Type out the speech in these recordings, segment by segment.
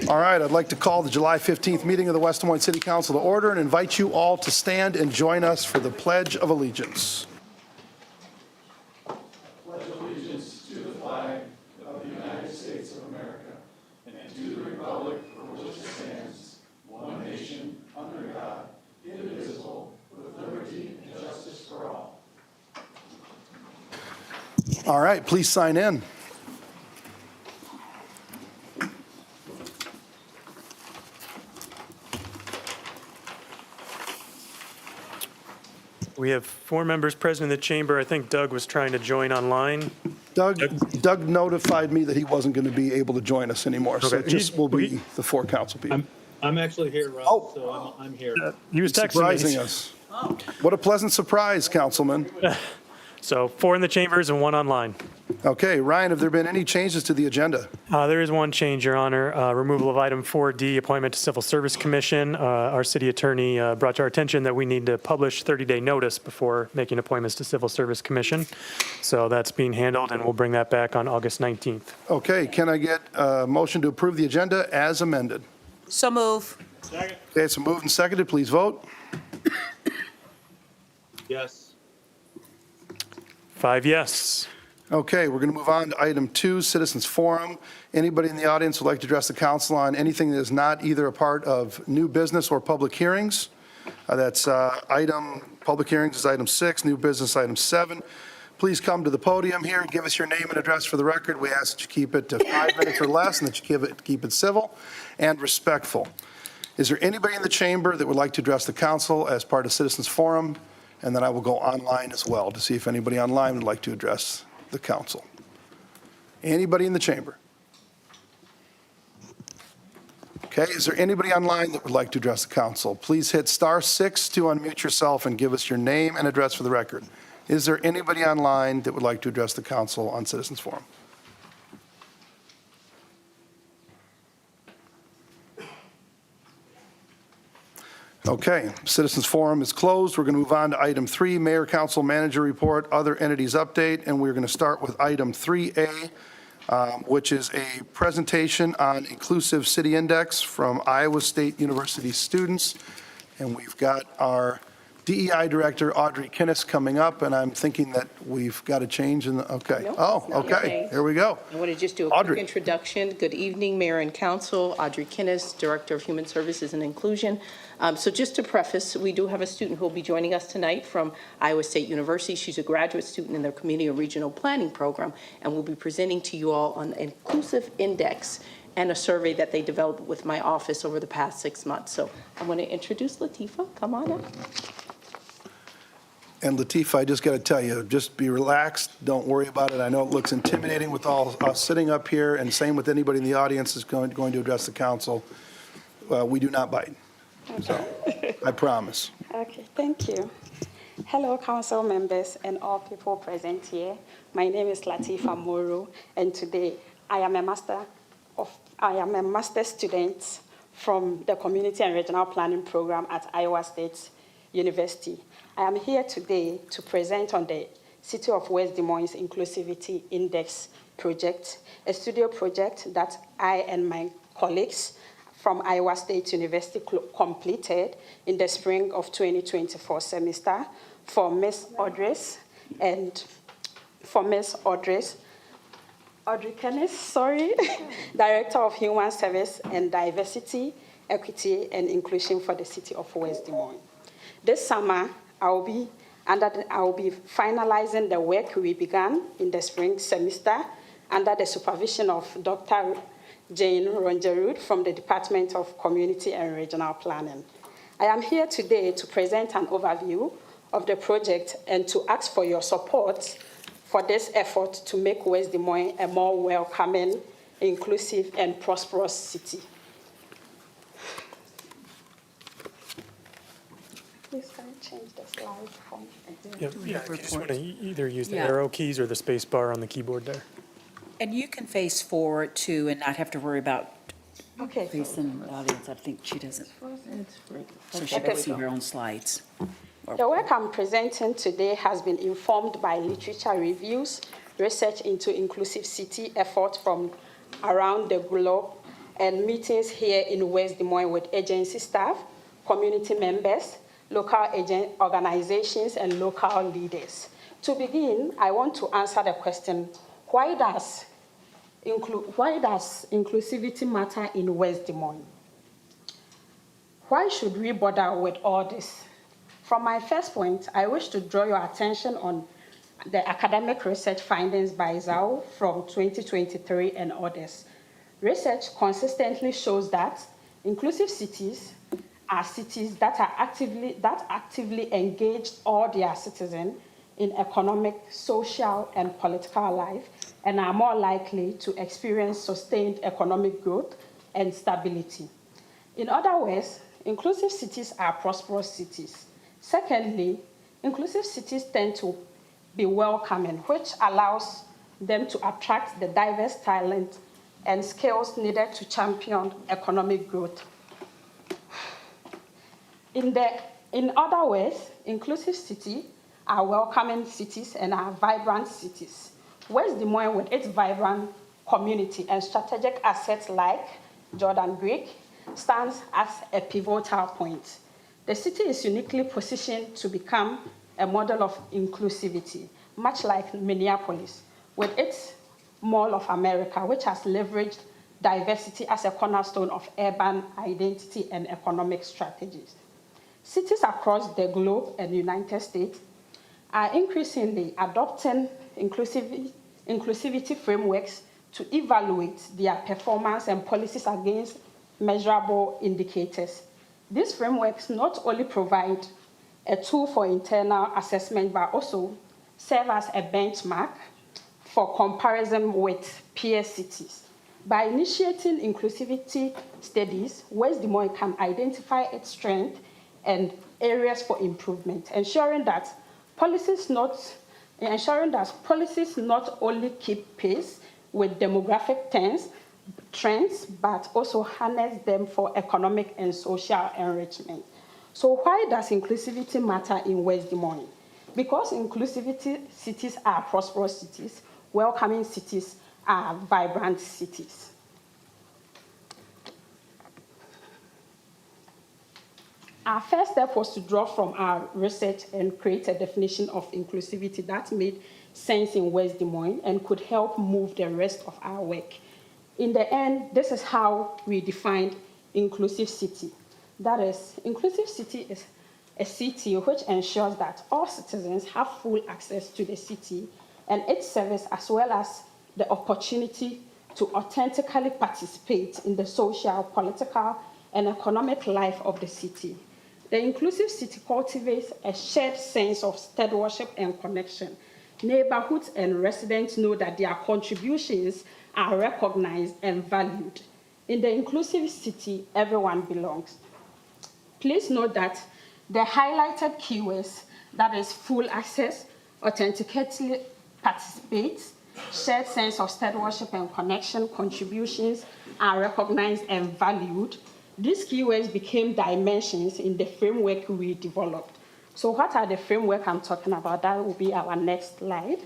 All right, I'd like to call the July 15th meeting of the West Des Moines City Council to order and invite you all to stand and join us for the Pledge of Allegiance. All right, please sign in. We have 4 members present in the chamber. I think Doug was trying to join online. Doug notified me that he wasn't going to be able to join us anymore, so Okay. it just will be the 4 council people. I'm actually here, Rob, Oh. so I'm here. He was texting Surprising me. us. What a pleasant surprise, Councilman. So 4 in the chambers and 1 online. Okay, Ryan, have there been any changes to the agenda? There is one change, Your Honor. Removal of item 4D, appointment to Civil Service Commission. Our city attorney brought to our attention that we need to publish 30-day notice before making appointments to Civil Service Commission. So that's being handled, and we'll bring that back on August 19th. Okay, can I get a motion to approve the agenda as amended? So move. Second. Okay, so moved and seconded, please vote. Yes. 5 yes. Okay, we're going to move on to item 2, Citizens Forum. Anybody in the audience would like to address the council on anything that is not either a part of new business or public hearings? Public hearings is item 6, new business item 7. Please come to the podium here and give us your name and address for the record. We ask that you keep it to 5 minutes or less and that you keep it civil and respectful. Is there anybody in the chamber that would like to address the council as part of Citizens Forum? And then I will go online as well to see if anybody online would like to address the council. Anybody in the chamber? Okay, is there anybody online that would like to address the council? Please hit *6 to unmute yourself and give us your name and address for the record. Is there anybody online that would like to address the council on Citizens Forum? Okay, Citizens Forum is closed. We're going to move on to item 3, Mayor, Council, Manager Report, Other Entities Update, and we're going to start with item 3A, which is a presentation on Inclusive City Index from Iowa State University students. And we've got our DEI Director, Audrey Kinnis, coming up, and I'm thinking that we've got a change in the, okay. Nope, Oh, it's not a okay, change. here we go. I want to just do a Audrey. quick introduction. Good evening, Mayor and Council. Audrey Kinnis, Director of Human Services and Inclusion. So just to preface, we do have a student who will be joining us tonight from Iowa State University. She's a graduate student in their Community and Regional Planning Program, and will be presenting to you all on the Inclusive Index and a survey that they developed with my office over the past 6 months. So I'm going to introduce Latifa. Come on up. And Latifa, I just got to tell you, just be relaxed. Don't worry about it. I know it looks intimidating with all us sitting up here, and same with anybody in the audience that's going to address the council. We do not bite. So, I promise. Okay, thank you. Hello, council members and all people present here. My name is Latifa Moro, and today I am a master student from the Community and Regional Planning Program at Iowa State University. I am here today to present on the City of West Des Moines Inclusivity Index project, a studio project that I and my colleagues from Iowa State University completed in the spring of 2024 semester for Ms. Audrey Kinnis, Director of Human Service and Diversity, Equity, and Inclusion for the City of West Des Moines. This summer, I will be finalizing the work we began in the spring semester under the supervision of Dr. Jane Rongerud from the Department of Community and Regional Planning. I am here today to present an overview of the project and to ask for your support for this effort to make West Des Moines a more welcoming, inclusive, and prosperous city. Please can you change the slide for me? Yeah, if you just want to either use the Yeah. arrow keys or the space bar on the keyboard there. And you can face forward too and not have to worry about Okay. facing the audience. I think she doesn't, so she Okay. can see her own slides. The work I'm presenting today has been informed by literature reviews, research into inclusive city efforts from around the globe, and meetings here in West Des Moines with agency staff, community members, local organizations, and local leaders. To begin, I want to answer the question, why does inclusivity matter in West Des Moines? Why should we bother with all this? From my first point, I wish to draw your attention on the academic research findings by Zhao from 2023 and others. Research consistently shows that inclusive cities are cities that actively engage all their citizens in economic, social, and political life, and are more likely to experience sustained economic growth and stability. In other words, inclusive cities are prosperous cities. Secondly, inclusive cities tend to be welcoming, which allows them to attract the diverse talent and skills needed to champion economic growth. In other words, inclusive cities are welcoming cities and are vibrant cities. West Des Moines, with its vibrant community and strategic assets like Jordan Creek, stands as a pivotal point. The city is uniquely positioned to become a model of inclusivity, much like Minneapolis, with its Mall of America, which has leveraged diversity as a cornerstone of urban identity and economic strategies. Cities across the globe and the United States are increasingly adopting inclusivity frameworks to evaluate their performance and policies against measurable indicators. These frameworks not only provide a tool for internal assessment, but also serve as a benchmark for comparison with peer cities. By initiating inclusivity studies, West Des Moines can identify its strengths and areas for improvement, ensuring that policies not only keep pace with demographic trends, but also harness them for economic and social enrichment. So why does inclusivity matter in West Des Moines? Because inclusivity cities are prosperous cities, welcoming cities are vibrant cities. Our first step was to draw from our research and create a definition of inclusivity that made sense in West Des Moines and could help move the rest of our work. In the end, this is how we defined inclusive city. That is, inclusive city is a city which ensures that all citizens have full access to the city and its service, as well as the opportunity to authentically participate in the social, political, and economic life of the city. The inclusive city cultivates a shared sense of stewardship and connection. Neighborhoods and residents know that their contributions are recognized and valued. In the inclusive city, everyone belongs. Please note that the highlighted keywords, that is full access, authentically participates, shared sense of stewardship and connection, contributions are recognized and valued. These keywords became dimensions in the framework we developed. So what are the framework I'm talking about? That will be our next slide.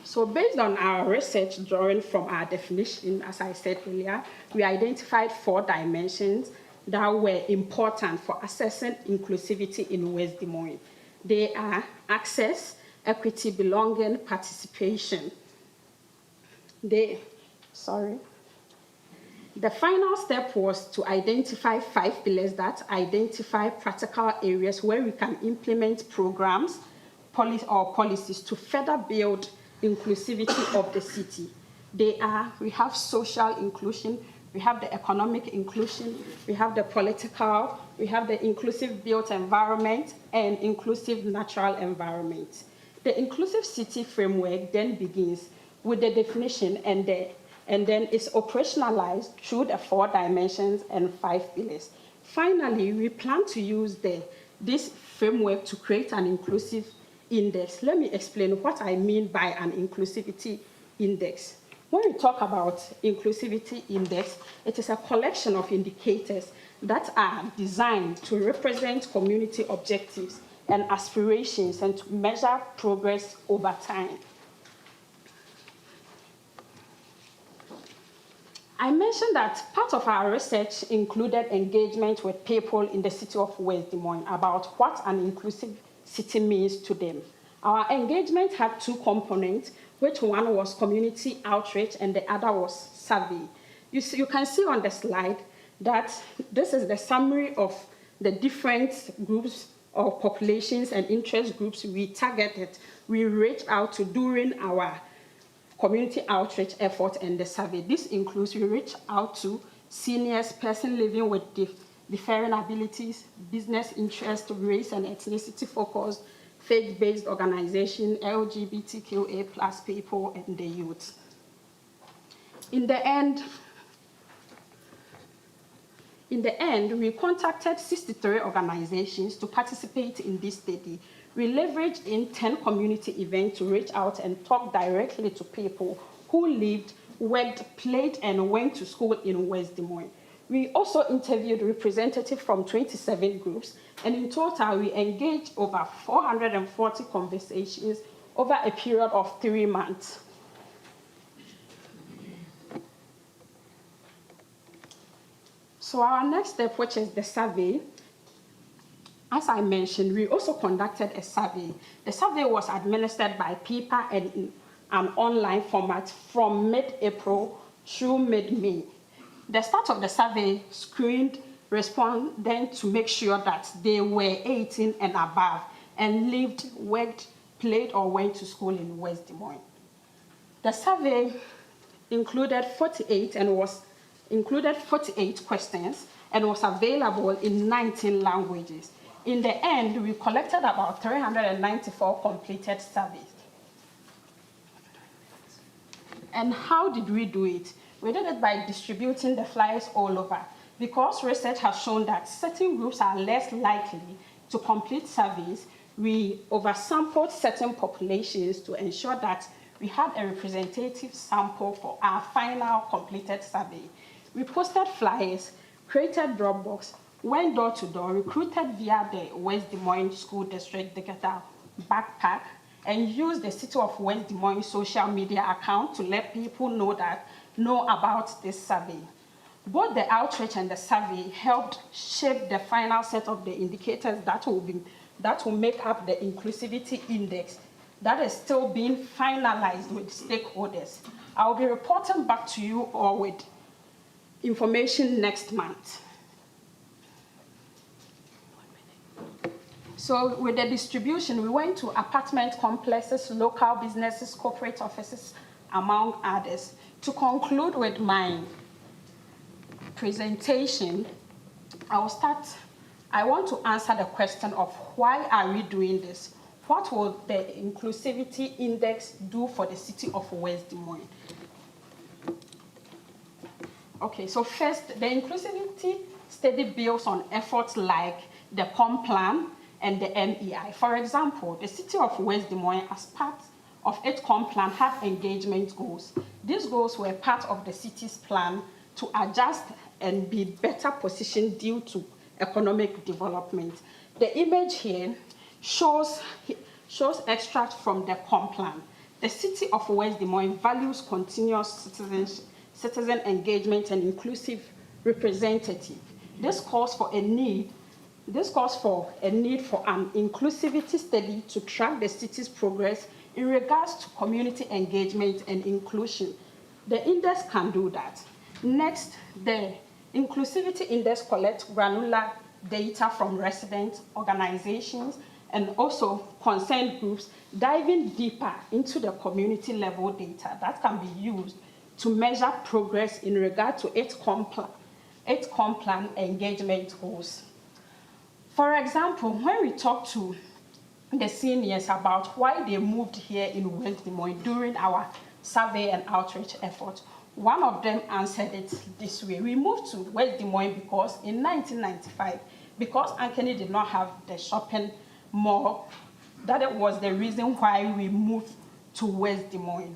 So based on our research drawing from our definition, as I said earlier, we identified 4 dimensions that were important for assessing inclusivity in West Des Moines. They are access, equity, belonging, participation. The final step was to identify 5 pillars that identify practical areas where we can implement programs or policies to further build inclusivity of the city. We have social inclusion, we have the economic inclusion, we have the political, we have the inclusive built environment, and inclusive natural environment. The inclusive city framework then begins with the definition and then is operationalized through the 4 dimensions and 5 pillars. Finally, we plan to use this framework to create an inclusive index. Let me explain what I mean by an inclusivity index. When we talk about inclusivity index, it is a collection of indicators that are designed to represent community objectives and aspirations and to measure progress over time. I mentioned that part of our research included engagement with people in the city of West Des Moines about what an inclusive city means to them. Our engagement had 2 components, which one was community outreach and the other was survey. You can see on the slide that this is the summary of the different groups or populations and interest groups we targeted, we reached out to during our community outreach effort and the survey. This includes we reach out to seniors, persons living with differing abilities, business interest, race and ethnicity focused, faith-based organization, LGBTQA+ people, and the youth. In the end, we contacted 63 organizations to participate in this study, We leveraged in 10 community events to reach out and talk directly to people who lived, worked, played, and went to school in West Des Moines. We also interviewed representatives from 27 groups, and in total, we engaged over 440 conversations over a period of 3 months. So our next step, which is the survey, as I mentioned, we also conducted a survey. The survey was administered by paper and in an online format from mid-April through mid-May. The start of the survey screened respondents to make sure that they were 18 and above and lived, worked, played, or went to school in West Des Moines. The survey included 48 questions and was available in 19 languages. In the end, we collected about 394 completed surveys. And how did we do it? We did it by distributing the flyers all over, because research has shown that certain groups are less likely to complete surveys. We oversampled certain populations to ensure that we had a representative sample for our final completed survey. We posted flyers, created Dropbox, went door to door, recruited via the West Des Moines School District Digital Backpack, and used the City of West Des Moines social media account to let people know about this survey. Both the outreach and the survey helped shape the final set of the indicators that will make up the inclusivity index that is still being finalized with stakeholders. I'll be reporting back to you all with information next month. So with the distribution, we went to apartment complexes, local businesses, corporate offices, among others. To conclude with my presentation, I want to answer the question of why are we doing this? What will the inclusivity index do for the City of West Des Moines? Okay, so first, the inclusivity study builds on efforts like the COM plan and the MEI. For example, the City of West Des Moines, as part of its COM plan, had engagement goals. These goals were part of the city's plan to adjust and be better positioned due to economic development. The image here shows extract from the COM plan. The City of West Des Moines values continuous citizen engagement and inclusive representative. This calls for a need for an inclusivity study to track the city's progress in regards to community engagement and inclusion. The index can do that. Next, the inclusivity index collects granular data from residents, organizations, and also concerned groups, diving deeper into the community level data that can be used to measure progress in regard to its COM plan engagement goals. For example, when we talk to the seniors about why they moved here in West Des Moines during our survey and outreach efforts, one of them answered it this way. We moved to West Des Moines because in 1995, because Ankeny did not have the shopping mall, that was the reason why we moved to West Des Moines.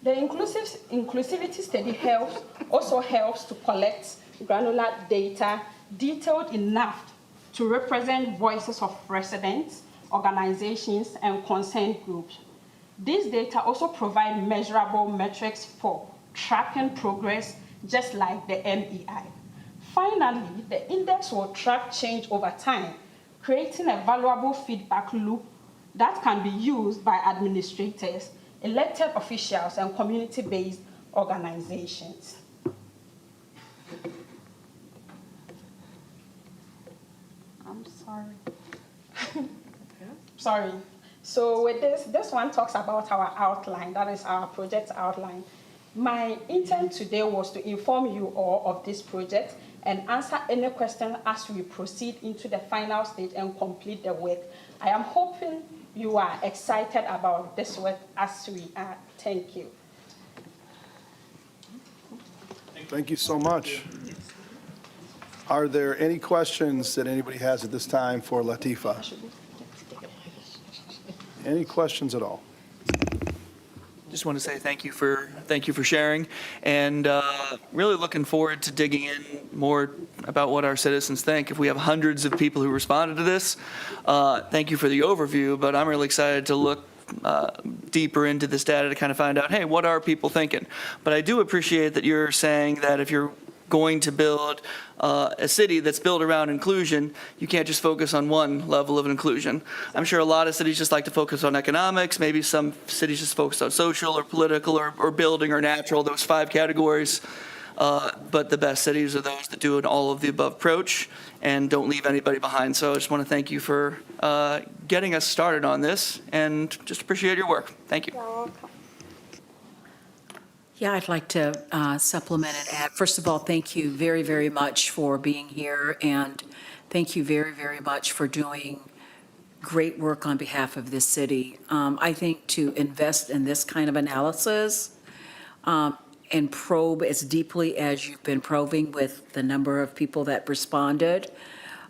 The inclusivity study also helps to collect granular data detailed enough to represent voices of residents, organizations, and concerned groups. These data also provide measurable metrics for tracking progress, just like the MEI. Finally, the index will track change over time, creating a valuable feedback loop that can be used by administrators, elected officials, and community-based organizations. I'm sorry. Sorry. So with this one talks about our outline, that is our project outline. My intent today was to inform you all of this project and answer any question as we proceed into the final stage and complete the work. I am hoping you are excited about this work as we are. Thank you. Thank you so much. Are there any questions that anybody has at this time for Latifa? Any questions at all? Just want to say thank you for sharing, and really looking forward to digging in more about what our citizens think. If we have hundreds of people who responded to this, thank you for the overview, but I'm really excited to look deeper into this data to kind of find out, hey, what are people thinking? But I do appreciate that you're saying that if you're going to build a city that's built around inclusion, you can't just focus on one level of inclusion. I'm sure a lot of cities just like to focus on economics. Maybe some cities just focus on social or political or building or natural, those 5 categories. But the best cities are those that do an all of the above approach and don't leave anybody behind. So I just want to thank you for getting us started on this, and just appreciate your work. Thank you. You're welcome. Yeah, I'd like to supplement and add, first of all, thank you very, very much for being here, and thank you very, very much for doing great work on behalf of this city. I think to invest in this kind of analysis and probe as deeply as you've been probing with the number of people that responded,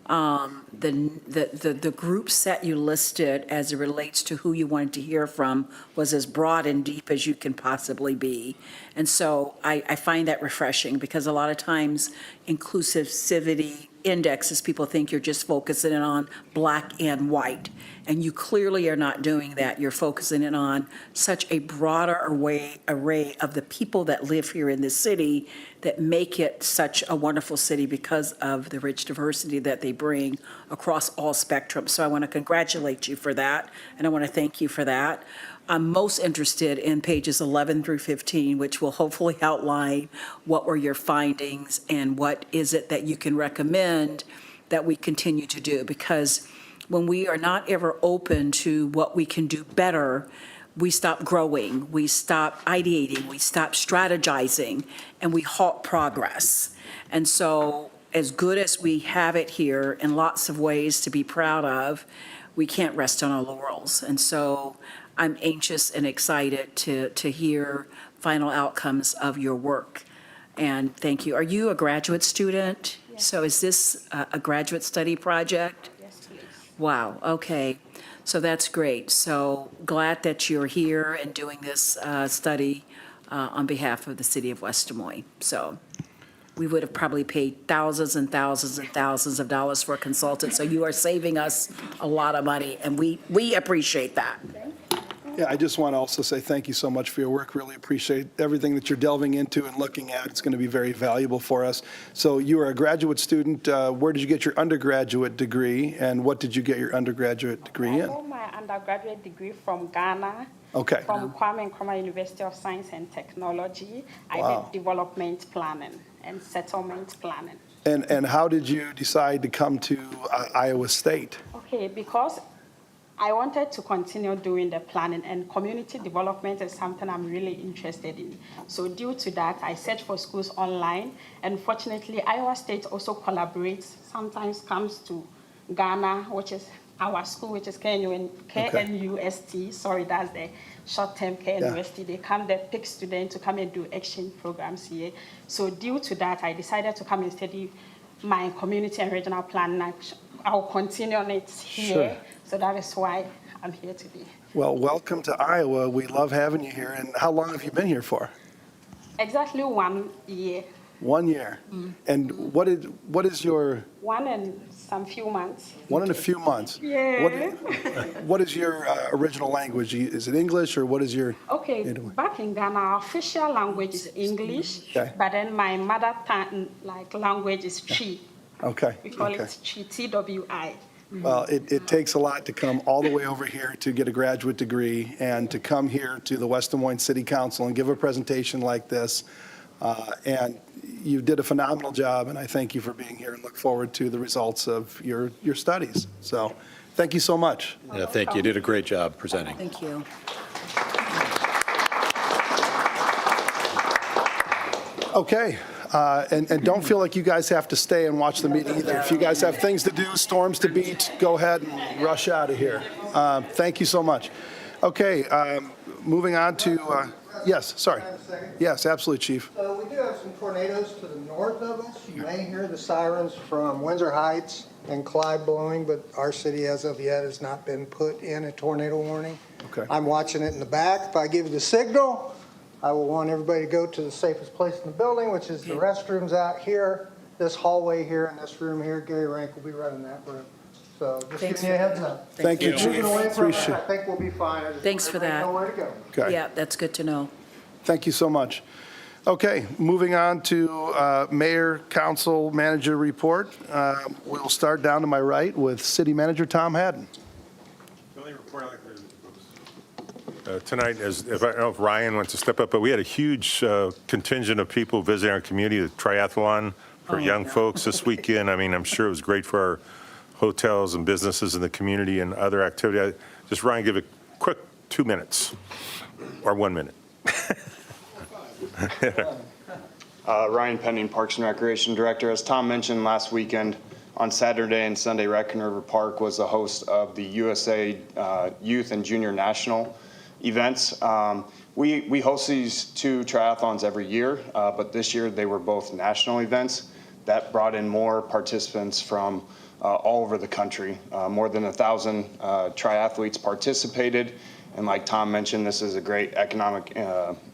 the group set you listed as it relates to who you wanted to hear from was as broad and deep as you can possibly be. And so I find that refreshing, because a lot of times inclusivity indexes, people think you're just focusing in on black and white. And you clearly are not doing that. You're focusing in on such a broader array of the people that live here in this city that make it such a wonderful city because of the rich diversity that they bring across all spectrums. So I want to congratulate you for that, and I want to thank you for that. I'm most interested in pages 11 through 15, which will hopefully outline what were your findings and what is it that you can recommend that we continue to do. Because when we are not ever open to what we can do better, we stop growing, we stop ideating, we stop strategizing, and we halt progress. And so as good as we have it here in lots of ways to be proud of, we can't rest on our laurels. And so I'm anxious and excited to hear final outcomes of your work. And thank you. Are you a graduate student? Yes. So is this a graduate study project? Yes, please. Wow, okay. So that's great. So glad that you're here and doing this study on behalf of the city of West Des Moines. So we would have probably paid thousands and thousands and thousands of dollars for a consultant. So you are saving us a lot of money, and we appreciate that. Yeah, I just want to also say thank you so much for your work. Really appreciate everything that you're delving into and looking at. It's going to be very valuable for us. So you are a graduate student. Where did you get your undergraduate degree, and what did you get your undergraduate degree I in? got my undergraduate degree from Ghana. Okay. From Kwame Nkrumah University of Science and Technology. I Wow. did development planning and settlement planning. And how did you decide to come to Iowa State? Okay, because I wanted to continue doing the planning, and community development is something I'm really interested in. So due to that, I searched for schools online, and fortunately, Iowa State also collaborates, sometimes comes to Ghana, which is our school, which is KNUST. Sorry, that's the short-term KNUST. They come there, pick students to come and do exchange programs here. So due to that, I decided to come and study my community and regional planning. I'll continue on it here. Sure. So that is why I'm here today. Well, welcome to Iowa. We love having you here. And how long have you been here for? Exactly 1 year. 1 year. And what is your 1 and some few months. 1 and a few months? Yeah. What is your original language? Is it English, or what is your? Okay, Anyway. back in Ghana, our official language is English, Okay. but then my mother tongue language is Twi. Okay. We call okay. it Twi, T-W-I. Well, it takes a lot to come all the way over here to get a graduate degree, and to come here to the West Des Moines City Council and give a presentation like this. And you did a phenomenal job, and I thank you for being here and look forward to the results of your studies. So thank you so much. Yeah, thank you. You did a great job presenting. Thank you. Okay. And don't feel like you guys have to stay and watch the meeting either. If you guys have things to do, storms to beat, go ahead and rush out of here. Thank you so much. Okay, moving on to, yes, sorry. Yes, absolutely, Chief. We do have some tornadoes to the north of us. You may hear the sirens from Windsor Heights and Clyde blowing, but our city as of yet has not been put in a tornado warning. Okay. I'm watching it in the back. If I give you the signal, I will want everybody to go to the safest place in the building, which is the restrooms out here, this hallway here, and this room here. Gary Rank will be running that room. So just Thanks giving you a for heads up. Thank you, Moving Chief. away from it, Appreciate I think we'll be fine. I just Thanks want for everybody that. to know where to go. Okay. Yeah, that's good to know. Thank you so much. Okay, moving on to Mayor, Council, Manager report. We'll start down to my right with City Manager Tom Haddon. The only report tonight is, I don't know if Ryan wants to step up, but we had a huge contingent of people visiting our community, the triathlon for young folks this weekend. I mean, I'm sure it was great for our hotels and businesses in the community and other activity. Just, Ryan, give a quick 2 minutes or 1 minute. Ryan Pending, Parks and Recreation Director. As Tom mentioned last weekend, on Saturday and Sunday, Wreck River Park was the host of the USA Youth and Junior National events. We host these 2 triathlons every year, but this year they were both national events that brought in more participants from all over the country. More than 1,000 triathletes participated. And like Tom mentioned, this is a great economic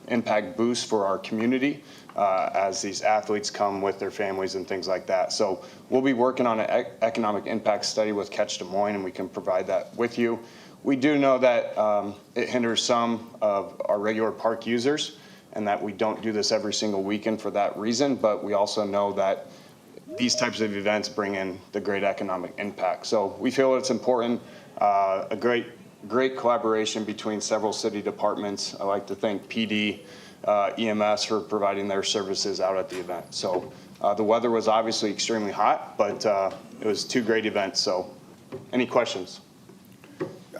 impact boost for our community as these athletes come with their families and things like that. So we'll be working on an economic impact study with Catch Des Moines, and we can provide that with you. We do know that it hinders some of our regular park users and that we don't do this every single weekend for that reason, but we also know that these types of events bring in the great economic impact. So we feel it's important, a great collaboration between several city departments. I like to thank PD, EMS for providing their services out at the event. So the weather was obviously extremely hot, but it was 2 great events. So any questions?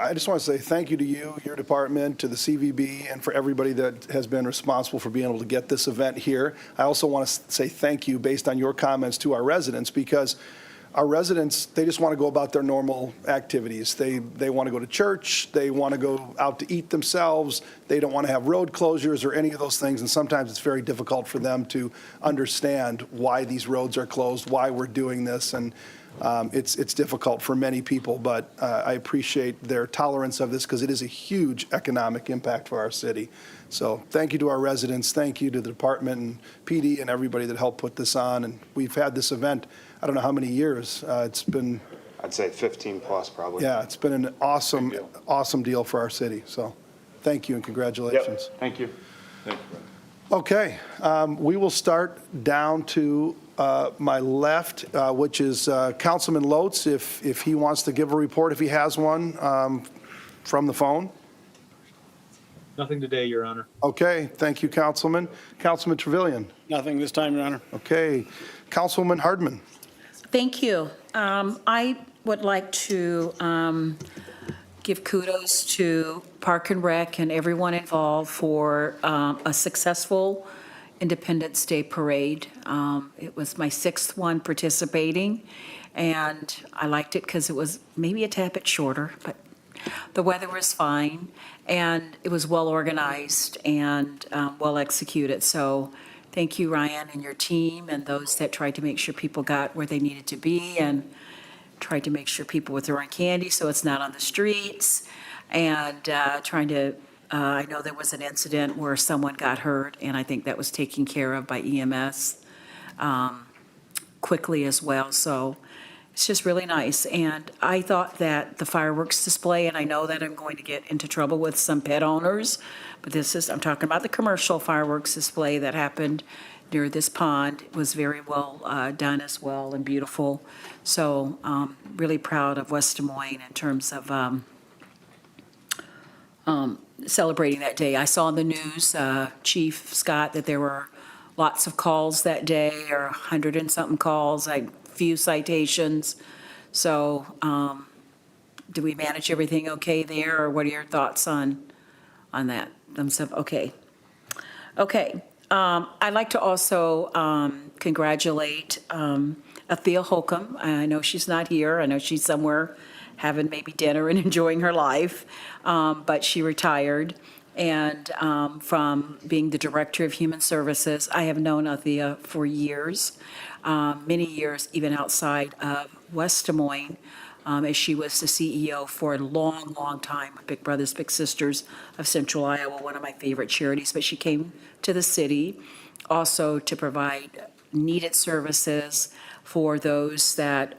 I just want to say thank you to you, your department, to the CVB, and for everybody that has been responsible for being able to get this event here. I also want to say thank you, based on your comments, to our residents, because our residents, they just want to go about their normal activities. They want to go to church, they want to go out to eat themselves, they don't want to have road closures or any of those things, and sometimes it's very difficult for them to understand why these roads are closed, why we're doing this, and it's difficult for many people, but I appreciate their tolerance of this because it is a huge economic impact for our city. So thank you to our residents, thank you to the department and PD and everybody that helped put this on. And we've had this event, I don't know how many years. It's been, I'd say 15 plus probably. yeah, it's been an awesome deal for our city. So thank you and congratulations. Yep. Thank you. Okay, we will start down to my left, which is Councilman Lotz, if he wants to give a report, if he has one from the phone. Nothing today, Your Honor. Okay, thank you, Councilman. Councilman Trevilian. Nothing this time, Your Honor. Okay, Councilwoman Hardman. Thank you. I would like to give kudos to Park and Rec and everyone involved for a successful Independence Day parade. It was my 6th one participating, and I liked it because it was maybe a tad bit shorter, but the weather was fine, and it was well organized and well executed. So thank you, Ryan, and your team, and those that tried to make sure people got where they needed to be, and tried to make sure people were throwing candy so it's not on the streets, and trying to, I know there was an incident where someone got hurt, and I think that was taken care of by EMS quickly as well. So it's just really nice. And I thought that the fireworks display, and I know that I'm going to get into trouble with some pet owners, but I'm talking about the commercial fireworks display that happened near this pond. It was very well done as well and beautiful. So really proud of West Des Moines in terms of celebrating that day. I saw in the news, Chief Scott, that there were lots of calls that day, or 100 and something calls, like few citations. So do we manage everything okay there, or what are your thoughts on that? Thumbs up, okay. Okay, I'd like to also congratulate Athea Holcomb. I know she's not here. I know she's somewhere having maybe dinner and enjoying her life, but she retired. And from being the Director of Human Services, I have known Althea for years, many years, even outside of West Des Moines, as she was the CEO for a long, long time, Big Brothers Big Sisters of Central Iowa, one of my favorite charities. But she came to the city also to provide needed services for those that,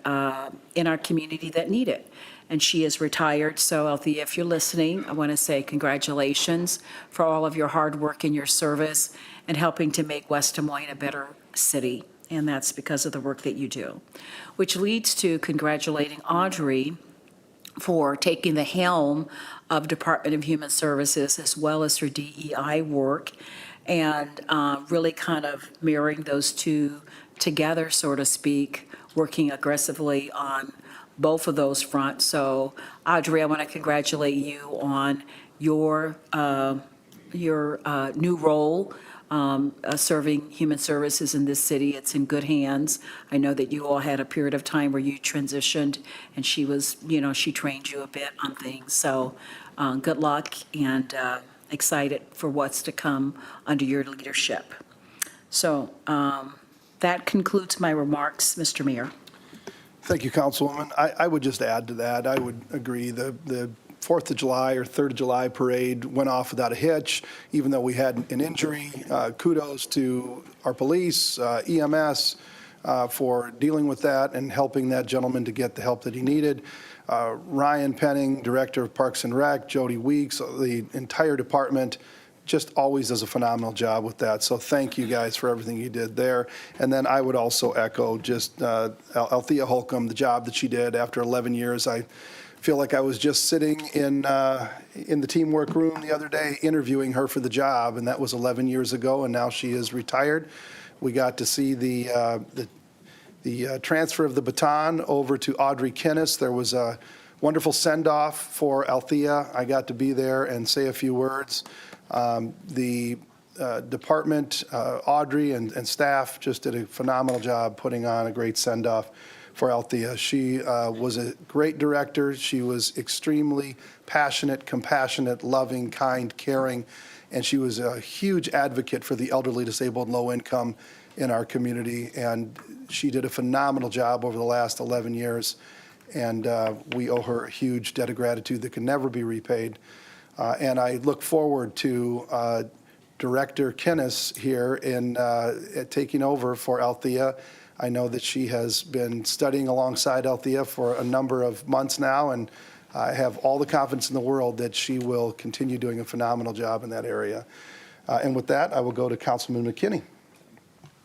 in our community that need it. And she is retired, so Althea, if you're listening, I want to say congratulations for all of your hard work and your service and helping to make West Des Moines a better city. And that's because of the work that you do. Which leads to congratulating Audrey for taking the helm of Department of Human Services as well as her DEI work and really kind of mirroring those two together, so to speak, working aggressively on both of those fronts. So Audrey, I want to congratulate you on your new role serving human services in this city. It's in good hands. I know that you all had a period of time where you transitioned and she was, she trained you a bit on things. So good luck and excited for what's to come under your leadership. So that concludes my remarks, Mr. Mayor. Thank you, Councilwoman. I would just add to that. I would agree. The 4th of July or 3rd of July parade went off without a hitch, even though we had an injury. Kudos to our police, EMS, for dealing with that and helping that gentleman to get the help that he needed. Ryan Penning, Director of Parks and Rec, Jody Weeks, the entire department just always does a phenomenal job with that. So thank you guys for everything you did there. And then I would also echo just Althea Holcomb, the job that she did after 11 years. I feel like I was just sitting in the teamwork room the other day interviewing her for the job, and that was 11 years ago, and now she is retired. We got to see the transfer of the baton over to Audrey Kinnis. There was a wonderful send-off for Althea. I got to be there and say a few words. The department, Audrey and staff just did a phenomenal job putting on a great send-off for Althea. She was a great director. She was extremely passionate, compassionate, loving, kind, caring, and she was a huge advocate for the elderly, disabled, and low income in our community. And she did a phenomenal job over the last 11 years, and we owe her a huge debt of gratitude that can never be repaid. And I look forward to Director Kinnis here in taking over for Althea. I know that she has been studying alongside Althea for a number of months now, and I have all the confidence in the world that she will continue doing a phenomenal job in that area. And with that, I will go to Councilman McKinney.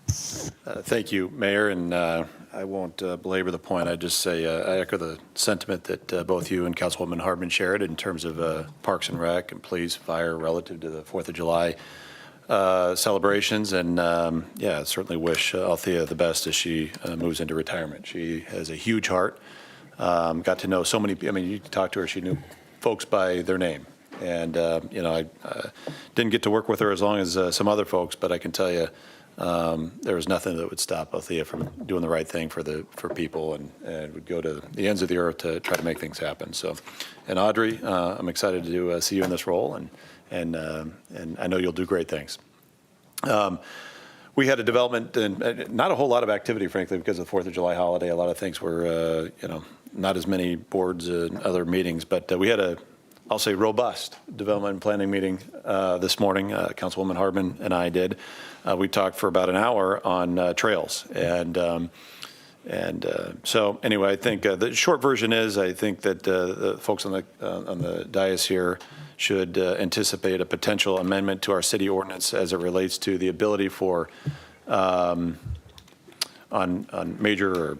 Thank you, Mayor, and I won't belabor the point. I just say I echo the sentiment that both you and Councilwoman Hardman shared in terms of Parks and Rec and police, fire relative to the 4th of July celebrations. And yeah, certainly wish Althea the best as she moves into retirement. She has a huge heart. Got to know so many, I mean, you talked to her, she knew folks by their name. And, I didn't get to work with her as long as some other folks, but I can tell you, there was nothing that would stop Althea from doing the right thing for people and would go to the ends of the earth to try to make things happen. So, and Audrey, I'm excited to see you in this role, and I know you'll do great things. We had a development and not a whole lot of activity, frankly, because of the 4th of July holiday. A lot of things were, not as many boards and other meetings, but we had I'll say robust development and planning meeting this morning. Councilwoman Hardman and I did. We talked for about an hour on trails, and so anyway, I think the short version is I think that the folks on the dais here should anticipate a potential amendment to our city ordinance as it relates to the ability for on major or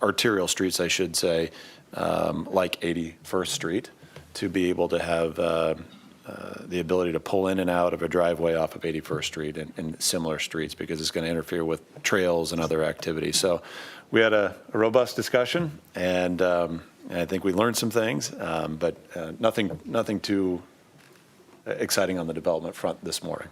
arterial streets, I should say, like 81st Street, to be able to have the ability to pull in and out of a driveway off of 81st Street and similar streets, because it's going to interfere with trails and other activities. So we had a robust discussion, and I think we learned some things, but nothing too exciting on the development front this morning.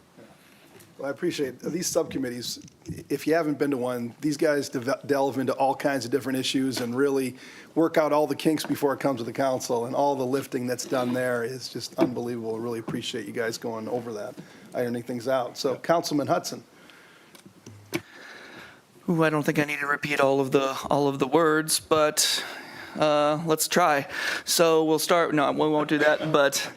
Well, I appreciate these subcommittees. If you haven't been to one, these guys delve into all kinds of different issues and really work out all the kinks before it comes to the council, and all the lifting that's done there is just unbelievable. I really appreciate you guys going over that, ironing things out. So, Councilman Hudson. Ooh, I don't think I need to repeat all of the words, but let's try. So we'll start. No, we won't do that. But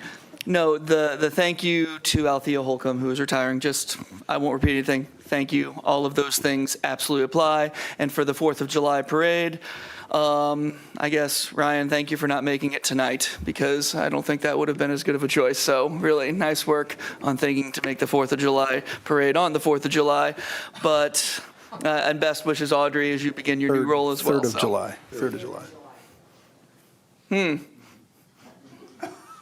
no, the thank you to Althea Holcomb, who is retiring. Just I won't repeat anything. Thank you. All of those things absolutely apply. And for the 4th of July parade, I guess Ryan, thank you for not making it tonight, because I don't think that would have been as good of a choice. So really nice work on thinking to make the 4th of July parade on the 4th of July. But and best wishes, Audrey, as you begin your new role as well. 3rd of July. 3rd of July.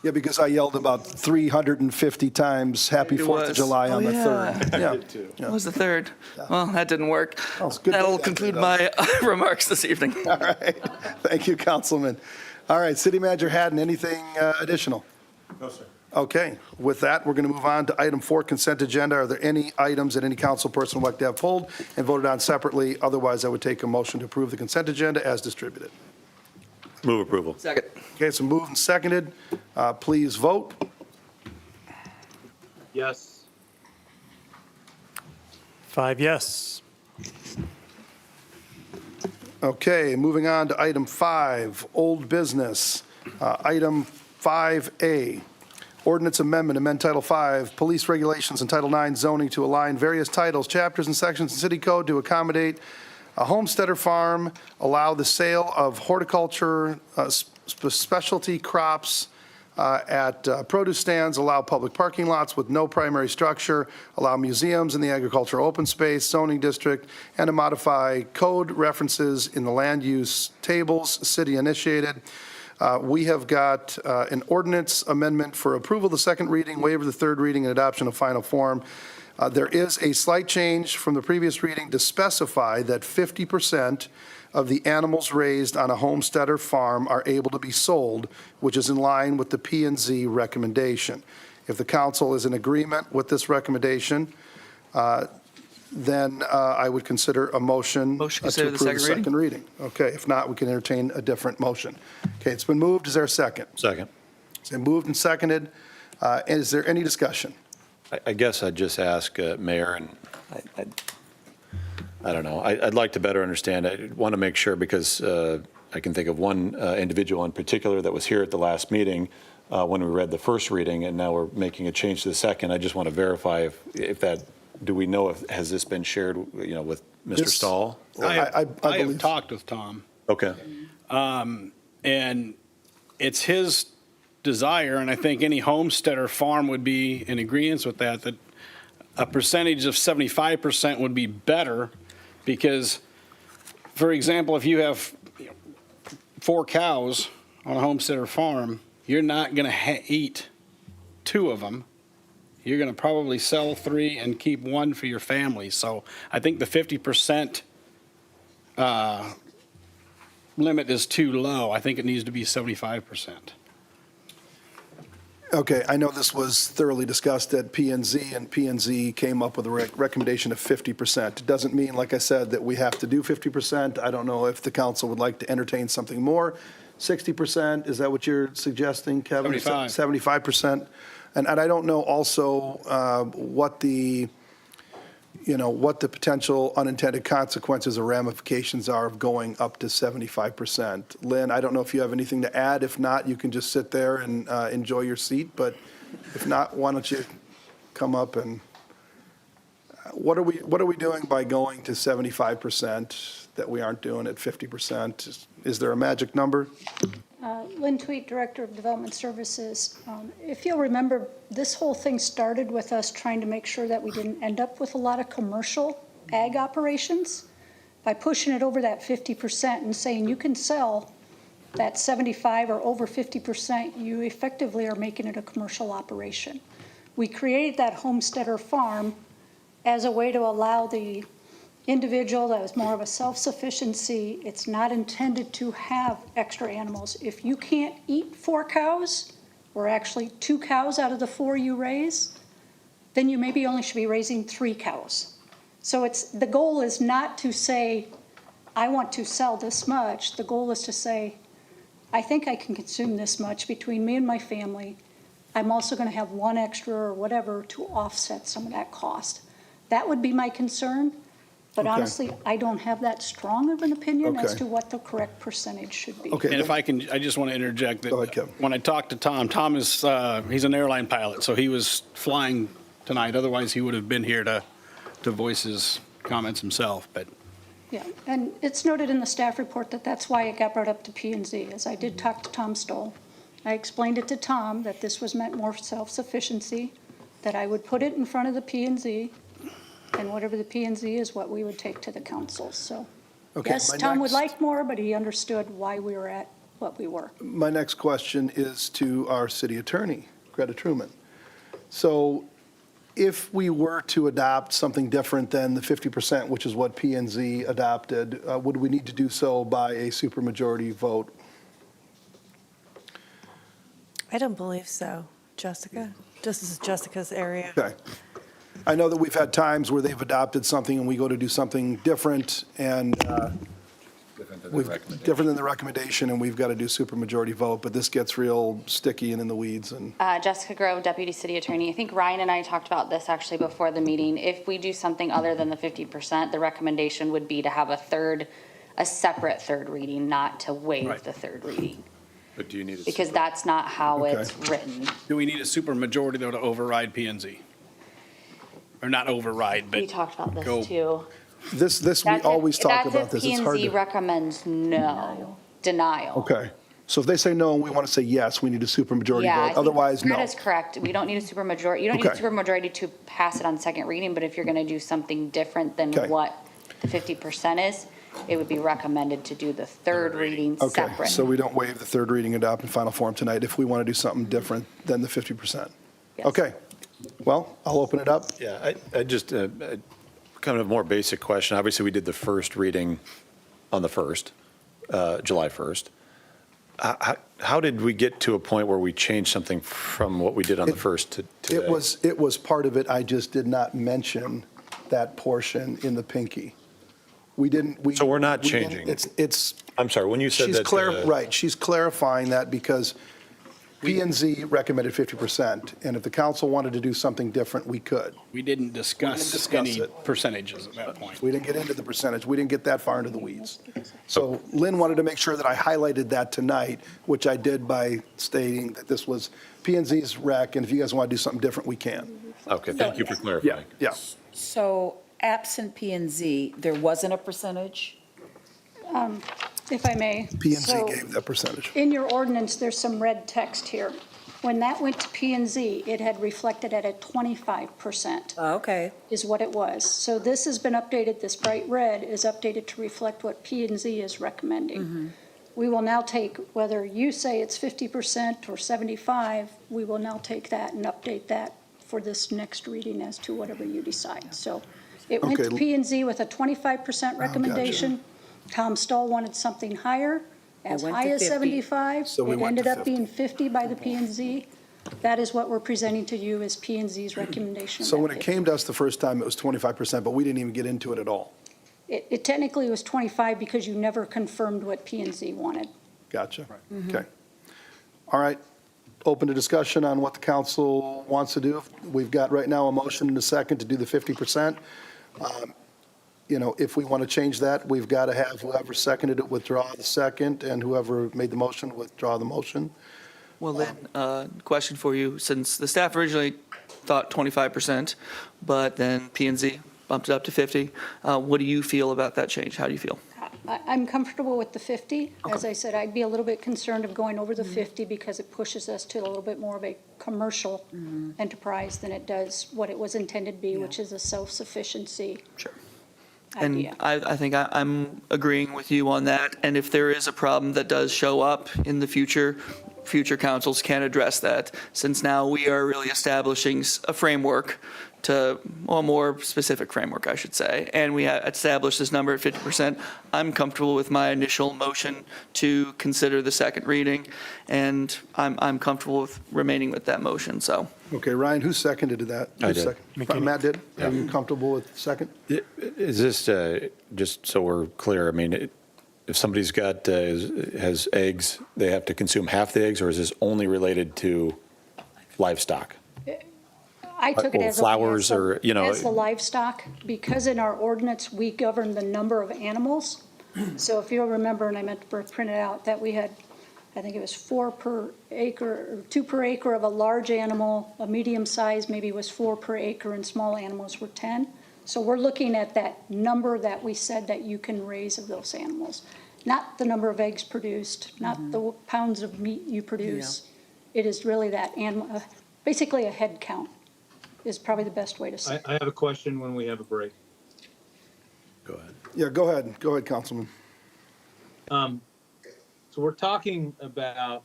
Yeah, because I yelled about 350 times Happy It 4th of was. July on the yeah. 3rd. Yeah. What was the 3rd? Well, that didn't work. Oh, it's good That'll that conclude did, my remarks this evening. All right. Thank you, Councilman. All right, City Manager Haddon, anything additional? No, sir. Okay, with that, we're going to move on to item 4, consent agenda. Are there any items that any council person would like to have pulled and voted on separately? Otherwise, I would take a motion to approve the consent agenda as distributed. Move approval. Second. Okay, so moved and seconded. Please vote. Yes. 5 yes. Okay, moving on to item 5, old business. Item 5A, ordinance amendment, amend Title 5, police regulations, and Title 9 zoning to align various titles, chapters, and sections in city code to accommodate a homesteader farm, allow the sale of horticulture, specialty crops at produce stands, allow public parking lots with no primary structure, allow museums in the agricultural open space zoning district, and to modify code references in the land use tables, city initiated. We have got an ordinance amendment for approval of the second reading, waiver of the third reading, and adoption of final form. There is a slight change from the previous reading to specify that 50% of the animals raised on a homesteader farm are able to be sold, which is in line with the P&Z recommendation. If the council is in agreement with this recommendation, then I would consider a motion to Consider approve the the second second reading. Okay, if not, we can entertain a different motion. Okay, it's been moved. Is there a second? Second. It's been moved and seconded. Is there any discussion? I guess I'd just ask, Mayor, and I don't know, I'd like to better understand. I want to make sure, because I can think of one individual in particular that was here at the last meeting when we read the first reading, and now we're making a change to the second. I just want to verify if that, do we know if, has this been shared, with Mr. This- Stahl? I have believe- talked with Tom, Okay. and it's his desire, and I think any homesteader farm would be in agreement with that a percentage of 75% would be better, because, for example, if you have 4 cows on a homesteader farm, you're not going to eat 2 of them. You're going to probably sell 3 and keep 1 for your family. So I think the 50% limit is too low. I think it needs to be 75%. Okay, I know this was thoroughly discussed at P&Z, and P&Z came up with a recommendation of 50%. It doesn't mean, like I said, that we have to do 50%. I don't know if the council would like to entertain something more. 60%, is that what you're suggesting, Kevin? 75. 75%. And I don't know also what the potential unintended consequences or ramifications are of going up to 75%. Lynn, I don't know if you have anything to add. If not, you can just sit there and enjoy your seat. But if not, why don't you come up and, what are we doing by going to 75% that we aren't doing at 50%? Is there a magic number? Lynn Tweet, Director of Development Services. If you'll remember, this whole thing started with us trying to make sure that we didn't end up with a lot of commercial ag operations by pushing it over that 50% and saying you can sell that 75 or over 50%, you effectively are making it a commercial operation. We created that homesteader farm as a way to allow the individual that was more of a self-sufficiency. It's not intended to have extra animals. If you can't eat 4 cows, or actually 2 cows out of the 4 you raise, then you maybe only should be raising 3 cows. So the goal is not to say, I want to sell this much. The goal is to say, I think I can consume this much between me and my family. I'm also going to have 1 extra or whatever to offset some of that cost. That would be my concern. But Okay. honestly, I don't have that strong of an opinion as Okay. to what the correct percentage should be. Okay. And if I can, I just want to interject that Go ahead, Kevin. when I talked to Tom is, he's an airline pilot, so he was flying tonight. Otherwise, he would have been here to voice his comments himself, but Yeah, and it's noted in the staff report that that's why it got brought up to P and Z, as I did talk to Tom Stoll. I explained it to Tom that this was meant more self-sufficiency, that I would put it in front of the P and Z, and whatever the P and Z is what we would take to the council, so. Okay, Yes, my Tom would next- like more, but he understood why we were at what we were. My next question is to our city attorney, Greta Truman. So if we were to adopt something different than the 50%, which is what P and Z adopted, would we need to do so by a supermajority vote? I don't believe so. Jessica? This is Jessica's area. Okay. I know that we've had times where they've adopted something and we go to do something different and different than the recommendation, and we've got to do supermajority vote, but this gets real sticky and in the weeds and. Jessica Grove, Deputy City Attorney. I think Ryan and I talked about this actually before the meeting. If we do something other than the 50%, the recommendation would be to have a separate third reading, not to waive Right. the third reading, But do you need a? because that's not how it's Okay. written. do we need a supermajority though to override P and Z? Or not override, We but talked about this go- too. This, we That's if- always talk about this. That's if It's hard P&Z to. recommends no, denial. Okay. So if they say no and we want to say yes, we need a supermajority Yeah, I vote. think Otherwise, no. Greta's correct. We don't need a supermajority. You don't need a Okay. supermajority to pass it on second reading, but if you're going to do something different than Okay. what the 50% is, it would be recommended to do the third reading Okay, separate. so we don't waive the third reading, adopt in final form tonight if we want to do something different than the 50%. Yes. Okay. Well, I'll open it up. Yeah, I just, kind of a more basic question. Obviously, we did the first reading on the 1st, July 1st. How did we get to a point where we changed something from what we did on the 1st to today? It was part of it. I just did not mention that portion in the pinky. We didn't. So we're not we didn't- changing? It's, I'm sorry, when you said she's that. right, she's clarifying that because P and Z recommended 50%, and if the council wanted to do something different, we could. we didn't discuss discuss any it. percentages at that point. We didn't get into the percentage. We didn't get that far into the weeds. So Lynn wanted to make sure that I highlighted that tonight, which I did by stating that this was P and Z's rec, and if you guys want to do something different, we can. Okay, thank you for clarifying. Yeah. So absent P and Z, there wasn't a percentage? If I may. P and Z So- gave that percentage. In your ordinance, there's some red text here. When that went to P and Z, it had reflected at a 25%, Okay. is what it was. So this has been updated, this bright red is updated to reflect what P and Z is recommending. We will now take, whether you say it's 50% or 75, we will now take that and update that for this next reading as to whatever you decide. So it went to Okay. P and Z with a 25% recommendation. Tom Stoll wanted something higher, as went high to as 50. 75. So we It went to ended up 50. being 50 by the P and Z. That is what we're presenting to you as P and Z's recommendation. So when it that came to us the first time, it was 25%, but we didn't even get into it at all. It technically was 25 because you never confirmed what P and Z wanted. Gotcha. Okay. All right. Open to discussion on what the council wants to do. We've got right now a motion and a second to do the 50%. If we want to change that, we've got to have whoever seconded it withdraw the second, and whoever made the motion withdraw the motion. Well, then, question for you, since the staff originally thought 25%, but then P and Z bumped it up to 50, what do you feel about that change? How do you feel? I'm comfortable with the 50. As I said, I'd be a little bit concerned of going over the 50 because it pushes us to a little bit more of a commercial enterprise than it does what it was intended to be, which is a self-sufficiency Sure. idea. And I think I'm agreeing with you on that. And if there is a problem that does show up in the future future councils can address that, since now we are really establishing a framework a more specific framework, I should say. And we established this number at 50%. I'm comfortable with my initial motion to consider the second reading, and I'm comfortable with remaining with that motion, so. Okay, Ryan, who seconded that? I Who did. seconded? Matt did? Are you comfortable with the second? Is this, just so we're clear, I mean, if somebody's got, has eggs, they have to consume half the eggs, or is this only related to livestock? I took it Or as a. flowers or, you know- As the livestock, because in our ordinance, we govern the number of animals. So if you'll remember, and I meant to print it out, that we had, I think it was 4 per acre, or 2 per acre of a large animal, a medium size maybe was 4 per acre, and small animals were 10. So we're looking at that number that we said that you can raise of those animals, not the number of eggs produced, not the pounds of meat you produce. It is really that animal, basically a head count is probably the best way to say it. I have a question when we have a break. Go ahead. Yeah, go ahead. Go ahead, Councilman. So we're talking about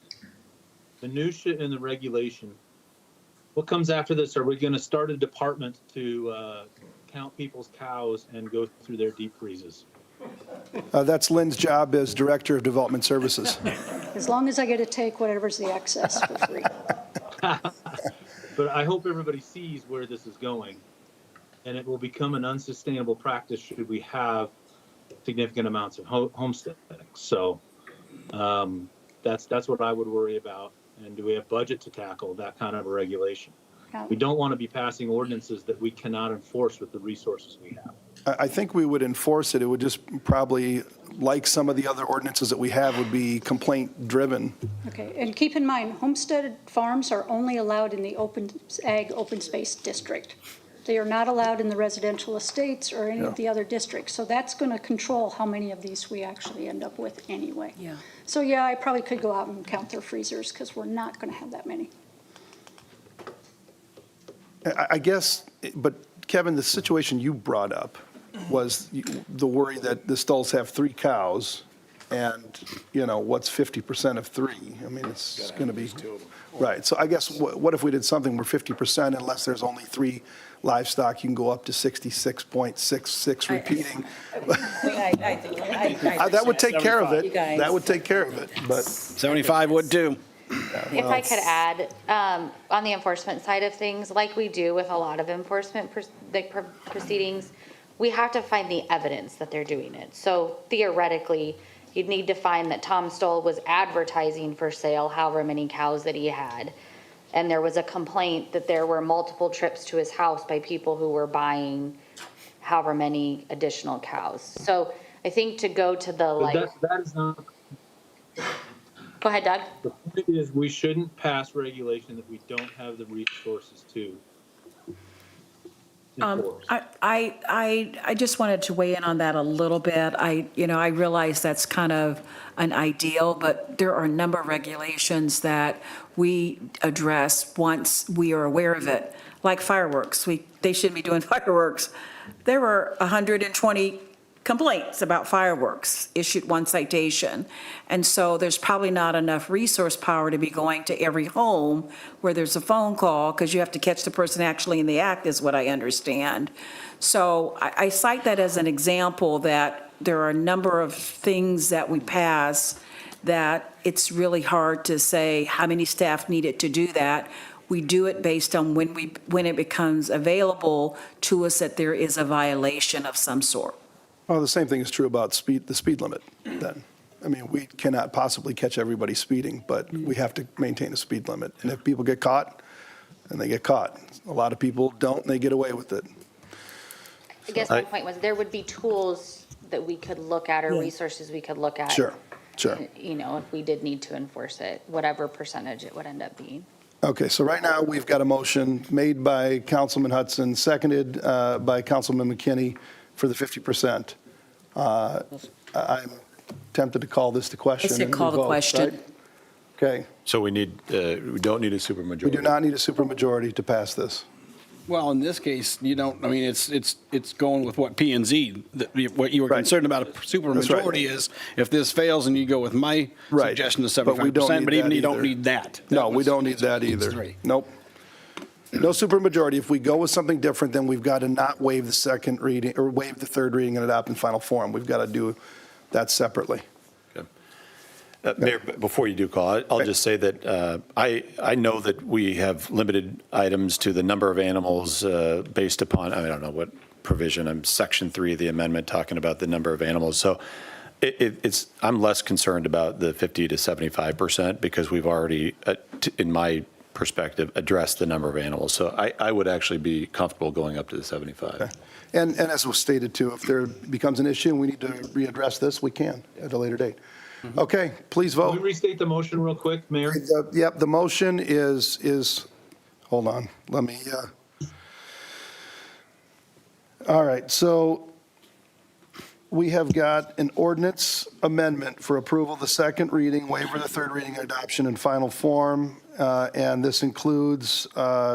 the minutia and the regulation. What comes after this? Are we going to start a department to count people's cows and go through their deep freezes? That's Lynn's job as Director of Development Services. As long as I get to take whatever's the excess for free. But I hope everybody sees where this is going, and it will become an unsustainable practice should we have significant amounts of homesteading. So that's what I would worry about. And do we have budget to tackle that kind of a regulation? We don't want to be passing ordinances that we cannot enforce with the resources we have. I think we would enforce it. It would just probably, like some of the other ordinances that we have, would be complaint-driven. Okay, and keep in mind, homesteaded farms are only allowed in the open space district. They are not allowed in the residential estates or any of the other districts. So that's going to control how many of these we actually end up with anyway. Yeah. So yeah, I probably could go out and count their freezers because we're not going to have that many. I guess, but Kevin, the situation you brought up was the worry that the stalls have 3 cows, and, you know, what's 50% of 3? I mean, it's going to be, right. So I guess, what if we did something where 50%, unless there's only 3 livestock, you can go up to 66.66 repeating? That would take care of it. That would take care of it, but. 75 would too. If I could add, on the enforcement side of things, like we do with a lot of enforcement proceedings, we have to find the evidence that they're doing it. So theoretically, you'd need to find that Tom Stoll was advertising for sale however many cows that he had. And there was a complaint that there were multiple trips to his house by people who were buying however many additional cows. So I think to go to the But that is not. Go ahead, Doug. The point is, we shouldn't pass regulation that we don't have the resources to enforce. I just wanted to weigh in on that a little bit. I realize that's kind of an ideal, but there are a number of regulations that we address once we are aware of it, like fireworks. They shouldn't be doing fireworks. There were 120 complaints about fireworks, issued 1 citation. And so there's probably not enough resource power to be going to every home where there's a phone call, because you have to catch the person actually in the act, is what I understand. So I cite that as an example that there are a number of things that we pass that it's really hard to say how many staff needed to do that. We do it based on when it becomes available to us that there is a violation of some sort. Well, the same thing is true about the speed limit then. I mean, we cannot possibly catch everybody speeding, but we have to maintain a speed limit. And if people get caught, then they get caught. A lot of people don't, and they get away with it. I guess my point was there would be tools that we could look at or resources we could look at. Sure. You know, if we did need to enforce it, whatever percentage it would end up being. Okay, so right now, we've got a motion made by Councilman Hudson, seconded by Councilman McKinney for the 50%. I'm tempted to call this the question. I said and call the vote, question. right? Okay, So we don't need a supermajority. we do not need a supermajority to pass this. Well, in this case, you don't, I mean, it's going with what P and Z, what you were Right. concerned about a supermajority is if this fails and you go with my Right. suggestion of But we don't 75%, need but even that you don't either. need that. No, we don't need that either. Three. Nope. No supermajority. If we go with something different, then we've got to not waive the second reading, or waive the third reading and adopt in final form. We've got to do that separately. Mayor, before you do call, I'll just say that I know that we have limited items to the number of animals based upon, I don't know what provision, Section 3 of the amendment talking about the number of animals. So I'm less concerned about the 50 to 75% because we've already, in my perspective, addressed the number of animals. So I would actually be comfortable going up to the 75. Okay. And as was stated too, if there becomes an issue and we need to readdress this, we can at a later date. Okay, please Can we vote. restate the motion real quick, Mayor? Yep, the motion is, hold on, let me, all right, so we have got an ordinance amendment for approval, the second reading, waiver the third reading, and adoption in final form. And this includes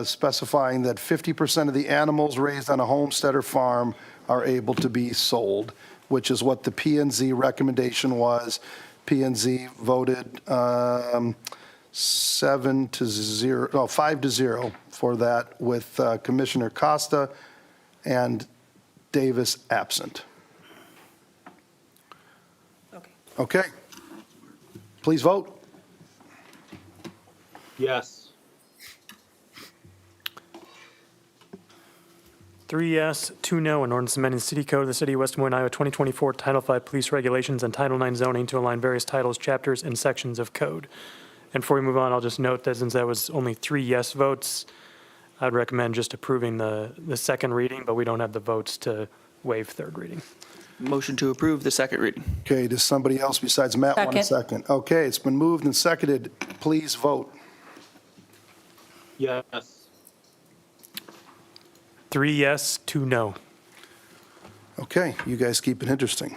specifying that 50% of the animals raised on a homestead or farm are able to be sold, which is what the P and Z recommendation was. P and Z voted 5-0 for that, with Commissioner Costa and Davis absent. Okay. Please vote. Yes. 3 yes, 2 no, an ordinance amending City Code of the City of West Des Moines, Iowa, 2024, Title V Police Regulations and Title IX Zoning to align various titles, chapters, and sections of code. And before we move on, I'll just note that since that was only 3 yes votes, I'd recommend just approving the second reading, but we don't have the votes to waive third reading. Motion to approve the second reading. Okay, does somebody else besides Matt want a second? Okay, it's been moved and seconded. Please vote. Yes. 3 yes, 2 no. Okay, you guys keep it interesting.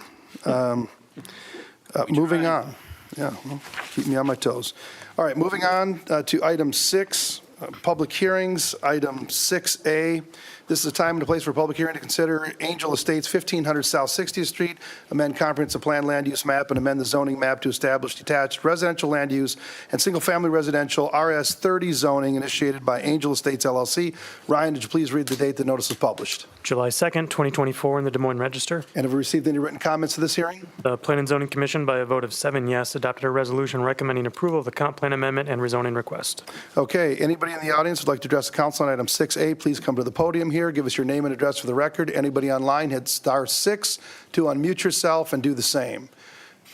Moving on. Yeah, well, keep me on my toes. All right, moving on to item 6, public hearings, item 6A. This is a time and a place for public hearing to consider Angel Estates, 1500 South 60th Street, amend comprehensive plan land use map and amend the zoning map to establish detached residential land use and single-family residential RS 30 zoning initiated by Angel Estates LLC. Ryan, did you please read the date the notice was published? July 2nd, 2024, in the Des Moines Register. And have we received any written comments to this hearing? The Plan and Zoning Commission, by a vote of 7 yes, adopted a resolution recommending approval of the comp plan amendment and rezoning request. Okay, anybody in the audience would like to address the council on item 6A, please come to the podium here, give us your name and address for the record. Anybody online, hit *6 to unmute yourself and do the same.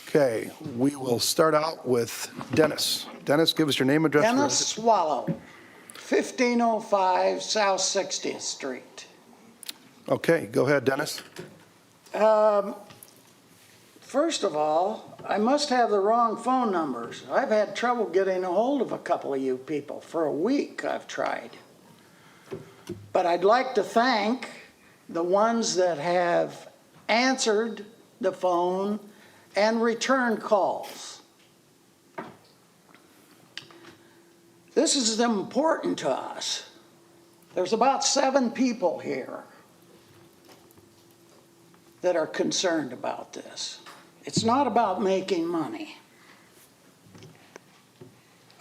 Okay, we will start out with Dennis. Dennis, give us your name and address. Dennis Swallow, 1505 South 60th Street. Okay, go ahead, Dennis. First of all, I must have the wrong phone numbers. I've had trouble getting a hold of a couple of you people. For a week I've tried. But I'd like to thank the ones that have answered the phone and returned calls. This is important to us. There's about 7 people here that are concerned about this. It's not about making money.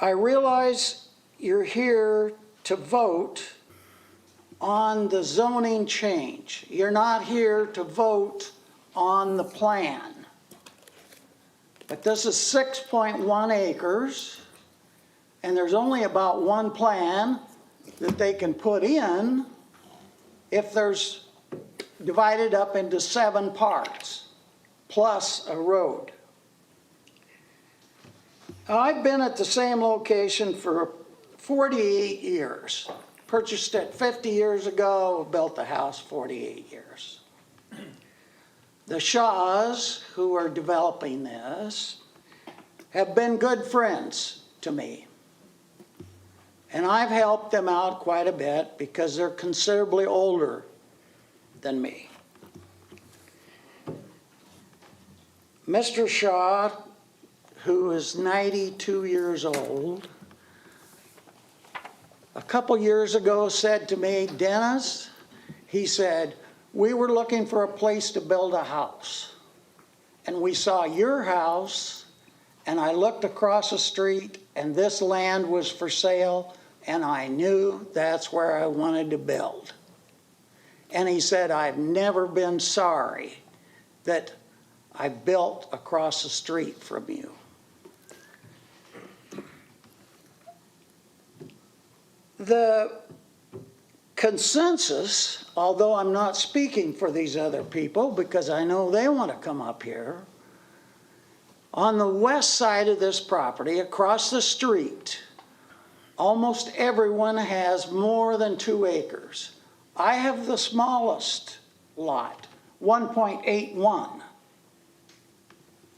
I realize you're here to vote on the zoning change. You're not here to vote on the plan. But this is 6.1 acres, and there's only about one plan that they can put in if there's divided up into 7 parts, plus a road. I've been at the same location for 48 years. Purchased it 50 years ago, built the house 48 years. The Shaws, who are developing this, have been good friends to me. And I've helped them out quite a bit because they're considerably older than me. Mr. Shaw, who is 92 years old, a couple years ago said to me, Dennis, he said, we were looking for a place to build a house. And we saw your house, and I looked across the street, and this land was for sale, and I knew that's where I wanted to build. And he said, I've never been sorry that I built across the street from you. The consensus, although I'm not speaking for these other people because I know they want to come up here, on the west side of this property, across the street, almost everyone has more than 2 acres. I have the smallest lot, 1.81,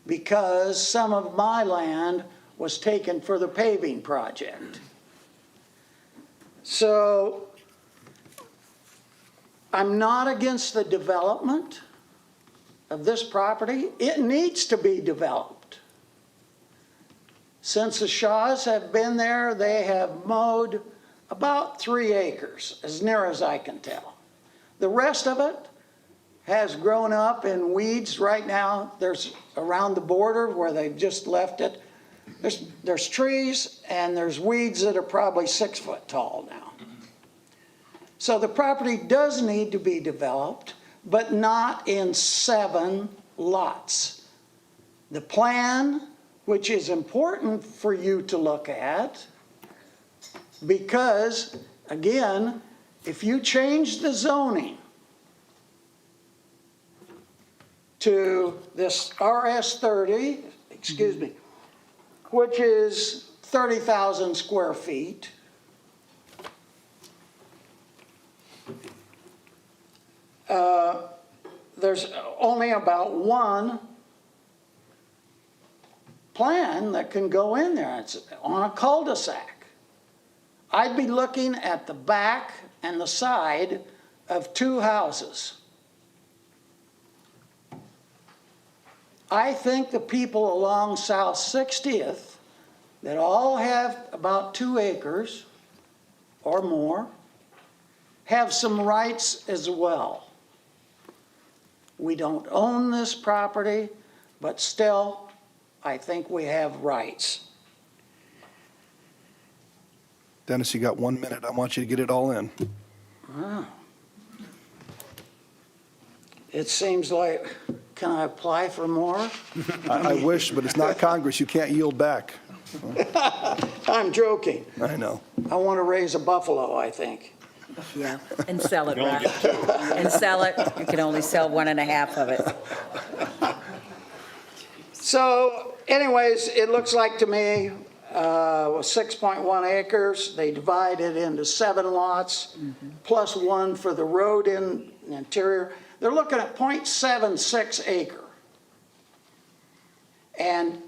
because some of my land was taken for the paving project. So I'm not against the development of this property. It needs to be developed. Since the Shaws have been there, they have mowed about 3 acres, as near as I can tell. The rest of it has grown up in weeds. Right now, there's around the border where they've just left it, there's trees and there's weeds that are probably 6 foot tall now. So the property does need to be developed, but not in 7 lots. The plan, which is important for you to look at, because, again, if you change the zoning to this RS30, excuse me, which is 30,000 square feet, there's only about 1 plan that can go in there. It's on a cul-de-sac. I'd be looking at the back and the side of 2 houses. I think the people along South 60th that all have about 2 acres or more have some rights as well. We don't own this property, but still, I think we have rights. Dennis, you got 1 minute. I want you to get it all in. Wow. It seems like, can I apply for more? I wish, but it's not Congress. You can't yield back. I'm joking. I know. I want to raise a buffalo, I think. Yeah, and sell it, right? And sell it. You can only sell 1.5 of it. So anyways, it looks like to me, 6.1 acres, they divide it into 7 lots, plus 1 for the road in the interior. They're looking at 0.76 acre. And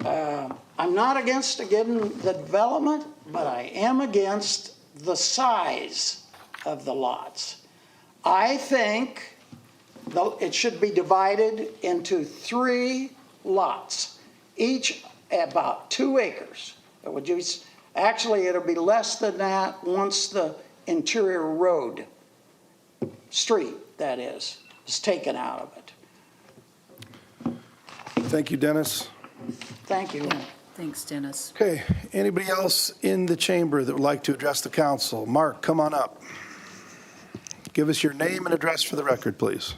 I'm not against getting the development, but I am against the size of the lots. I think it should be divided into 3 lots, each about 2 acres. It would just, actually, it'll be less than that once the interior road, street, that is taken out of it. Thank you, Dennis. Thank you. Thanks, Dennis. Okay, anybody else in the chamber that would like to address the council? Mark, come on up. Give us your name and address for the record, please.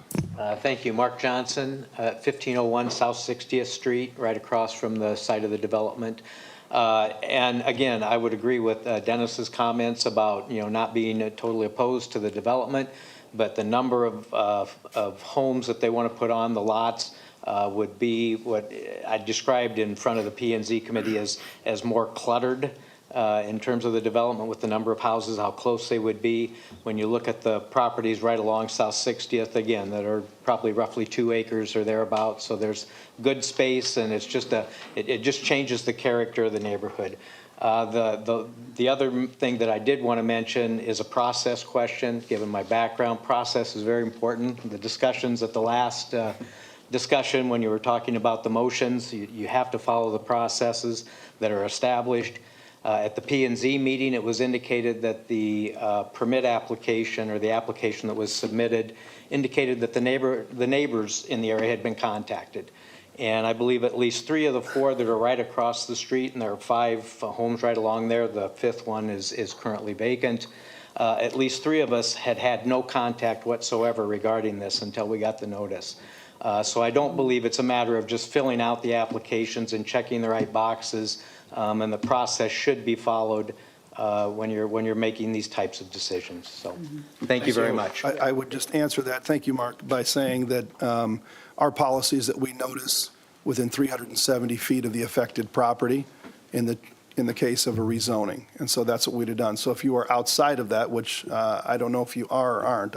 Thank you. Mark Johnson, 1501 South 60th Street, right across from the site of the development. And again, I would agree with Dennis's comments about, not being totally opposed to the development, but the number of homes that they want to put on the lots would be what I described in front of the P&Z committee as more cluttered in terms of the development with the number of houses, how close they would be. When you look at the properties right along South 60th, again, that are probably roughly 2 acres or thereabouts, so there's good space, and it's just it just changes the character of the neighborhood. The other thing that I did want to mention is a process question. Given my background, process is very important. The discussions at the last discussion when you were talking about the motions, you have to follow the processes that are established. At the P and Z meeting, it was indicated that the permit application or the application that was submitted indicated that the neighbors in the area had been contacted. And I believe at least 3 of the 4 that are right across the street, and there are 5 homes right along there. The 5th one is currently vacant. At least 3 of us had no contact whatsoever regarding this until we got the notice. So I don't believe it's a matter of just filling out the applications and checking the right boxes, and the process should be followed when you're making these types of decisions. So thank you very much. I would just answer that, thank you, Mark, by saying that our policy is that we notice within 370 feet of the affected property in the case of a rezoning. And so that's what we'd have done. So if you are outside of that, which I don't know if you are or aren't,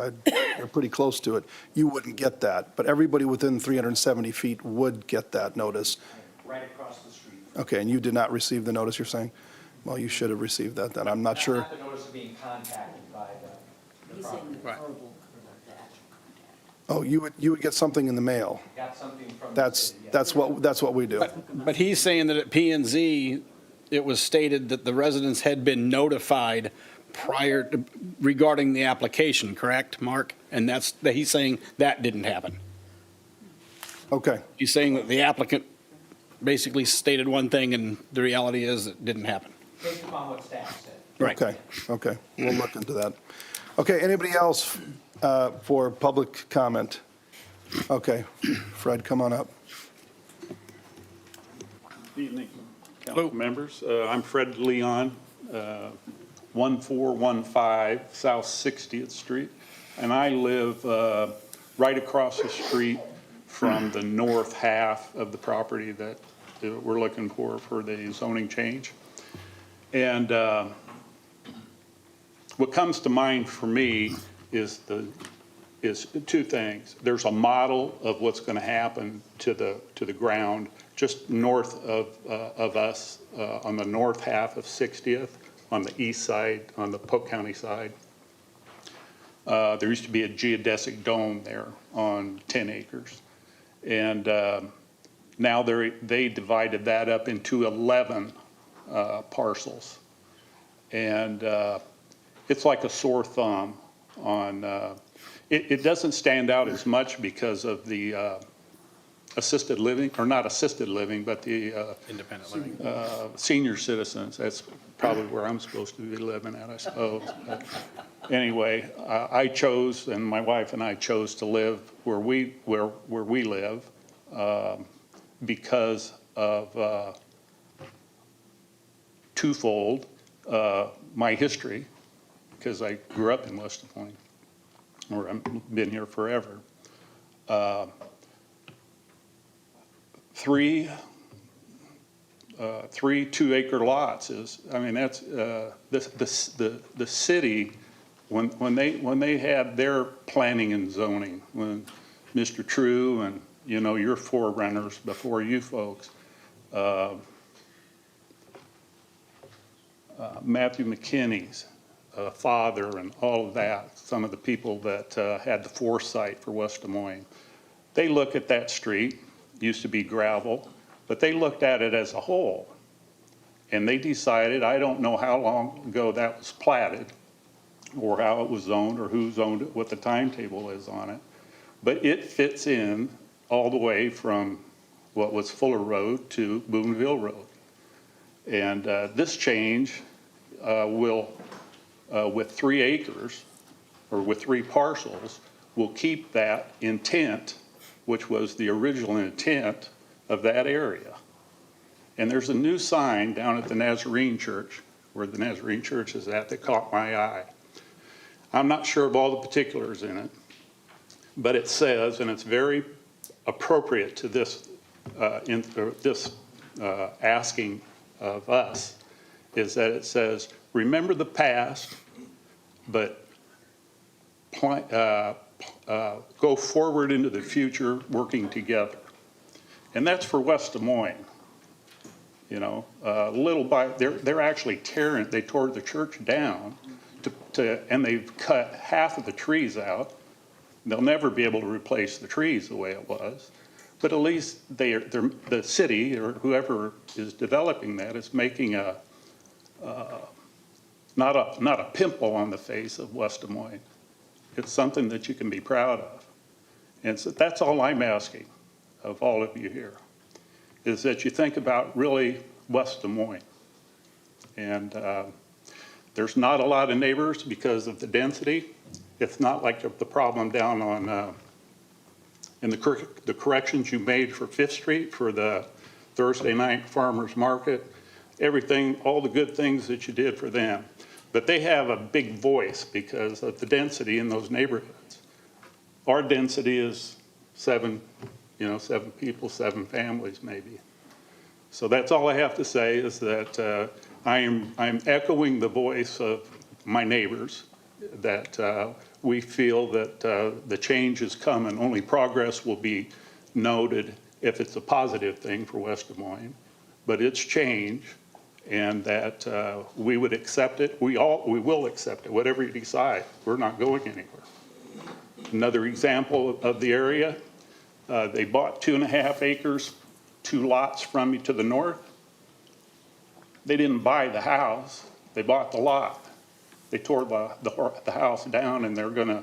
you're pretty close to it, you wouldn't get that. But everybody within 370 feet would get that notice. Right across the street. Okay, and you did not receive the notice, you're saying? Well, you should have received that then, I'm not sure. Not the notice of being contacted by the property. Oh, you would get something in the mail. Got something from the city, yeah. That's what we do. But he's saying that at P and Z, it was stated that the residents had been notified regarding the application, correct, Mark? And he's saying that didn't happen. Okay, He's saying that the applicant basically stated one thing and the reality is it didn't happen. Based upon what staff said. Right. okay, we'll look into that. Okay, anybody else for public comment? Okay, Fred, come on up. Good evening, council members. I'm Fred Leon, 1415 South 60th Street, and I live right across the street from the north half of the property that we're looking for the zoning change. And what comes to mind for me is 2 things. There's a model of what's going to happen to the ground just north of us on the north half of 60th, on the east side, on the Polk County side. There used to be a geodesic dome there on 10 acres. And now they divided that up into 11 parcels. And it's like a sore thumb on, it doesn't stand out as much because of the assisted living, or not assisted living, but the Independent living. Senior citizens. That's probably where I'm supposed to be living at, I suppose. But anyway, I chose, and my wife and I chose to live where we live because of twofold, my history, because I grew up in West Des Moines, or I've been here forever. 3 2-acre lots is, I mean, that's the city when they had their planning and zoning, when Mr. True and your forerunners before you folks, Matthew McKinney's father and all of that, some of the people that had the foresight for West Des Moines, they look at that street. Used to be gravel, but they looked at it as a whole. And they decided, I don't know how long ago that was platted, or how it was zoned, or who zoned it, what the timetable is on it. But it fits in all the way from what was Fuller Road to Boonville Road. And this change will, with 3 acres, or with 3 parcels, will keep that intent, which was the original intent of that area. And there's a new sign down at the Nazarene Church, where the Nazarene Church is at, that caught my eye. I'm not sure of all the particulars in it, but it says, and it's very appropriate to this, asking of us, is that it says, remember the past, but go forward into the future working together. And that's for West Des Moines. Little by, they're actually they tore the church down and they've cut half of the trees out. They'll never be able to replace the trees the way it was, but at least the city or whoever is developing that is making not a pimple on the face of West Des Moines. It's something that you can be proud of. And so that's all I'm asking of all of you here, is that you think about really West Des Moines. And there's not a lot of neighbors because of the density. It's not like the problem down on, in the corrections you made for Fifth Street for the Thursday night farmers market, everything, all the good things that you did for them. But they have a big voice because of the density in those neighborhoods. Our density is 7 people, 7 families maybe. So that's all I have to say, is that I'm echoing the voice of my neighbors, that we feel that the change is coming. Only progress will be noted if it's a positive thing for West Des Moines, but it's change, and that we would accept it. We will accept it, whatever you decide. We're not going anywhere. Another example of the area, they bought 2.5 acres, 2 lots from me to the north. They didn't buy the house, they bought the lot. They tore the house down, and they're gonna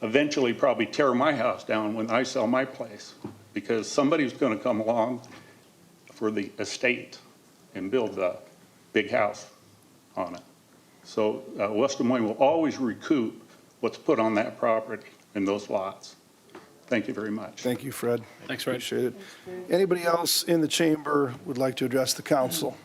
eventually probably tear my house down when I sell my place, because somebody's gonna come along for the estate and build a big house on it. So West Des Moines will always recoup what's put on that property and those lots. Thank you very much. Thank you, Fred. Thanks, Fred. Appreciate it. Anybody else in the chamber would like to address the council?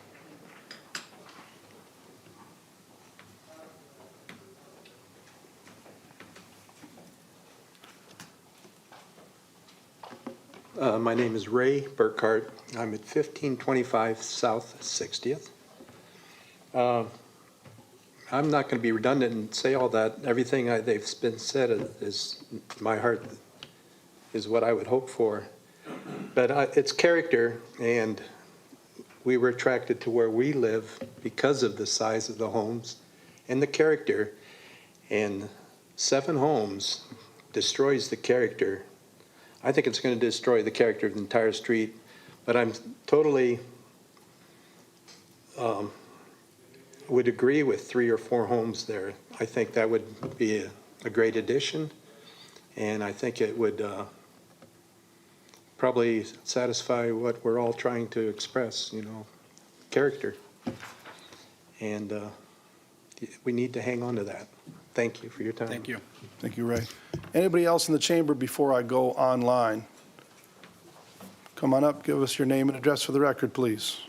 My name is Ray Burkhart. I'm at 1525 South 60th. I'm not going to be redundant and say all that. Everything they've been said is my heart is what I would hope for. But it's character, and we were attracted to where we live because of the size of the homes and the character. And 7 homes destroys the character. I think it's going to destroy the character of the entire street, but I'm totally would agree with 3 or 4 homes there. I think that would be a great addition, and I think it would probably satisfy what we're all trying to express, character. And we need to hang on to that. Thank you for your time. Thank you. Thank you, Ray. Anybody else in the chamber before I go online? Come on up, give us your name and address for the record, please.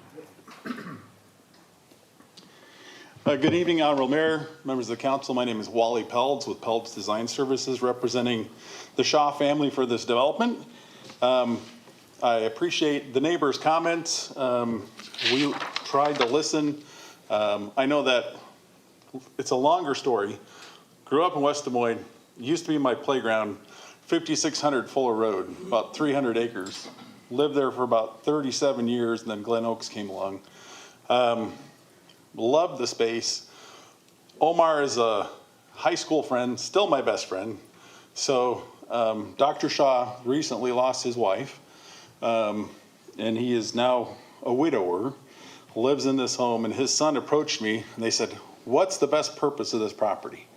Good evening, Honorable Mayor, members of the council. My name is Wally Pelds with Pelds Design Services, representing the Shaw family for this development. I appreciate the neighbors' comments. We tried to listen. I know that it's a longer story. Grew up in West Des Moines. Used to be my playground, 5600 Fuller Road, about 300 acres. Lived there for about 37 years, and then Glen Oaks came along. Loved the space. Omar is a high school friend, still my best friend. So Dr. Shaw recently lost his wife, and he is now a widower, lives in this home, and his son approached me, and they said, "What's the best purpose of this property?"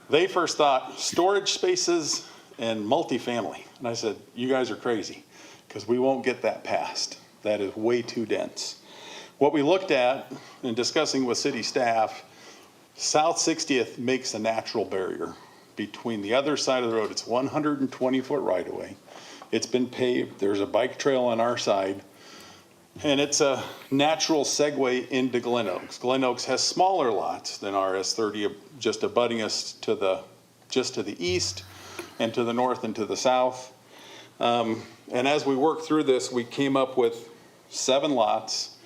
They first thought storage spaces and multifamily. And I said, "You guys are crazy, because we won't get that passed. That is way too dense." What we looked at in discussing with city staff, South 60th makes a natural barrier between the other side of the road. It's 120-foot right-of-way. It's been paved. There's a bike trail on our side. And it's a natural segue into Glen Oaks. Glen Oaks has smaller lots than RS30, just abutting us just to the east and to the north and to the south. And as we worked through this, we came up with 7 lots.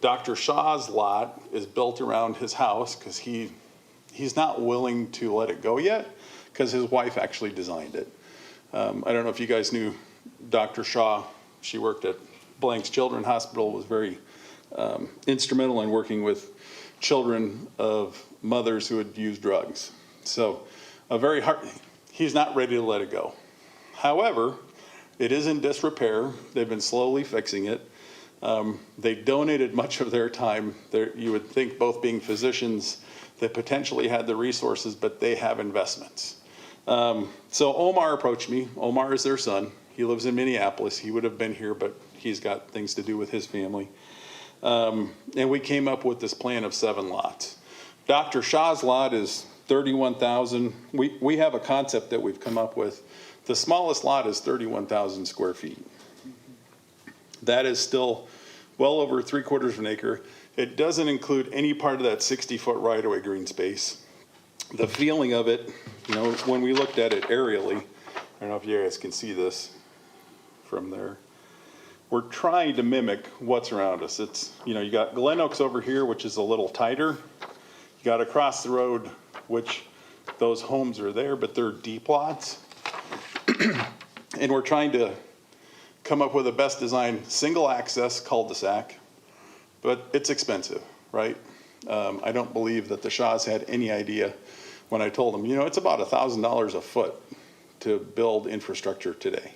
Dr. Shaw's lot is built around his house because he's not willing to let it go yet because his wife actually designed it. I don't know if you guys knew Dr. Shaw. She worked at Blanks Children's Hospital, was very instrumental in working with children of mothers who had used drugs. So he's not ready to let it go. However, it is in disrepair. They've been slowly fixing it. They donated much of their time. You would think both being physicians that potentially had the resources, but they have investments. So Omar approached me. Omar is their son. He lives in Minneapolis. He would have been here, but he's got things to do with his family. And we came up with this plan of 7 lots. Dr. Shah's lot is 31,000. We have a concept that we've come up with. The smallest lot is 31,000 square feet. That is still well over 3/4 of an acre. It doesn't include any part of that 60-foot right-of-way green space. The feeling of it, when we looked at it aerially, I don't know if you guys can see this from there. We're trying to mimic what's around us. It's, you got Glen Oaks over here, which is a little tighter. You got across the road, which those homes are there, but they're deep lots. And we're trying to come up with the best design, single access cul-de-sac, but it's expensive, right? I don't believe that the Shahs had any idea when I told them, it's about $1,000 a foot to build infrastructure today.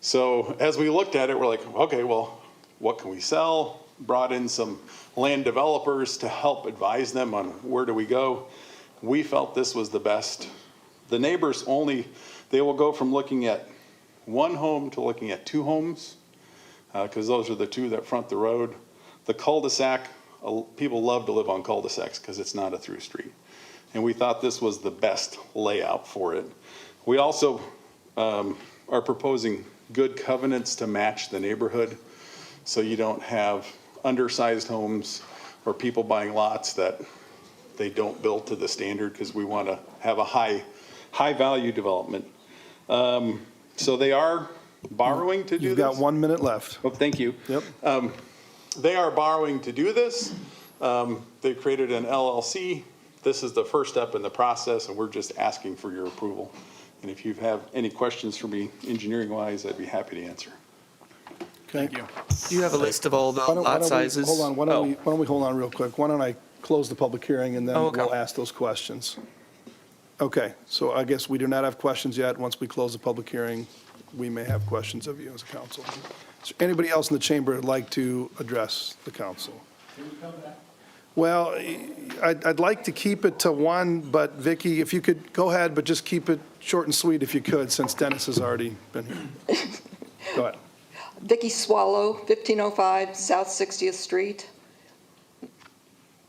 So as we looked at it, we're like, okay, well, what can we sell? Brought in some land developers to help advise them on where do we go. We felt this was the best. The neighbors they will go from looking at 1 home to looking at 2 homes, because those are the 2 that front the road. The cul-de-sac, people love to live on cul-de-sacs because it's not a through street. And we thought this was the best layout for it. We also are proposing good covenants to match the neighborhood, so you don't have undersized homes or people buying lots that they don't build to the standard, because we want to have a high value development. So they are borrowing to do this. You've got 1 minute left. Oh, thank you. Yep. They are borrowing to do this. They created an LLC. This is the first step in the process, and we're just asking for your approval. And if you have any questions for me, engineering-wise, I'd be happy to answer. Okay. Thank you. Do you have a list of all the lot sizes? Hold on, why Oh. don't we hold on real quick? Why don't I close the public hearing, and then Oh, okay. we'll ask those questions. Okay, so I guess we do not have questions yet. Once we close the public hearing, we may have questions of you as a council. Is there anybody else in the chamber who'd like to address the council? Well, I'd like to keep it to 1, but Vicki, if you could, go ahead, but just keep it short and sweet if you could, since Dennis has already been here. Go ahead. Vicki Swallow, 1505 South 60th Street.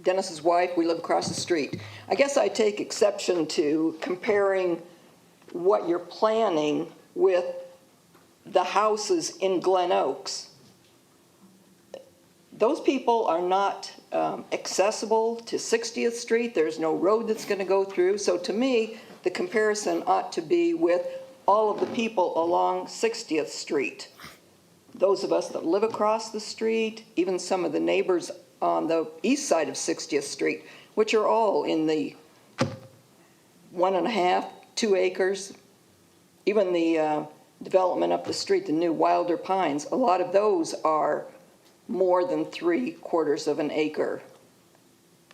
Dennis's wife, we live across the street. I guess I take exception to comparing what you're planning with the houses in Glen Oaks. Those people are not accessible to 60th Street. There's no road that's going to go through. So to me, the comparison ought to be with all of the people along 60th Street. Those of us that live across the street, even some of the neighbors on the east side of 60th Street, which are all in the 1.5, 2 acres. Even the development up the street, the new Wilder Pines, a lot of those are more than 3/4 of an acre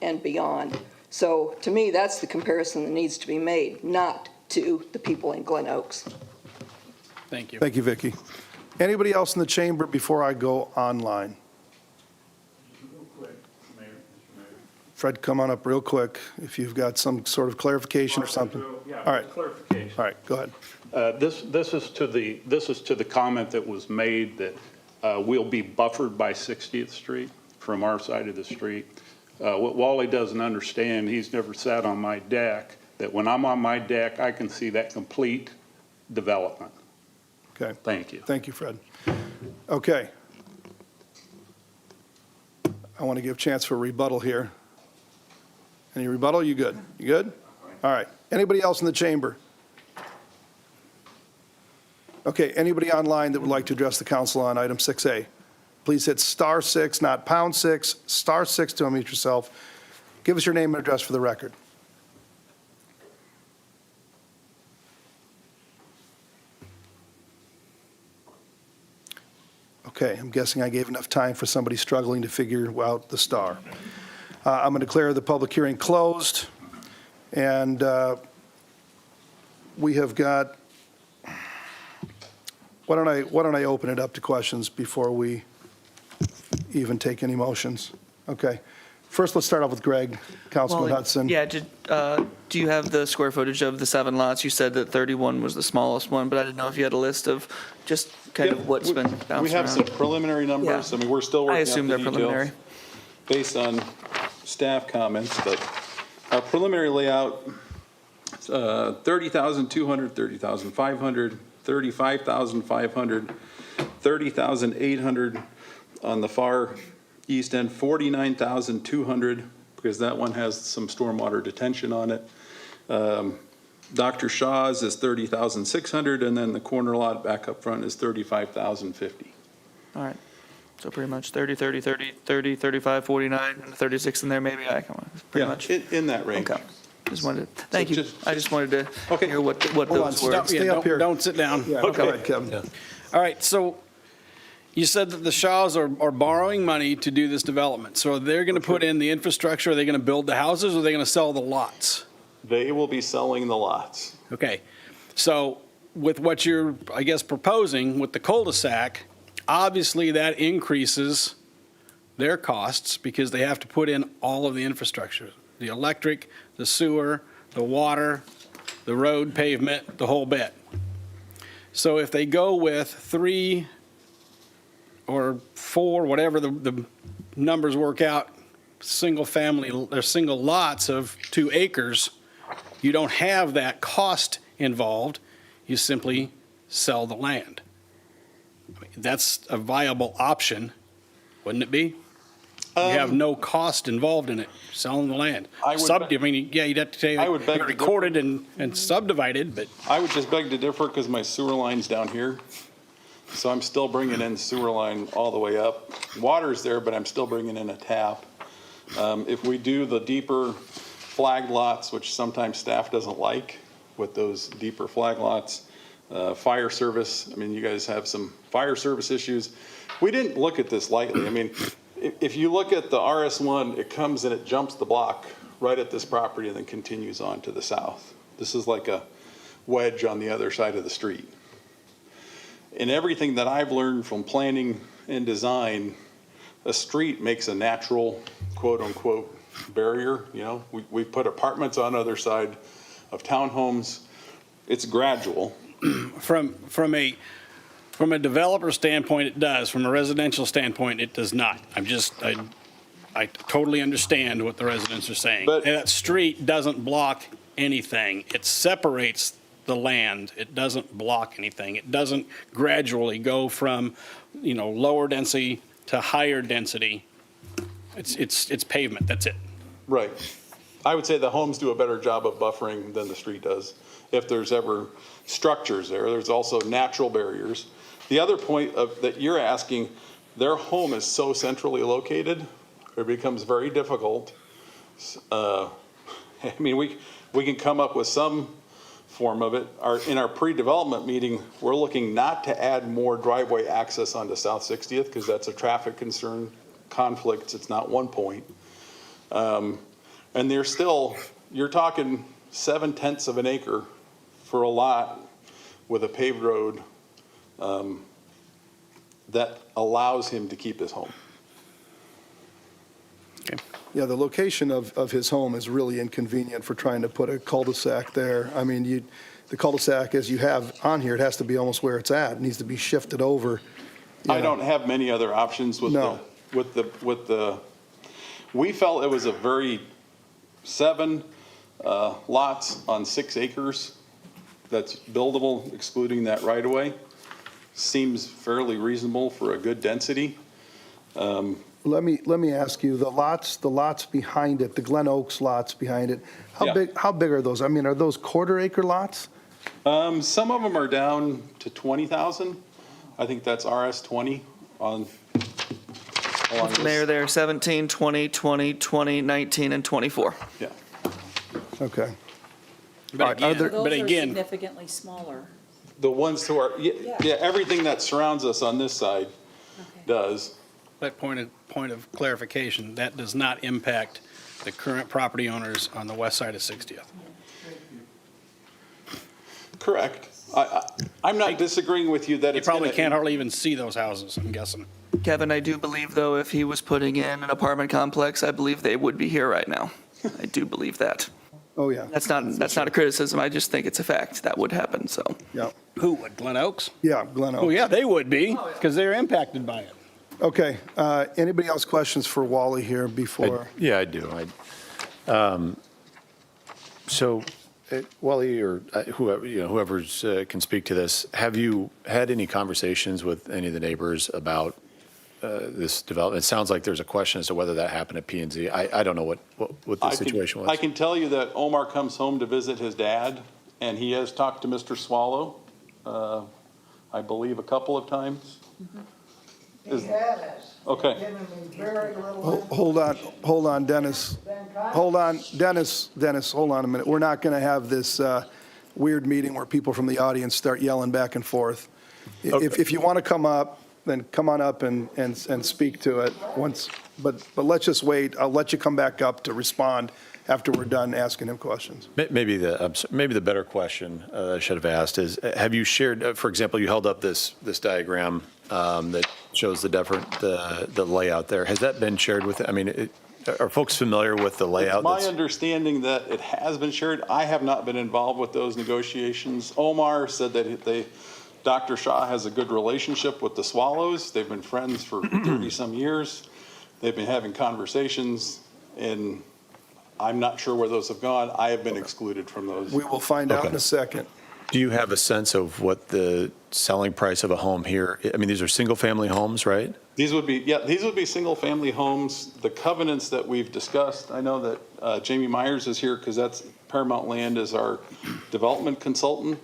and beyond. So to me, that's the comparison that needs to be made, not to the people in Glen Oaks. Thank you. Thank you, Vicki. Anybody else in the chamber before I go online? Fred, come on up real quick if you've got some sort of clarification or something. All right. Clarification. All right, go ahead. This is to the comment that was made that we'll be buffered by 60th Street from our side of the street. What Wally doesn't understand, he's never sat on my deck, that when I'm on my deck, I can see that complete development. Okay. Thank you. Thank you, Fred. Okay. I want to give a chance for rebuttal here. Any rebuttal? You good? You good? All right. Anybody else in the chamber? Okay, anybody online that would like to address the council on item 6A? Please hit *6, not #6, *6 to unmute yourself. Give us your name and address for the record. Okay, I'm guessing I gave enough time for somebody struggling to figure out the star. I'm going to declare the public hearing closed, and we have got, why don't I open it up to questions before we even take any motions. Okay. First, let's start off with Greg, Councilman Well, Hudson. Yeah, do you have the square footage of the 7 lots? You said that 31 was the smallest one, but I didn't know if you had a list of just kind of what's been bounced around. We have some preliminary numbers. I mean, we're still I working assume out they're the preliminary. details based on staff comments, but our preliminary layout, 30,200, 30,500, 35,500, 30,800 on the far east end, 49,200, because that one has some stormwater detention on it. Dr. Shaw's is 30,600, and then the corner lot back up front is 35,050. All right. So pretty much 30, 30, 30, 30, 35, 49, and 36 in there maybe. Pretty much. In that range. Okay. Just wanted, thank you. I just wanted to hear what Hold on, those were. stay up here. Don't sit down. Yeah, go ahead, Kevin. All right, so you said that the Shaws are borrowing money to do this development. So they're going to put in the infrastructure, are they going to build the houses, or are they going to sell the lots? They will be selling the lots. Okay, so with what you're, I guess, proposing with the cul-de-sac, obviously that increases their costs because they have to put in all of the infrastructure, the electric, the sewer, the water, the road, pavement, the whole bit. So if they go with 3 or 4, whatever the numbers work out, single family or single lots of 2 acres, you don't have that cost involved. You simply sell the land. I mean, that's a viable option, wouldn't it be? You have no cost involved in it, selling the land. You'd have to say, I would beg to recorded and subdivided, but. I would just beg to differ because my sewer line's down here. So I'm still bringing in sewer line all the way up. Water's there, but I'm still bringing in a tap. If we do the deeper flag lots, which sometimes staff doesn't like with those deeper flag lots, fire service, I mean, you guys have some fire service issues. We didn't look at this lightly. I mean, if you look at the RS1, it comes and it jumps the block right at this property and then continues on to the south. This is like a wedge on the other side of the street. In everything that I've learned from planning and design, a street makes a natural, quote unquote, barrier. You know, we put apartments on the other side of townhomes. It's gradual. From a developer standpoint, it does. From a residential standpoint, it does not. I totally understand what the residents are saying. But that street doesn't block anything. It separates the land. It doesn't block anything. It doesn't gradually go from, lower density to higher density. It's pavement. That's it. Right. I would say the homes do a better job of buffering than the street does. If there's ever structures there, there's also natural barriers. The other point that you're asking, their home is so centrally located, it becomes very difficult. I mean, we can come up with some form of it. In our pre-development meeting, we're looking not to add more driveway access onto South 60th because that's a traffic concern, conflicts. It's not one point. And there's still, you're talking 7/10 of an acre for a lot with a paved road that allows him to keep his home. Yeah, the location of his home is really inconvenient for trying to put a cul-de-sac there. I mean, the cul-de-sac, as you have on here, it has to be almost where it's at. It needs to be shifted over. I don't have many other options with the, we felt it was a very 7 lots on 6 acres that's buildable, excluding that right of way. Seems fairly reasonable for a good density. Let me ask you, the lots behind it, the Glen Oaks lots behind it, how big are those? I mean, are those quarter-acre lots? Some of them are down to 20,000. I think that's RS20 on. Mayor, there 17, 20, 20, 20, 19, and 24. Yeah. Okay. But Those are again, significantly smaller. The ones who are, everything that surrounds us on this side does. that point of clarification, that does not impact the current property owners on the west side of 60th. Correct. I'm not disagreeing with you that You it's probably gonna- can't hardly even see those houses, I'm guessing. Kevin, I do believe, though, if he was putting in an apartment complex, I believe they would be here right now. I do believe that. Oh, yeah. That's not a criticism. I just think it's a fact. That would happen, so. Yeah. Who would, Glen Oaks? Yeah, Glen Oaks. Oh, yeah, they would be, because they're impacted by it. Okay, anybody else questions for Wally here before? Yeah, I do. So, Wally, or whoever, whoever's can speak to this, have you had any conversations with any of the neighbors about this development? It sounds like there's a question as to whether that happened at P&Z. I don't know what the situation was. I can tell you that Omar comes home to visit his dad, and he has talked to Mr. Swallow, I believe, a couple of times. He has. Okay. Given me very little. Hold on, Dennis. Hold on, Dennis, hold on a minute. We're not going to have this weird meeting where people from the audience start yelling back and forth. If you want to come up, then come on up and speak to it once, but let's just wait. I'll let you come back up to respond after we're done asking him questions. Maybe the better question I should have asked is, have you shared, for example, you held up this diagram that shows the layout there. Has that been shared with, I mean, are folks familiar with the layout? It's my understanding that it has been shared. I have not been involved with those negotiations. Omar said that Dr. Shaw has a good relationship with the Swallows. They've been friends for 30-some years. They've been having conversations, and I'm not sure where those have gone. I have been excluded from those. We will find out in a second. Do you have a sense of what the selling price of a home here, I mean, these are single-family homes, right? These would be single-family homes. The covenants that we've discussed, I know that Jamie Myers is here because that's Paramount Land is our development consultant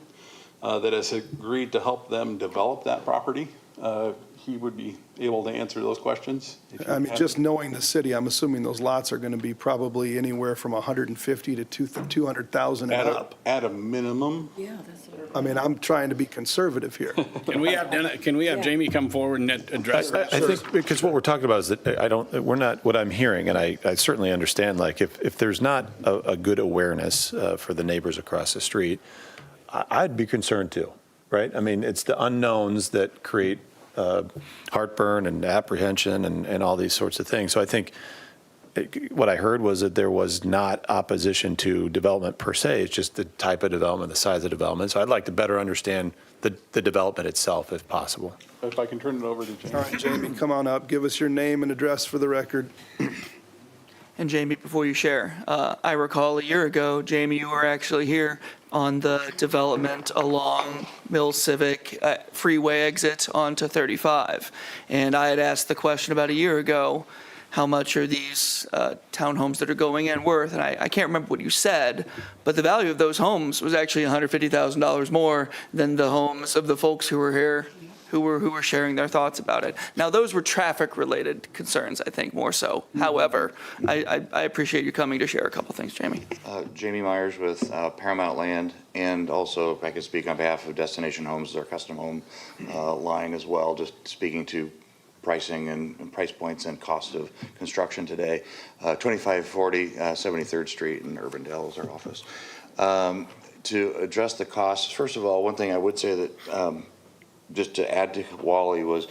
that has agreed to help them develop that property. He would be able to answer those questions. I mean, just knowing the city, I'm assuming those lots are going to be probably anywhere from 150 to 200,000 and up. At a minimum. Yeah, that's what I mean, I'm trying to be conservative here. Can we have Jamie come forward and address that? I think, because what we're talking about is that we're not, what I'm hearing, and I certainly understand, like, if there's not a good awareness for the neighbors across the street, I'd be concerned too, right? I mean, it's the unknowns that create heartburn and apprehension and all these sorts of things. So I think what I heard was that there was not opposition to development per se. It's just the type of development, the size of development. So I'd like to better understand the development itself, if possible. If I can turn it over to Jamie. All right, Jamie, come on up. Give us your name and address for the record. And Jamie, before you share, I recall a year ago, Jamie, you were actually here on the development along Mill Civic freeway exit onto 35. And I had asked the question about a year ago, how much are these townhomes that are going in worth? And I can't remember what you said, but the value of those homes was actually $150,000 more than the homes of the folks who were here, who were sharing their thoughts about it. Now, those were traffic-related concerns, I think, more so. However, I appreciate you coming to share a couple things, Jamie. Jamie Myers with Paramount Land, and also if I could speak on behalf of Destination Homes, their custom home line as well, just speaking to pricing and price points and cost of construction today. 2540 73rd Street in Urbandale is our office. To address the costs, first of all, one thing I would say that just to add to Wally was,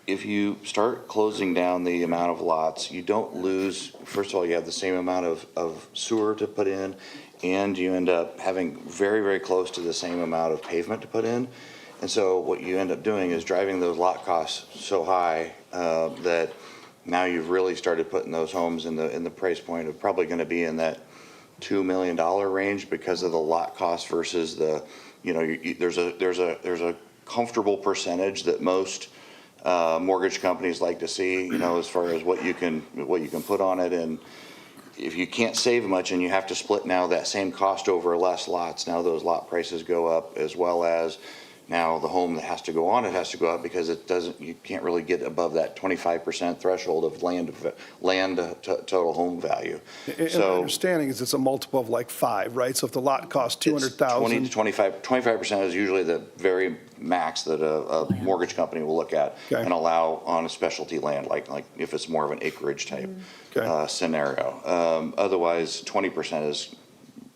if you start closing down the amount of lots, you don't lose, first of all, you have the same amount of sewer to put in, and you end up having very, very close to the same amount of pavement to put in. And so what you end up doing is driving those lot costs so high that now you've really started putting those homes in the price point of probably going to be in that $2 million range because of the lot cost versus the, there's a comfortable percentage that most mortgage companies like to see, as far as what you can put on it. And if you can't save much and you have to split now that same cost over less lots, now those lot prices go up, as well as now the home that has to go on it has to go up because you can't really get above that 25% threshold of land total home value. And my understanding is it's a multiple of like 5, right? So if the lot costs $200,000. 20 to 25% is usually the very max that a mortgage company will look at and allow on a specialty land, like if it's more of an acreage type scenario. Otherwise, 20% is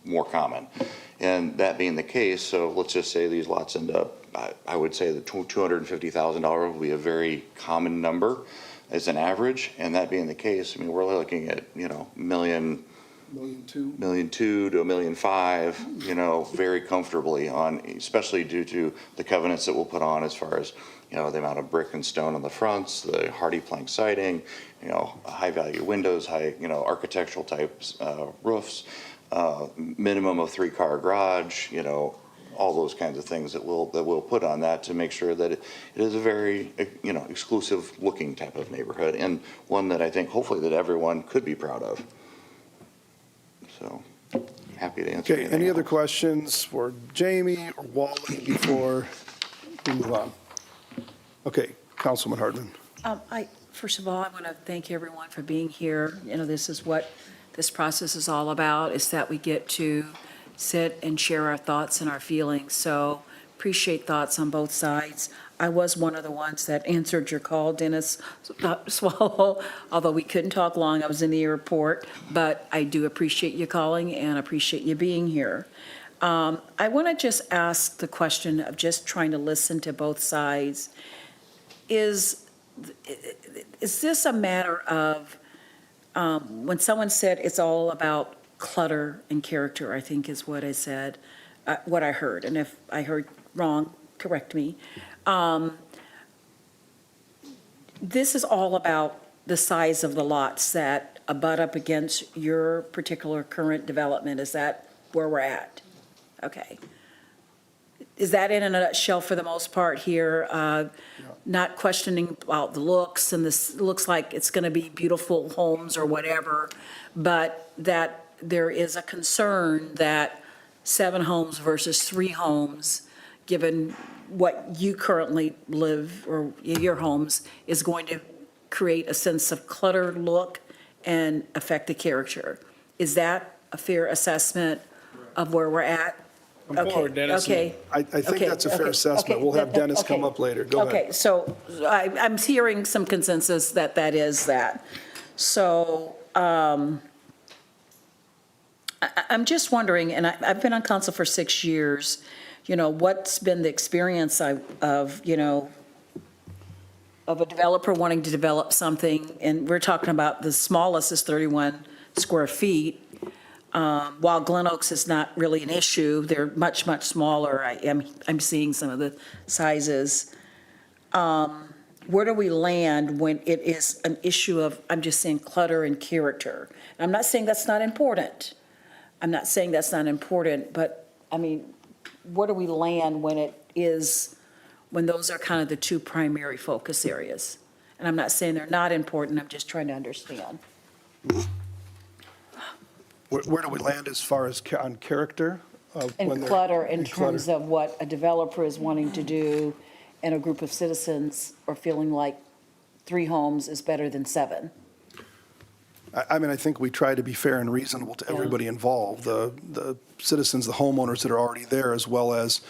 more common. And that being the case, so let's just say these lots end up, I would say the $250,000 would be a very common number as an average. And that being the case, I mean, we're looking at, $1.2 million to $1.5 million, very comfortably on, especially due to the covenants that we'll put on as far as, the amount of brick and stone on the fronts, the hardy plank siding, high value windows, high, architectural types, roofs, minimum of 3-car garage, all those kinds of things that we'll put on that to make sure that it is a very, exclusive looking type of neighborhood, and one that I think hopefully that everyone could be proud of. So happy to answer. Okay, any other questions for Jamie or Wally before we move on? Okay, Councilman Hartman. First of all, I want to thank everyone for being here. This is what this process is all about, is that we get to sit and share our thoughts and our feelings. So appreciate thoughts on both sides. I was one of the ones that answered your call, Dennis Swallow, although we couldn't talk long. I was in the airport, but I do appreciate you calling and appreciate you being here. I want to just ask the question of just trying to listen to both sides. Is this a matter of, when someone said it's all about clutter and character, I think is what I said, what I heard, and if I heard wrong, correct me. This is all about the size of the lots that abut up against your particular current development. Is that where we're at? Okay. Is that in a nutshell for the most part here? Not questioning about the looks, and this looks like it's going to be beautiful homes or whatever, but that there is a concern that 7 homes versus 3 homes, given what you currently live or your homes, is going to create a sense of cluttered look and affect the character. Is that a fair assessment of where we're at? Come forward, Dennis. Okay. I think that's a fair assessment. We'll have Dennis come up later. Go ahead. Okay, so I'm hearing some consensus that is that. So I'm just wondering, and I've been on council for 6 years, what's been the experience of a developer wanting to develop something, and we're talking about the smallest is 31 square feet. While Glen Oaks is not really an issue, they're much, much smaller. I'm seeing some of the sizes. Where do we land when it is an issue of, I'm just saying, clutter and character? I'm not saying that's not important. But where do we land when those are kind of the 2 primary focus areas? And I'm not saying they're not important, I'm just trying to understand. Where do we land as far as on character? And clutter in terms of what a developer is wanting to do, and a group of citizens are feeling like 3 homes is better than 7. I think we try to be fair and reasonable to everybody involved, the citizens, the homeowners that are already there, as well as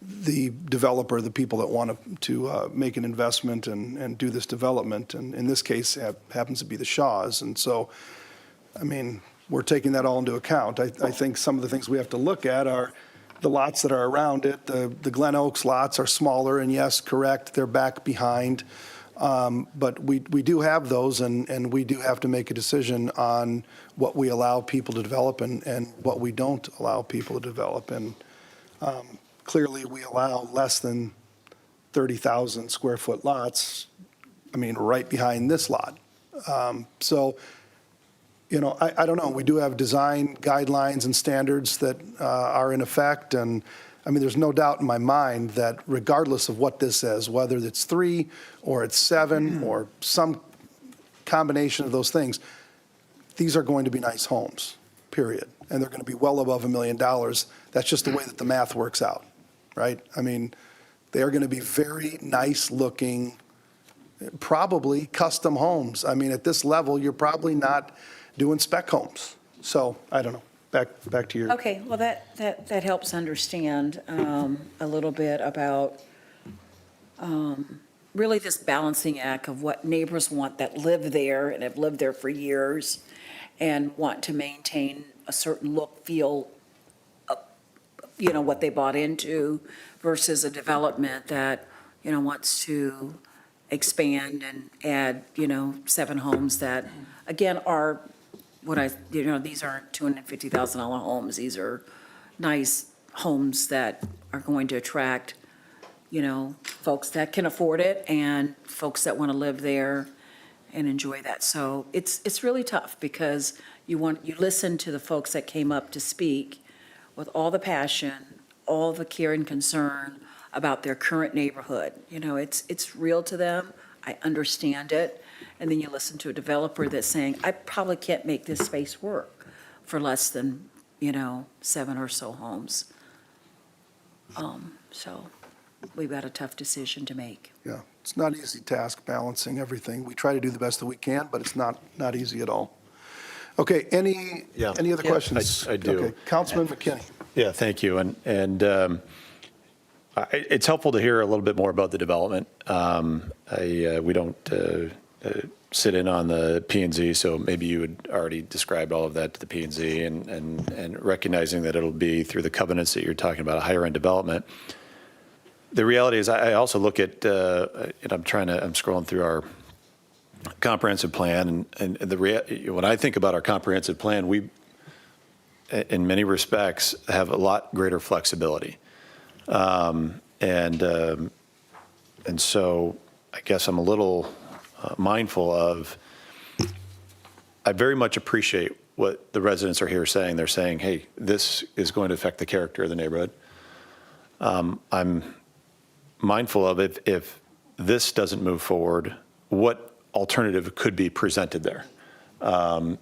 the developer, the people that want to make an investment and do this development. And in this case, it happens to be the Shaws. And so, we're taking that all into account. I think some of the things we have to look at are the lots that are around it. The Glen Oaks lots are smaller, and yes, correct, they're back behind. But we do have those, and we do have to make a decision on what we allow people to develop and what we don't allow people to develop. And clearly, we allow less than 30,000 square foot lots, right behind this lot. I don't know. We do have design guidelines and standards that are in effect. And there's no doubt in my mind that regardless of what this says, whether it's 3 or it's 7 or some combination of those things, these are going to be nice homes, period. And they're going to be well above $1 million. That's just the way that the math works out, right? They are going to be very nice looking, probably custom homes. At this level, you're probably not doing spec homes. So I don't know. Back to your. Okay, well, that helps understand a little bit about really this balancing act of what neighbors want that live there and have lived there for years and want to maintain a certain look, feel, what they bought into versus a development that, wants to expand and add, 7 homes that, again, are these aren't $250,000 homes. These are nice homes that are going to attract, folks that can afford it and folks that want to live there and enjoy that. So it's really tough because you listen to the folks that came up to speak with all the passion, all the care and concern about their current neighborhood. It's real to them. I understand it. And then you listen to a developer that's saying, I probably can't make this space work for less than, 7 or so homes. So we've got a tough decision to make. Yeah, it's not an easy task balancing everything. We try to do the best that we can, but it's not easy at all. Okay, any other questions? I do. Okay, Councilman McKinney. Yeah, thank you. And it's helpful to hear a little bit more about the development. We don't sit in on the P&Z, so maybe you had already described all of that to the P&Z and recognizing that it'll be through the covenants that you're talking about, a higher end development. The reality is I also look at, and I'm scrolling through our comprehensive plan, and when I think about our comprehensive plan, we, in many respects, have a lot greater flexibility. And so I guess I'm a little mindful of, I very much appreciate what the residents are here saying. They're saying, hey, this is going to affect the character of the neighborhood. I'm mindful of if this doesn't move forward, what alternative could be presented there,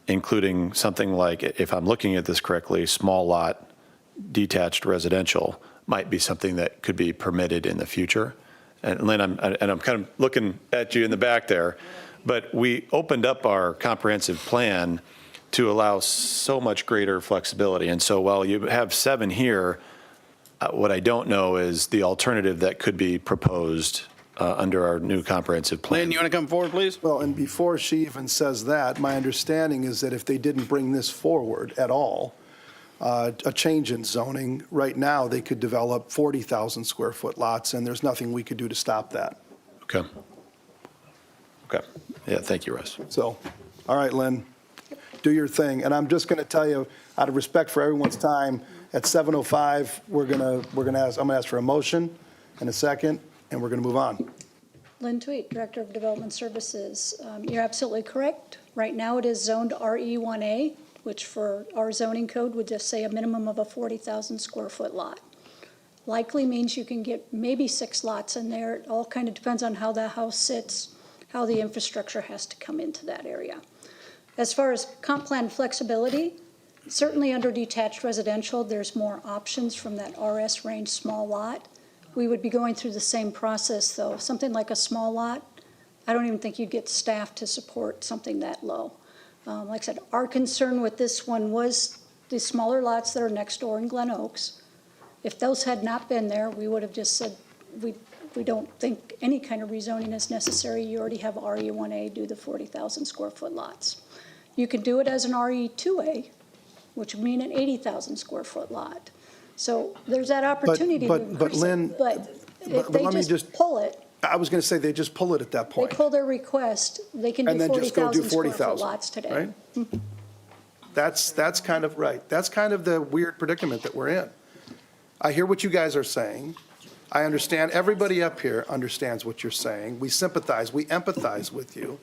including something like, if I'm looking at this correctly, small lot, detached residential might be something that could be permitted in the future. And Lynn, I'm kind of looking at you in the back there, but we opened up our comprehensive plan to allow so much greater flexibility. And so while you have 7 here, what I don't know is the alternative that could be proposed under our new comprehensive plan. Lynn, you want to come forward, please? Well, and before she even says that, my understanding is that if they didn't bring this forward at all, a change in zoning, right now, they could develop 40,000 square foot lots, and there's nothing we could do to stop that. Okay. Okay. Yeah, thank you, Russ. So, all right, Lynn, do your thing. And I'm just going to tell you, out of respect for everyone's time, at 7:05, I'm going to ask for a motion and a second, and we're going to move on. Lynn Tweet, Director of Development Services. You're absolutely correct. Right now, it is zoned RE1A, which for our zoning code would just say a minimum of a 40,000 square foot lot. Likely means you can get maybe 6 lots in there. It all kind of depends on how the house sits, how the infrastructure has to come into that area. As far as comp plan flexibility, certainly under detached residential, there's more options from that RS range small lot. We would be going through the same process though. Something like a small lot, I don't even think you'd get staff to support something that low. Like I said, our concern with this one was the smaller lots that are next door in Glen Oaks. If those had not been there, we would have just said, we don't think any kind of rezoning is necessary. You already have RE1A do the 40,000 square foot lots. You can do it as an RE2A, which would mean an 80,000 square foot lot. So there's that opportunity to increase But Lynn, it. But if but they let me just pull it, I was going to say they just pull it at that they point. pull their request, they can And do then just go do 40,000 square foot 40,000, lots today. right? That's kind of right. That's kind of the weird predicament that we're in. I hear what you guys are saying. I understand, everybody up here understands what you're saying. We sympathize, we empathize with you.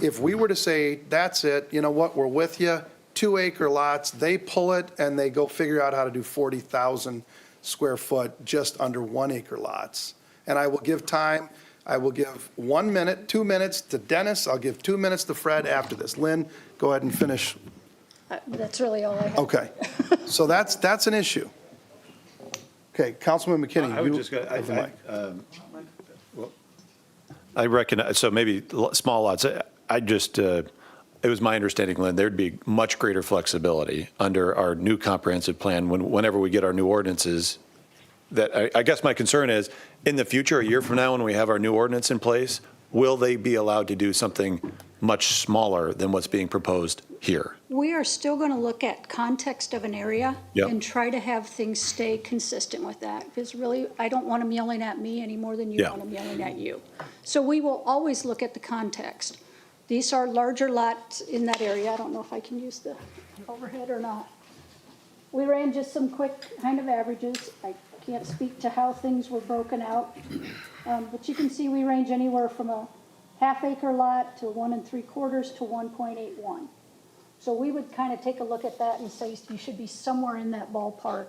If we were to say, that's it, you know what, we're with you, 2-acre lots, they pull it and they go figure out how to do 40,000 square foot just under 1-acre lots. And I will give time, I will give 1 minute, 2 minutes to Dennis, I'll give 2 minutes to Fred after this. Lynn, go ahead and finish. That's really all I have. Okay, so that's an issue. Okay, Councilman McKinney, I would you just go, have the mic. I recognize, so maybe small lots, I just, it was my understanding, Lynn, there'd be much greater flexibility under our new comprehensive plan whenever we get our new ordinances. That I guess my concern is, in the future, a year from now, when we have our new ordinance in place, will they be allowed to do something much smaller than what's being proposed here. We are still going to look at context of an area Yep. and try to have things stay consistent with that. Because really, I don't want them yelling at me any more than you Yeah. want them yelling at you. So we will always look at the context. These are larger lots in that area. I don't know if I can use the overhead or not. We ran just some quick kind of averages. I can't speak to how things were broken out. But you can see we range anywhere from a half-acre lot to 1 3/4 to 1.81. So we would kind of take a look at that and say you should be somewhere in that ballpark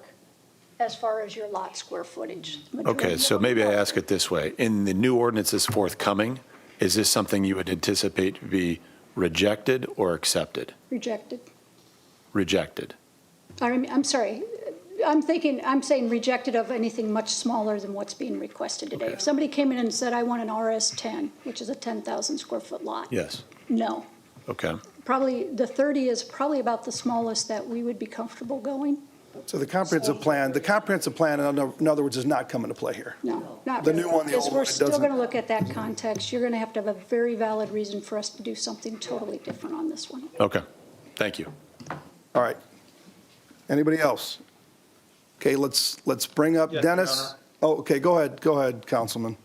as far as your lot square footage. Okay, so maybe I ask it this way. In the new ordinance that's forthcoming, is this something you would anticipate to be rejected or accepted? Rejected. Rejected. I'm sorry. I'm saying rejected of anything much smaller than what's being requested today. If somebody came in and said, I want an RS10, which is a 10,000 square foot lot. Yes. No. Okay. Probably, the 30 is probably about the smallest that we would be comfortable going. So the comprehensive plan, in other words, is not coming to play here. No, not The really. new one, the Because old we're one, it still doesn't- going to look at that context. You're going to have a very valid reason for us to do something totally different on this one. Okay. Thank you. All right. Anybody else? Okay, let's bring up Yes, Your Dennis. Honor. Oh, okay, go ahead, Councilman.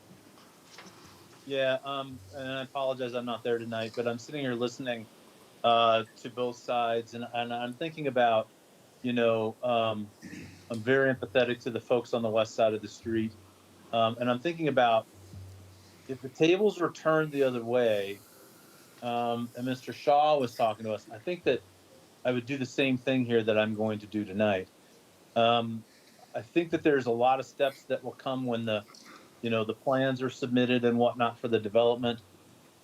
Yeah, and I apologize, I'm not there tonight, but I'm sitting here listening to both sides, and I'm thinking about, I'm very empathetic to the folks on the west side of the street, and I'm thinking about if the tables were turned the other way, and Mr. Shaw was talking to us, I think that I would do the same thing here that I'm going to do tonight. I think that there's a lot of steps that will come when the plans are submitted and whatnot for the development.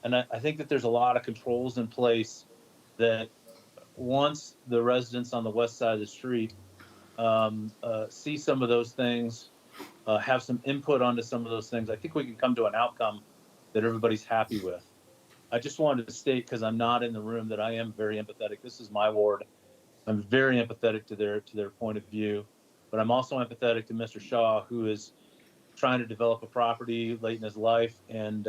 And I think that there's a lot of controls in place that once the residents on the west side of the street see some of those things, have some input onto some of those things, I think we can come to an outcome that everybody's happy with. I just wanted to state, because I'm not in the room, that I am very empathetic. This is my ward. I'm very empathetic to their point of view, but I'm also empathetic to Mr. Shaw, who is trying to develop a property late in his life and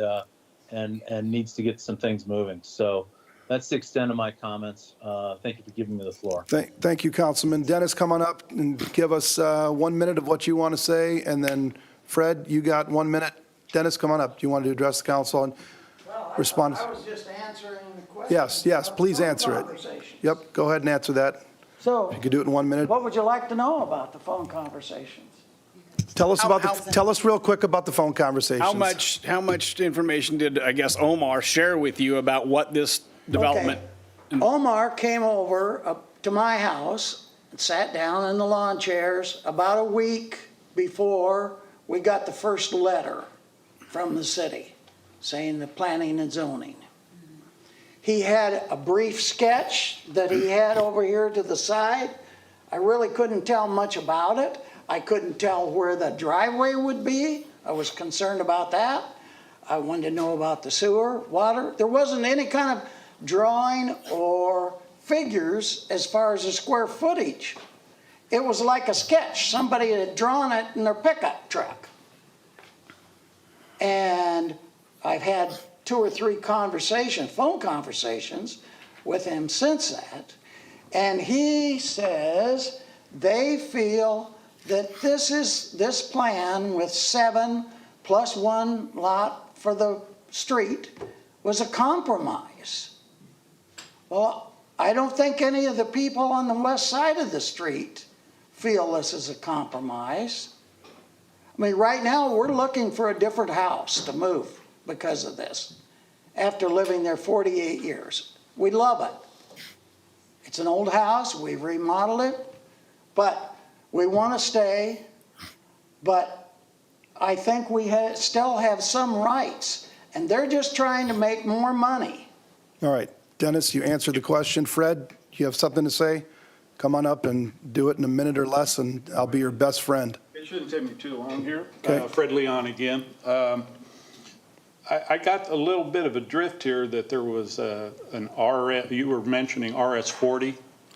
needs to get some things moving. So that's the extent of my comments. Thank you for giving me the floor. Thank you, Councilman. Dennis, come on up and give us 1 minute of what you want to say, and then Fred, you got 1 minute. Dennis, come on up. Do you want to address the council and respond? I was just answering the question. Yes, please answer it. Yep, go ahead and answer that. So, If you could do it in 1 minute. what would you like to know about the phone conversations? Tell us real quick about the phone conversations. How much information did, I guess, Omar share with you about what this development? Okay. Omar came over up to my house and sat down in the lawn chairs about a week before we got the first letter from the city saying the planning and zoning. He had a brief sketch that he had over here to the side. I really couldn't tell much about it. I couldn't tell where the driveway would be. I was concerned about that. I wanted to know about the sewer, water. There wasn't any kind of drawing or figures as far as the square footage. It was like a sketch. Somebody had drawn it in their pickup truck. And I've had 2 or 3 phone conversations with him since that. And he says they feel that this plan with 7 plus 1 lot for the street was a compromise. Well, I don't think any of the people on the west side of the street feel this is a compromise. I mean, right now, we're looking for a different house to move because of this, after living there 48 years. We love it. It's an old house, we remodeled it, but we want to stay, but I think we still have some rights, and they're just trying to make more money. All right, Dennis, you answered the question. Fred, you have something to say? Come on up and do it in a minute or less, and I'll be your best friend. It shouldn't take me too long here. Okay. Fred Leon again. I got a little bit of a drift here that there was an RS, you were mentioning RS40.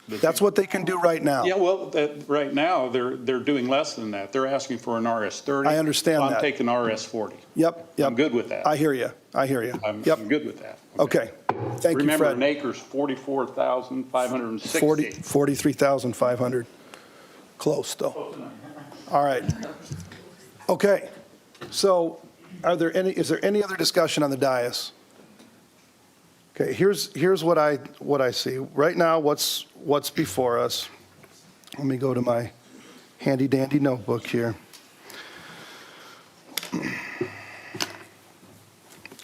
That's what they can do right now. Yeah, well, right now, they're doing less than that. They're asking for an RS30. I understand so that. I'm taking RS40. Yep. I'm good with that. I hear you. I'm Yep. good with that. Okay. Thank you, Remember, Fred. an acre's 44,560. 43,500. Close, though. All right. Okay. So is there any other discussion on the dais? Okay, here's what I see. Right now, what's before us. Let me go to my handy dandy notebook here.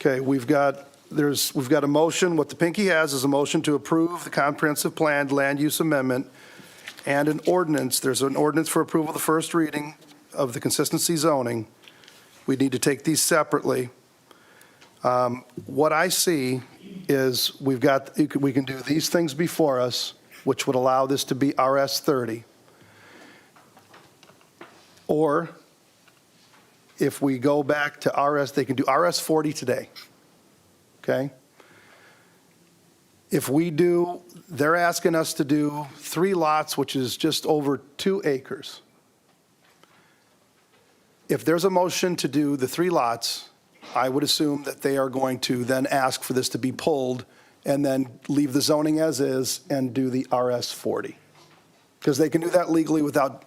Okay, we've got a motion. What the pinky has is a motion to approve the comprehensive plan land use amendment and an ordinance. There's an ordinance for approval of the first reading of the consistency zoning. We need to take these separately. What I see is we can do these things before us, which would allow this to be RS 30. Or if we go back to RS, they can do RS 40 today. Okay? If we do, they're asking us to do 3 lots, which is just over 2 acres. If there's a motion to do the 3 lots, I would assume that they are going to then ask for this to be pulled and then leave the zoning as is and do the RS 40. Because they can do that legally without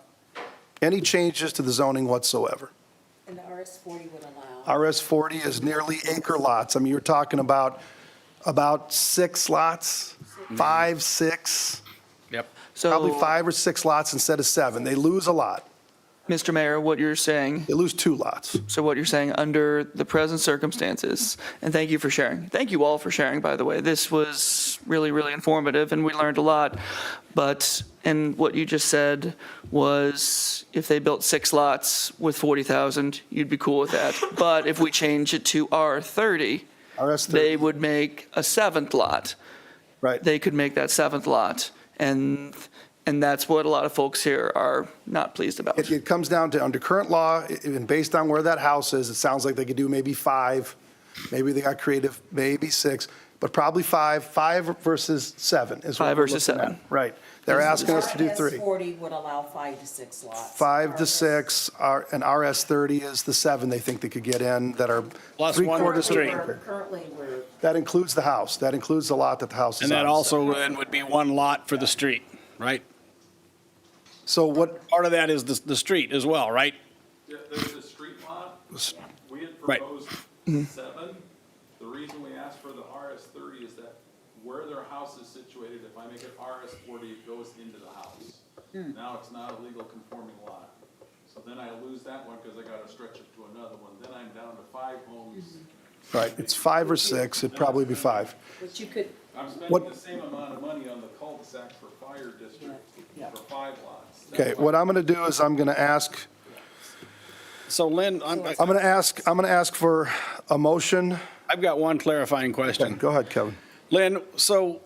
any changes to the zoning whatsoever. And the RS 40 would allow? RS 40 is nearly acre lots. I mean, you're talking about 6 lots, 5, 6. Yep. Probably 5 or 6 lots instead of 7. They lose a lot. Mr. Mayor, what you're saying, They lose 2 lots. so what you're saying, under the present circumstances, and thank you for sharing. Thank you all for sharing, by the way. This was really, really informative, and we learned a lot. But, and what you just said was, if they built 6 lots with 40,000, you'd be cool with that. But if we change it to R30, RS 30. they would make a 7th lot. Right. They could make that 7th lot, and that's what a lot of folks here are not pleased about. It comes down to, under current law, and based on where that house is, it sounds like they could do maybe 5. Maybe they got creative, maybe 6, but probably 5. 5 versus 7 is what 5 we're versus looking 7. at. Right. They're asking us to do RS 3. 40 would allow 5 to 6 lots. 5 to 6, and RS 30 is the 7 they think they could get in that are Plus one 3/4 street. acre. Currently, we're That includes the house. That includes the lot that the house is And on. that also then would be 1 lot for the street, right? So what, Part of that is the street as well, right? Yeah, there's a street lot. We had Right. proposed 7. The reason we asked for the RS 30 is that where their house is situated, if I make it RS 40, it goes into the house. Now it's not a legal conforming lot. So then I lose that one because I got to stretch it to another one. Then I'm down to 5 homes. right, it's 5 or 6, it'd probably be 5. but you could, I'm spending What- the same amount of money on the cul-de-sac for fire district for 5 lots. Okay, what I'm going to do is I'm going to ask, So Lynn, I'm going to ask for a motion. I've got one clarifying question. Go ahead, Kevin. Lynn, so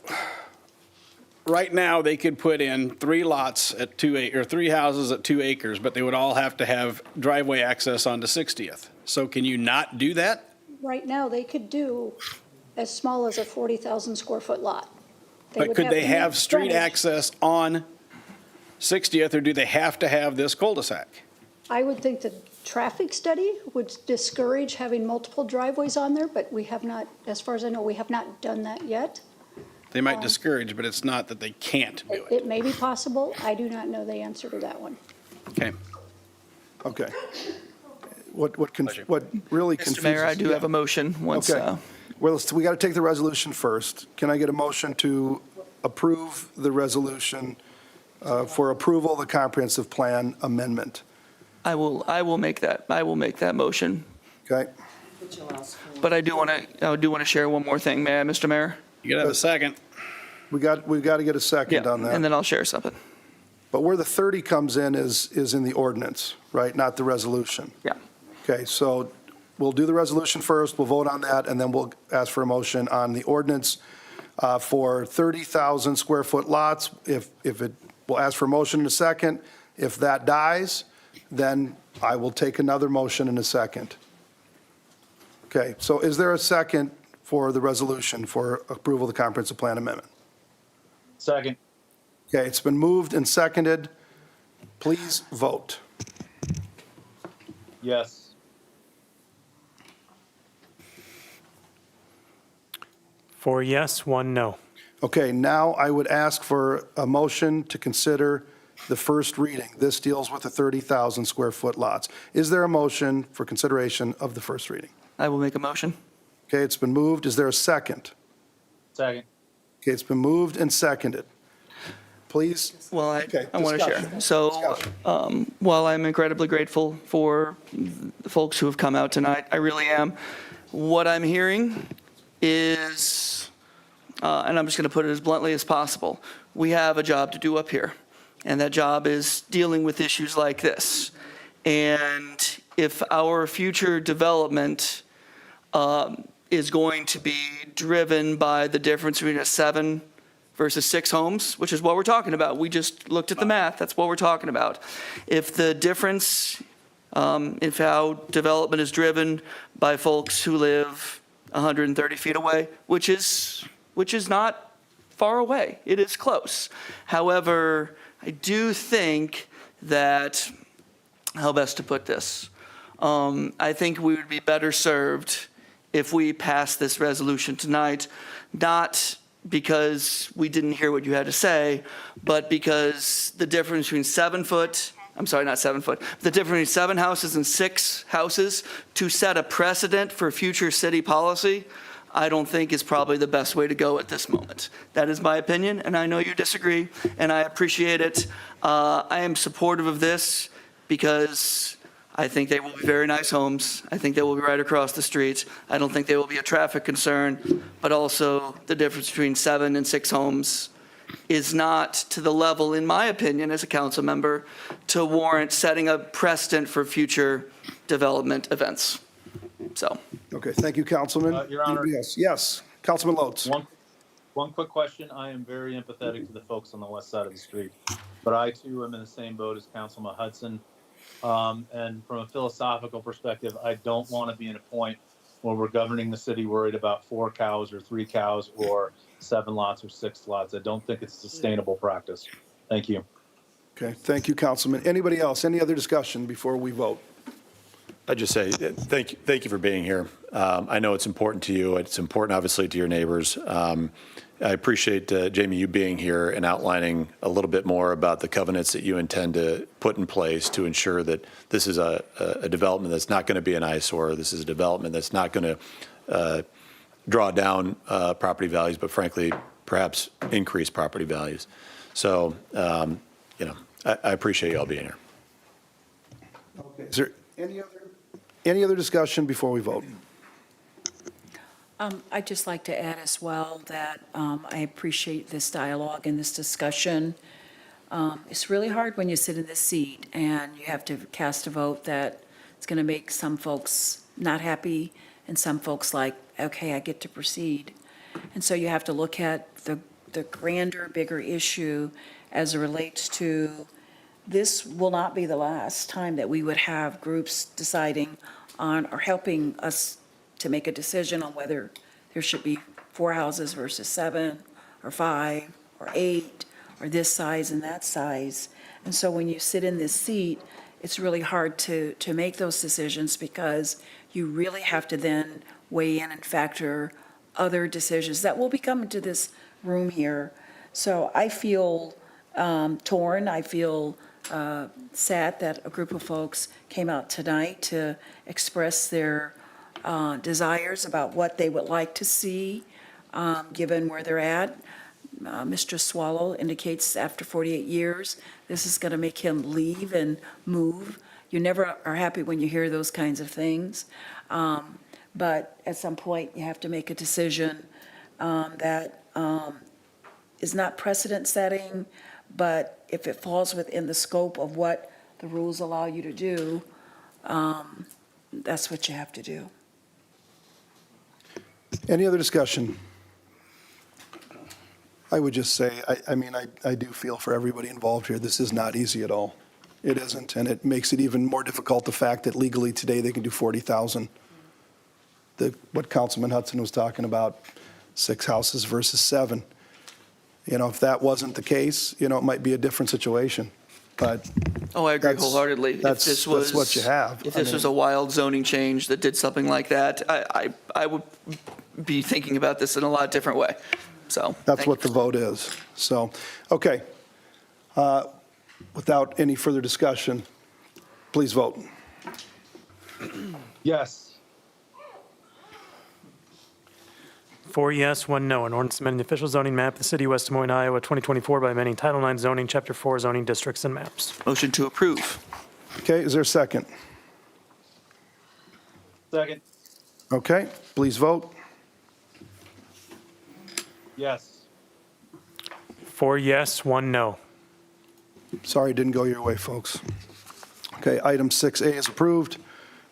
right now, they could put in 3 lots at 2 or 3 houses at 2 acres, but they would all have to have driveway access onto 60th. So can you not do that? Right now, they could do as small as a 40,000 square foot lot. But would could they to have meet street frontage. access on 60th, or do they have to have this cul-de-sac? I would think the traffic study would discourage having multiple driveways on there, but we have not, as far as I know, we have not done that yet. They might discourage, but it's not that they can't do it. It may be possible. I do not know the answer to that one. Okay. Okay. What really confuses... Mr. Mayor, I do have a motion once, Okay. Well, we got to take the resolution first. Can I get a motion to approve the resolution for approval of the comprehensive plan amendment? I will make that motion. Okay? but you'll ask for. But I do want to share one more thing, may I, Mr. Mayor? You got to have a second. We've got to get a second on that. And then I'll share something. But where the 30 comes in is in the ordinance, right? Not the resolution. Yeah. Okay, so we'll do the resolution first, we'll vote on that, and then we'll ask for a motion on the ordinance for 30,000 square foot lots. We'll ask for a motion in a second. If that dies, then I will take another motion in a second. Okay, so is there a second for the resolution for approval of the comprehensive plan amendment? Second. Okay, it's been moved and seconded. Please vote. Yes. 4 yes, 1 no. Okay, now I would ask for a motion to consider the first reading. This deals with the 30,000 square foot lots. Is there a motion for consideration of the first reading? I will make a motion. Okay, it's been moved. Is there a second? Second. Okay, it's been moved and seconded. Please? Well, Okay, I want to discussion. share. So while I'm incredibly grateful for the folks who have come out tonight, I really am. What I'm hearing is, and I'm just going to put it as bluntly as possible, we have a job to do up here. And that job is dealing with issues like this. And if our future development is going to be driven by the difference between a 7 versus 6 homes, which is what we're talking about. We just looked at the math. That's what we're talking about. If the difference, if how development is driven by folks who live 130 feet away, which is not far away. It is close. However, I do think that, how best to put this? I think we would be better served if we pass this resolution tonight, not because we didn't hear what you had to say, but because the difference between 7 foot, I'm sorry, not 7 foot, the difference between 7 houses and 6 houses to set a precedent for future city policy, I don't think is probably the best way to go at this moment. That is my opinion, and I know you disagree, and I appreciate it. I am supportive of this because I think they will be very nice homes. I think they will be right across the street. I don't think they will be a traffic concern, but also the difference between 7 and 6 homes is not to the level, in my opinion, as a council member, to warrant setting a precedent for future development events. So. Okay, thank you, Councilman. Your Honor. Yes, Councilman Lotz. One quick question. I am very empathetic to the folks on the west side of the street, but I too am in the same boat as Councilman Hudson. And from a philosophical perspective, I don't want to be in a point where we're governing the city worried about 4 cows or 3 cows or 7 lots or 6 lots. I don't think it's a sustainable practice. Thank you. Okay, thank you, Councilman. Anybody else? Any other discussion before we vote? I'd just say, thank you for being here. I know it's important to you. It's important, obviously, to your neighbors. I appreciate, Jamie, you being here and outlining a little bit more about the covenants that you intend to put in place to ensure that this is a development that's not going to be an eyesore. This is a development that's not going to draw down property values, but frankly, perhaps increase property values. So, I appreciate you all being here. Okay. Is there any other discussion before we vote? I'd just like to add as well that I appreciate this dialogue and this discussion. It's really hard when you sit in this seat and you have to cast a vote that it's going to make some folks not happy and some folks like, okay, I get to proceed. And so you have to look at the grander, bigger issue as it relates to this will not be the last time that we would have groups deciding on or helping us to make a decision on whether there should be 4 houses versus 7 or 5 or 8 or this size and that size. And so when you sit in this seat, it's really hard to make those decisions because you really have to then weigh in and factor other decisions that will be coming to this room here. So I feel torn. I feel sad that a group of folks came out tonight to express their desires about what they would like to see, given where they're at. Mr. Swallow indicates after 48 years, this is going to make him leave and move. You never are happy when you hear those kinds of things. But at some point, you have to make a decision that is not precedent-setting, but if it falls within the scope of what the rules allow you to do, that's what you have to do. Any other discussion? I would just say, I do feel for everybody involved here. This is not easy at all. It isn't, and it makes it even more difficult, the fact that legally today they can do 40,000. What Councilman Hudson was talking about, 6 houses versus 7. If that wasn't the case, it might be a different situation, but. Oh, I agree wholeheartedly. That's what you have. If this was a wild zoning change that did something like that, I would be thinking about this in a lot different way. So That's what the vote is. So, okay. Without any further discussion, please vote. Yes. 4 yes, 1 no. An ordinance amending the official zoning map of the city of West Des Moines, Iowa, 2024 by amending Title IX zoning, Chapter 4 zoning districts and maps. Motion to approve. Okay, is there a second? Second. Okay, please vote. Yes. 4 yes, 1 no. Sorry, it didn't go your way, folks. Okay, item 6A is approved.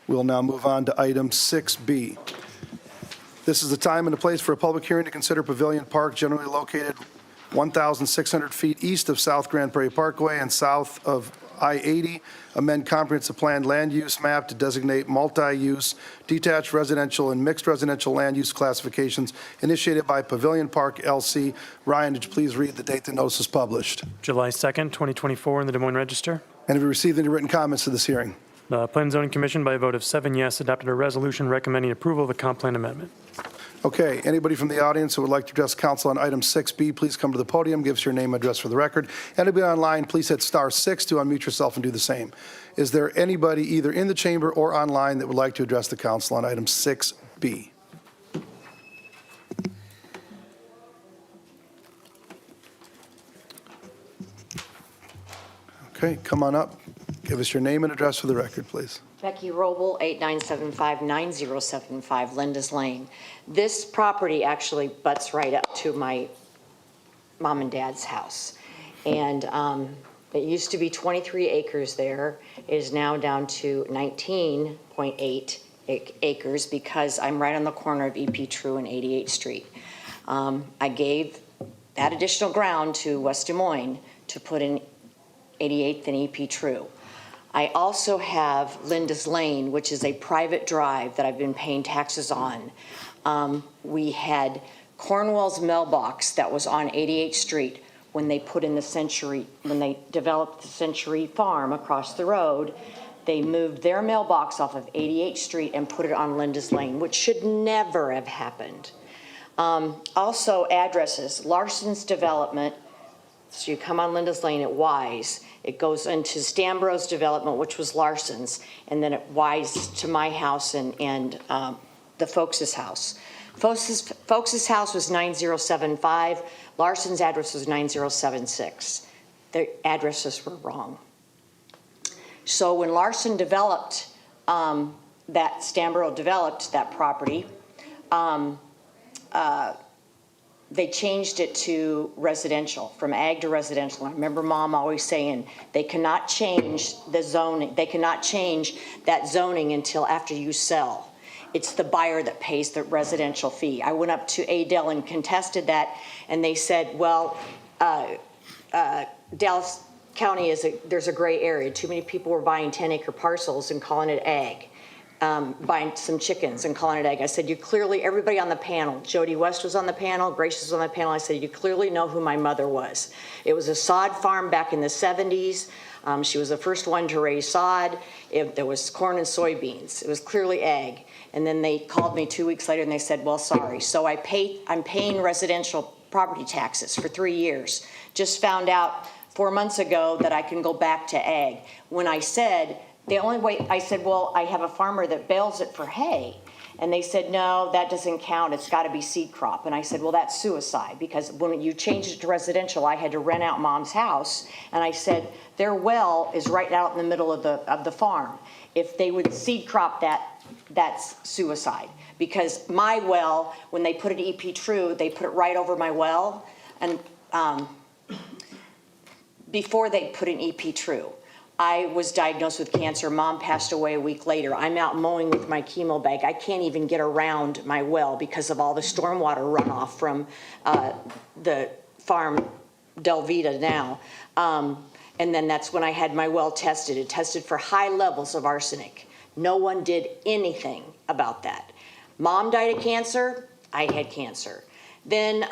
We'll now move on to item 6B. This is the time and the place for a public hearing to consider Pavilion Park, generally located 1,600 feet east of South Grand Prairie Parkway and south of I-80, amend comprehensive plan land use map to designate multi-use, detached residential and mixed residential land use classifications initiated by Pavilion Park LC. Ryan, did you please read the date the notice is published? July 2nd, 2024 in the Des Moines Register. And have you received any written comments to this hearing? The Plan and Zoning Commission, by a vote of 7 yes, adopted a resolution recommending approval of the comp plan amendment. Okay, anybody from the audience who would like to address council on item 6B, please come to the podium, give us your name and address for the record. Anybody online, please hit *6 to unmute yourself and do the same. Is there anybody either in the chamber or online that would like to address the council on item 6B? Okay, come on up. Give us your name and address for the record, please. Becky Roble, 8975-9075 Linda's Lane. This property actually butts right up to my mom and dad's house. And it used to be 23 acres there. It is now down to 19.8 acres because I'm right on the corner of EP True and 88th Street. I gave that additional ground to West Des Moines to put in 88th and EP True. I also have Linda's Lane, which is a private drive that I've been paying taxes on. We had Cornwell's mailbox that was on 88th Street when they put in the Century, when they developed the Century Farm across the road. They moved their mailbox off of 88th Street and put it on Linda's Lane, which should never have happened. Also addresses, Larson's Development. So you come on Linda's Lane at Wise. It goes into Stambro's development, which was Larson's, and then it Wise to my house and the Folks' house. Folks' house was 9075. Larson's address was 9076. Their addresses were wrong. So when Larson developed that, Stambro developed that property, they changed it to residential, from ag to residential. I remember Mom always saying they cannot change the zoning, they cannot change that zoning until after you sell. It's the buyer that pays the residential fee. I went up to Adel and contested that, and they said, well, Dallas County there's a gray area. Too many people were buying 10-acre parcels and calling it ag. Buying some chickens and calling it egg. I said, you clearly, everybody on the panel, Jody West was on the panel, Gracious was on the panel. I said, you clearly know who my mother was. It was a sod farm back in the 70s. She was the first one to raise sod. There was corn and soybeans. It was clearly egg. And then they called me 2 weeks later and they said, well, sorry. So I'm paying residential property taxes for 3 years. Just found out 4 months ago that I can go back to egg. When I said, the only way, I said, well, I have a farmer that bales it for hay. And they said, no, that doesn't count. It's got to be seed crop. And I said, well, that's suicide, because when you changed it to residential, I had to rent out Mom's house. And I said, their well is right out in the middle of the farm. If they would seed crop that, that's suicide. Because my well, when they put it EP True, they put it right over my well. And before they put in EP True, I was diagnosed with cancer. Mom passed away a week later. I'm out mowing with my chemo bag. I can't even get around my well because of all the stormwater runoff from the farm Delvita now. And then that's when I had my well tested. It tested for high levels of arsenic. No one did anything about that. Mom died of cancer. I had cancer. Then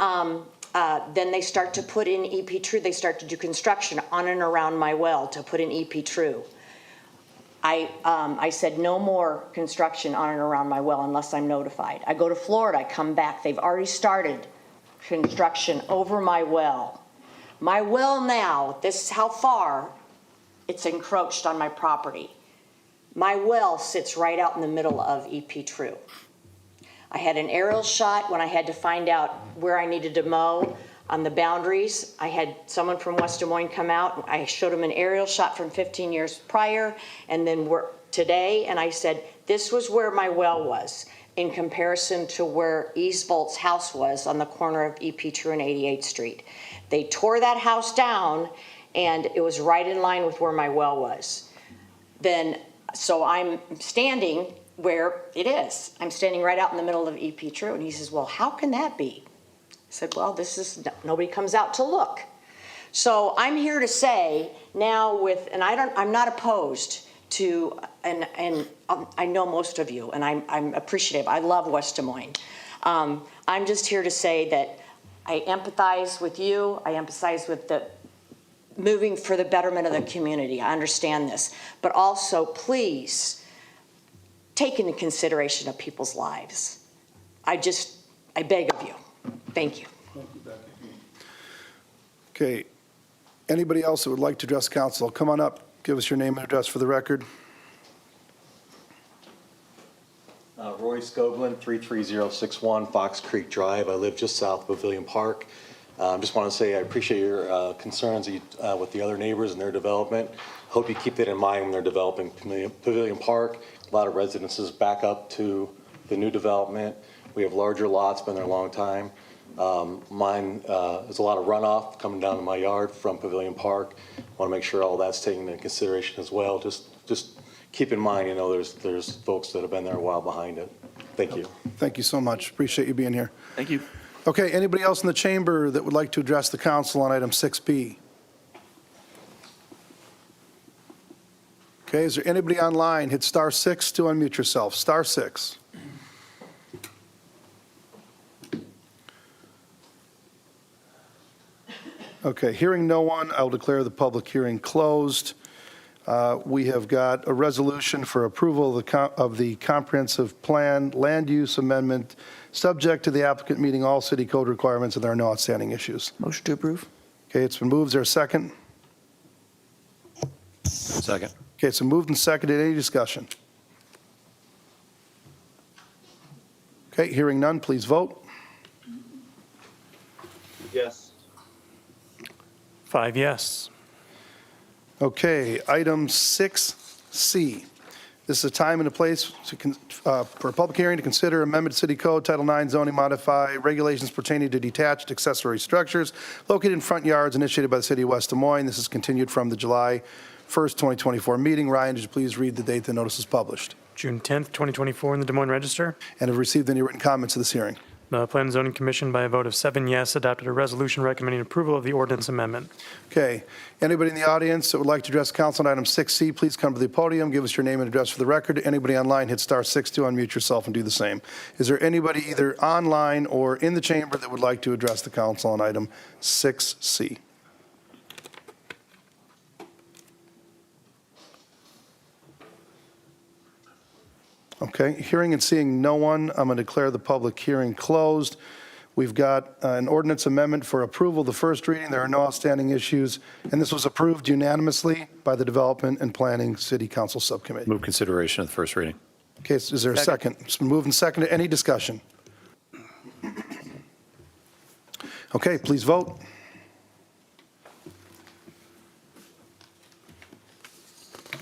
they start to put in EP True. They start to do construction on and around my well to put in EP True. I said no more construction on and around my well unless I'm notified. I go to Florida, I come back, they've already started construction over my well. My well now, this is how far it's encroached on my property. My well sits right out in the middle of EP True. I had an aerial shot when I had to find out where I needed to mow on the boundaries. I had someone from West Des Moines come out. I showed him an aerial shot from 15 years prior and then today, and I said, this was where my well was in comparison to where East Volt's house was on the corner of EP True and 88th Street. They tore that house down, and it was right in line with where my well was. So I'm standing where it is. I'm standing right out in the middle of EP True. And he says, well, how can that be? I said, well, nobody comes out to look. So I'm here to say now I'm not opposed to, and I know most of you, and I'm appreciative. I love West Des Moines. I'm just here to say that I empathize with you. I empathize with the moving for the betterment of the community. I understand this. But also, please, take into consideration of people's lives. I beg of you. Thank you. Okay. Anybody else that would like to address council, come on up. Give us your name and address for the record. Roy Scoglin, 33061 Fox Creek Drive. I live just south of Pavilion Park. Just want to say I appreciate your concerns with the other neighbors and their development. Hope you keep that in mind when they're developing Pavilion Park. A lot of residences back up to the new development. We have larger lots, been there a long time. Mine, there's a lot of runoff coming down to my yard from Pavilion Park. Want to make sure all that's taken into consideration as well. Just keep in mind, there's folks that have been there a while behind it. Thank you. Thank you so much. Appreciate you being here. Thank you. Okay, anybody else in the chamber that would like to address the council on item 6B? Okay, is there anybody online? Hit *6 to unmute yourself. *6. Okay, hearing no one, I will declare the public hearing closed. We have got a resolution for approval of the comprehensive plan land use amendment, subject to the applicant meeting all city code requirements, and there are no outstanding issues. Motion to approve. Okay, it's been moved. Is there a second? Second. Okay, it's been moved and seconded. Any discussion? Okay, hearing none, please vote. Yes. 5 yes. Okay, item 6C. This is a time and a place for a public hearing to consider amendment to City Code Title IX zoning modify regulations pertaining to detached accessory structures located in front yards initiated by the City of West Des Moines. This is continued from the July 1st, 2024 meeting. Ryan, did you please read the date the notice is published? June 10th, 2024 in the Des Moines Register. And have received any written comments to this hearing? The Plan and Zoning Commission, by a vote of 7 yes, adopted a resolution recommending approval of the ordinance amendment. Okay. Anybody in the audience that would like to address council on item 6C, please come to the podium, give us your name and address for the record. Anybody online, hit *6 to unmute yourself and do the same. Is there anybody either online or in the chamber that would like to address the council on item 6C? Okay, hearing and seeing no one, I'm going to declare the public hearing closed. We've got an ordinance amendment for approval, the first reading. There are no outstanding issues, and this was approved unanimously by the Development and Planning City Council Subcommittee. Move consideration of the first reading. Okay, is there a second? It's been moved and seconded. Any discussion? Okay, please vote.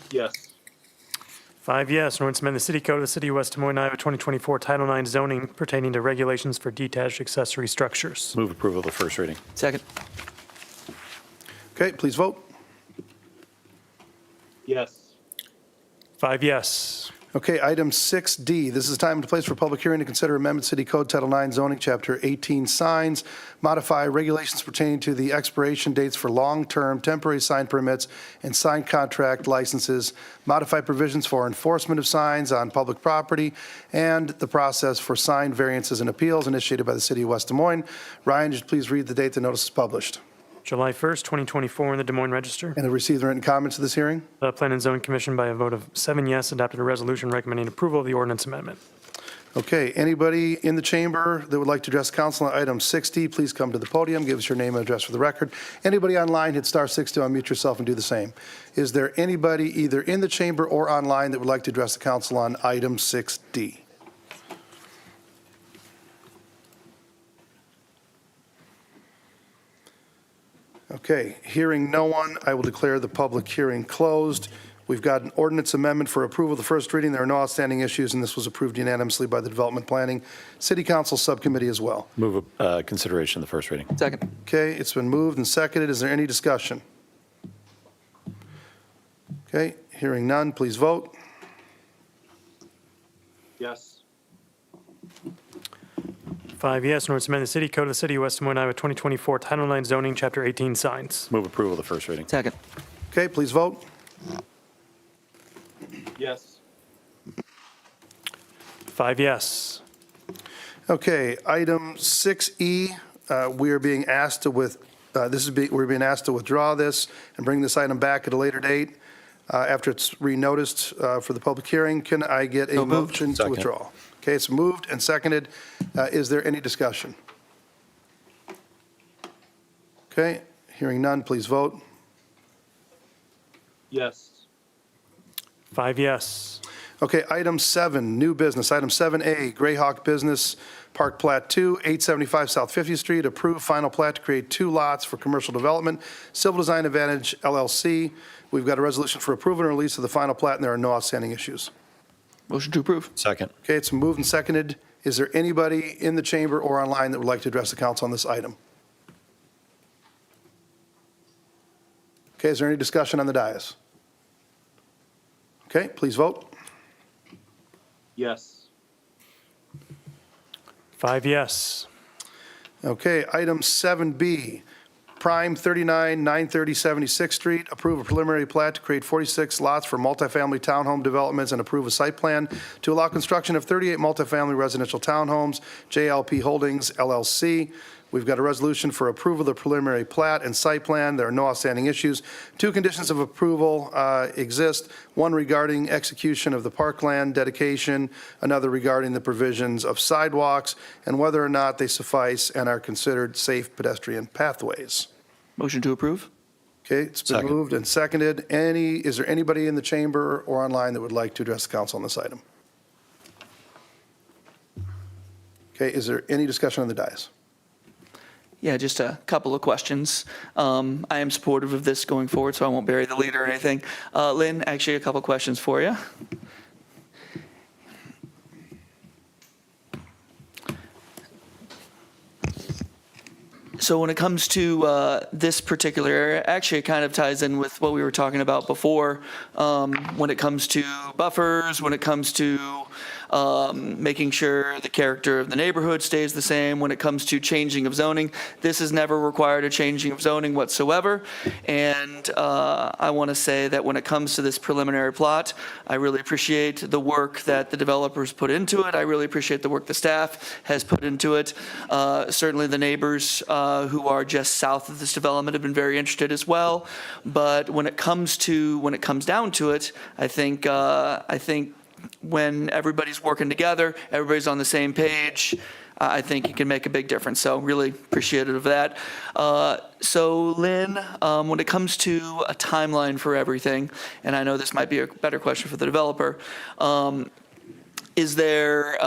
Yes. 5 yes, an ordinance to amend the City Code of the City of West Des Moines, Iowa, 2024, Title IX zoning pertaining to regulations for detached accessory structures. Move approval of the first reading. Second. Okay, please vote. Yes. 5 yes. Okay, item 6D, this is time and place for public hearing to consider amendment City Code Title IX zoning, Chapter 18 signs, modify regulations pertaining to the expiration dates for long-term temporary sign permits and sign contract licenses, modify provisions for enforcement of signs on public property, and the process for sign variances and appeals initiated by the City of West Des Moines. Ryan, just please read the date the notice is published. July 1st, 2024, in the Des Moines Register. And have received the written comments to this hearing? The Plan and Zoning Commission, by a vote of 7 yes, adopted a resolution recommending approval of the ordinance amendment. Okay, anybody in the chamber that would like to address council on item 60, please come to the podium, give us your name and address for the record. Anybody online, hit star 6 to unmute yourself and do the same. Is there anybody either in the chamber or online that would like to address the council on item 6D? Okay, hearing no one, I will declare the public hearing closed. We've got an ordinance amendment for approval of the first reading. There are no outstanding issues, and this was approved unanimously by the Development Planning City Council Subcommittee as well. Move consideration of the first reading. Second. Okay, it's been moved and seconded. Is there any discussion? Okay, hearing none, please vote. Yes. 5 yes, an ordinance to amend the city code of the city of West Des Moines, Iowa, 2024, Title IX zoning, Chapter 18 signs. Move approval of the first reading. Second. Okay, please vote. Yes. 5 yes. Okay, item 6E, we are being asked to we're being asked to withdraw this and bring this item back at a later date after it's renoticed for the public hearing. Can I get a So moved. motion to Second. withdraw? Okay, it's moved and seconded. Is there any discussion? Okay, hearing none, please vote. Yes. 5 yes. Okay, item 7, new business. Item 7A, Grayhawk Business Park Plat 2, 875 South 50th Street. Approve final plat to create 2 lots for commercial development. Civil Design Advantage LLC. We've got a resolution for approval and release of the final plat, and there are no outstanding issues. Motion to approve. Second. Okay, it's moved and seconded. Is there anybody in the chamber or online that would like to address the council on this item? Okay, is there any discussion on the dais? Okay, please vote. Yes. 5 yes. Okay, item 7B, Prime 39, 930 76th Street. Approve a preliminary plat to create 46 lots for multifamily townhome developments and approve a site plan to allow construction of 38 multifamily residential townhomes, JLP Holdings LLC. We've got a resolution for approval of the preliminary plat and site plan. There are no outstanding issues. 2 conditions of approval exist, one regarding execution of the parkland dedication, another regarding the provisions of sidewalks, and whether or not they suffice and are considered safe pedestrian pathways. Motion to approve. Okay, it's been Second. moved and seconded. Is there anybody in the chamber or online that would like to address the council on this item? Okay, is there any discussion on the dais? Yeah, just a couple of questions. I am supportive of this going forward, so I won't bury the lead or anything. Lynn, actually, a couple questions for you. So when it comes to this particular area, actually it kind of ties in with what we were talking about before. When it comes to buffers, when it comes to making sure the character of the neighborhood stays the same, when it comes to changing of zoning, this has never required a changing of zoning whatsoever. And I want to say that when it comes to this preliminary plot, I really appreciate the work that the developers put into it. I really appreciate the work the staff has put into it. Certainly the neighbors who are just south of this development have been very interested as well. But when it comes down to it, I think when everybody's working together, everybody's on the same page, I think it can make a big difference. So really appreciative of that. So Lynn, when it comes to a timeline for everything, and I know this might be a better question for the developer, is there,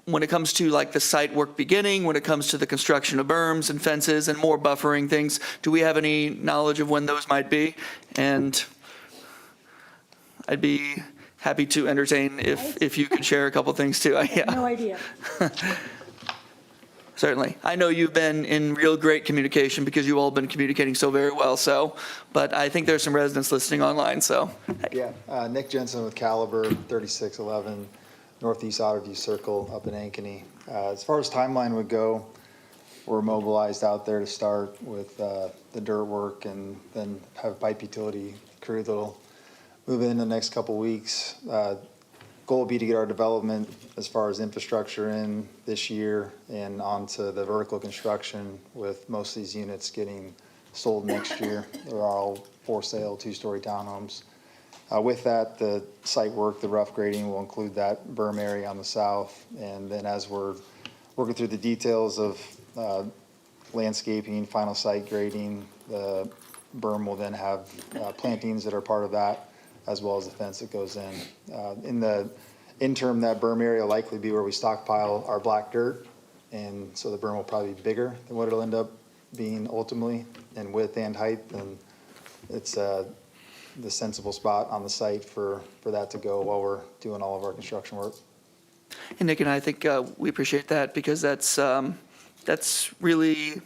when it comes to like the site work beginning, when it comes to the construction of berms and fences and more buffering things, do we have any knowledge of when those might be? And I'd be happy to entertain if you could share a couple things too. Yeah. No idea. Certainly. I know you've been in real great communication because you've all been communicating so very well, so, but I think there's some residents listening online, so. Yeah, Nick Jensen with Caliber, 3611 Northeast Otterview Circle up in Ankeny. As far as timeline would go, we're mobilized out there to start with the dirt work and then have a pipe utility crew that'll move in the next couple weeks. Goal would be to get our development as far as infrastructure in this year and onto the vertical construction with most of these units getting sold next year. They're all for sale, two-story townhomes. With that, the site work, the rough grading will include that berm area on the south. And then as we're working through the details of landscaping, final site grading, the berm will then have plantings that are part of that, as well as the fence that goes in. In the interim, that berm area will likely be where we stockpile our black dirt. And so the berm will probably be bigger than what it'll end up being ultimately in width and height. And it's the sensible spot on the site for that to go while we're doing all of our construction work. And Nick and I think we appreciate that because that's really